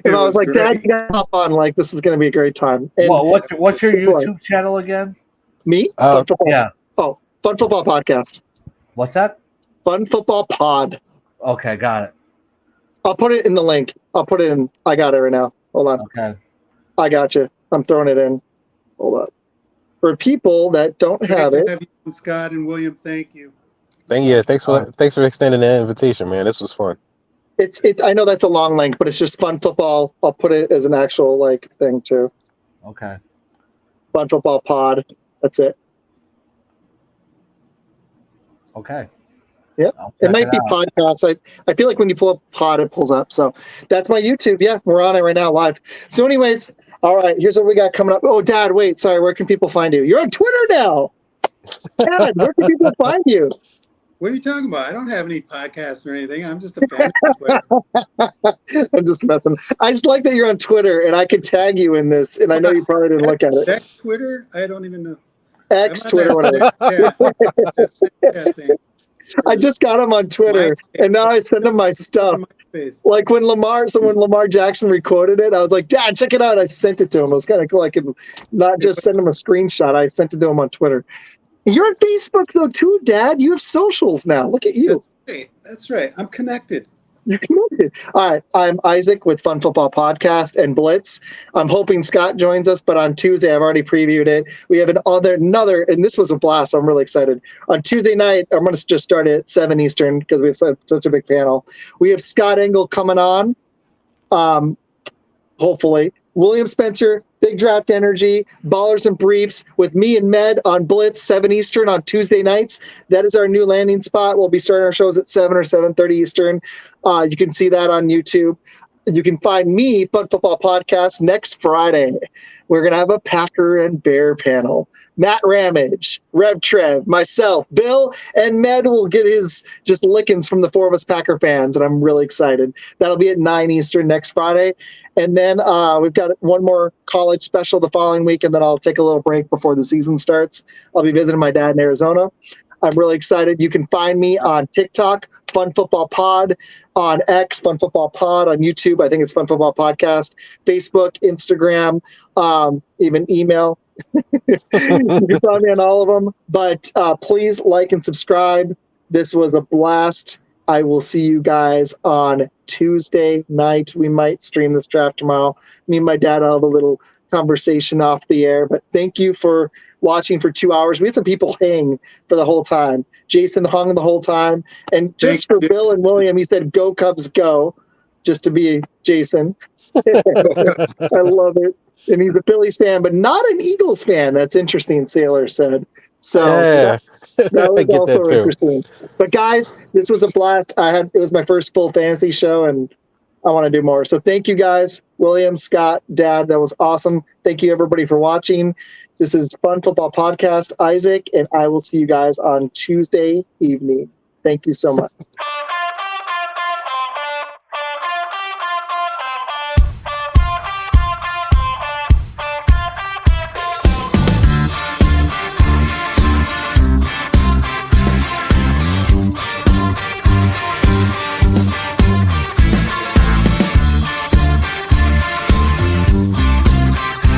And I was like, "Dad, you gotta hop on. Like, this is gonna be a great time." And what's your YouTube channel again? Me? Yeah. Oh, Fun Football Podcast. What's that? Fun Football Pod. Okay, got it. I'll put it in the link. I'll put it in. I got it right now. Hold on. Okay. I got you. I'm throwing it in. Hold up. For people that don't have it. Have you, Scott and William, thank you. Thanks for extending the invitation, man. This was fun. I know that's a long link, but it's just Fun Football. I'll put it as an actual thing too. Okay. Fun Football Pod. That's it. Okay. Yep. It might be podcasts. I feel like when you pull up pod, it pulls up. So that's my YouTube. Yeah, we're on it right now live. So anyways, all right, here's what we got coming up. Oh, Dad, wait, sorry. Where can people find you? You're on Twitter now. Dad, where can people find you? What are you talking about? I don't have any podcasts or anything. I'm just a fantasy player. I'm just messing. I just like that you're on Twitter, and I could tag you in this, and I know you probably didn't look at it. X Twitter? I don't even know. X Twitter, whatever. I just got him on Twitter, and now I send him my stuff. Like when Lamar Jackson recorded it, I was like, "Dad, check it out." I sent it to him. It was kind of cool. I could not just send him a screenshot. I sent it to him on Twitter. You're on Facebook though too, Dad. You have socials now. Look at you. That's right. I'm connected. You're connected. All right. I'm Izac with Fun Football Podcast and Blitz. I'm hoping Scott joins us, but on Tuesday, I've already previewed it. We have another, and this was a blast. I'm really excited. On Tuesday night, I'm going to just start at 7 Eastern because we have such a big panel. We have Scott Engel coming on, hopefully. William Spencer, Big Draft Energy, Ballers and Briefs with me and Med on Blitz, 7 Eastern on Tuesday nights. That is our new landing spot. We'll be starting our shows at 7 or 7:30 Eastern. You can see that on YouTube. You can find me, Fun Football Podcast, next Friday. We're going to have a Packer and Bear panel. Matt Ramage, Rev Trev, myself, Bill, and Med will get his just lickings from the four of us Packer fans, and I'm really excited. That'll be at 9 Eastern next Friday. And then we've got one more college special the following week, and then I'll take a little break before the season starts. I'll be visiting my dad in Arizona. I'm really excited. You can find me on TikTok, Fun Football Pod, on X, Fun Football Pod, on YouTube. I think it's Fun Football Podcast, Facebook, Instagram, even email. You can find me on all of them. But please like and subscribe. This was a blast. I will see you guys on Tuesday night. We might stream this draft tomorrow. Me and my dad will have a little conversation off the air. But thank you for watching for 2 hours. We had some people hang for the whole time. Jason hung the whole time. And just for Bill and William, he said, "Go Cubs, go," just to be Jason. I love it. And he's a Phillies fan, but not an Eagles fan. That's interesting, Sailor said. So Yeah. that was I get also that too. interesting. But guys, this was a blast. It was my first full fantasy show, and I want to do more. So thank you guys, William, Scott, Dad. That was awesome. Thank you everybody for watching. This is Fun Football Podcast, Isaac, and I will see you guys on Tuesday evening. Thank you so much.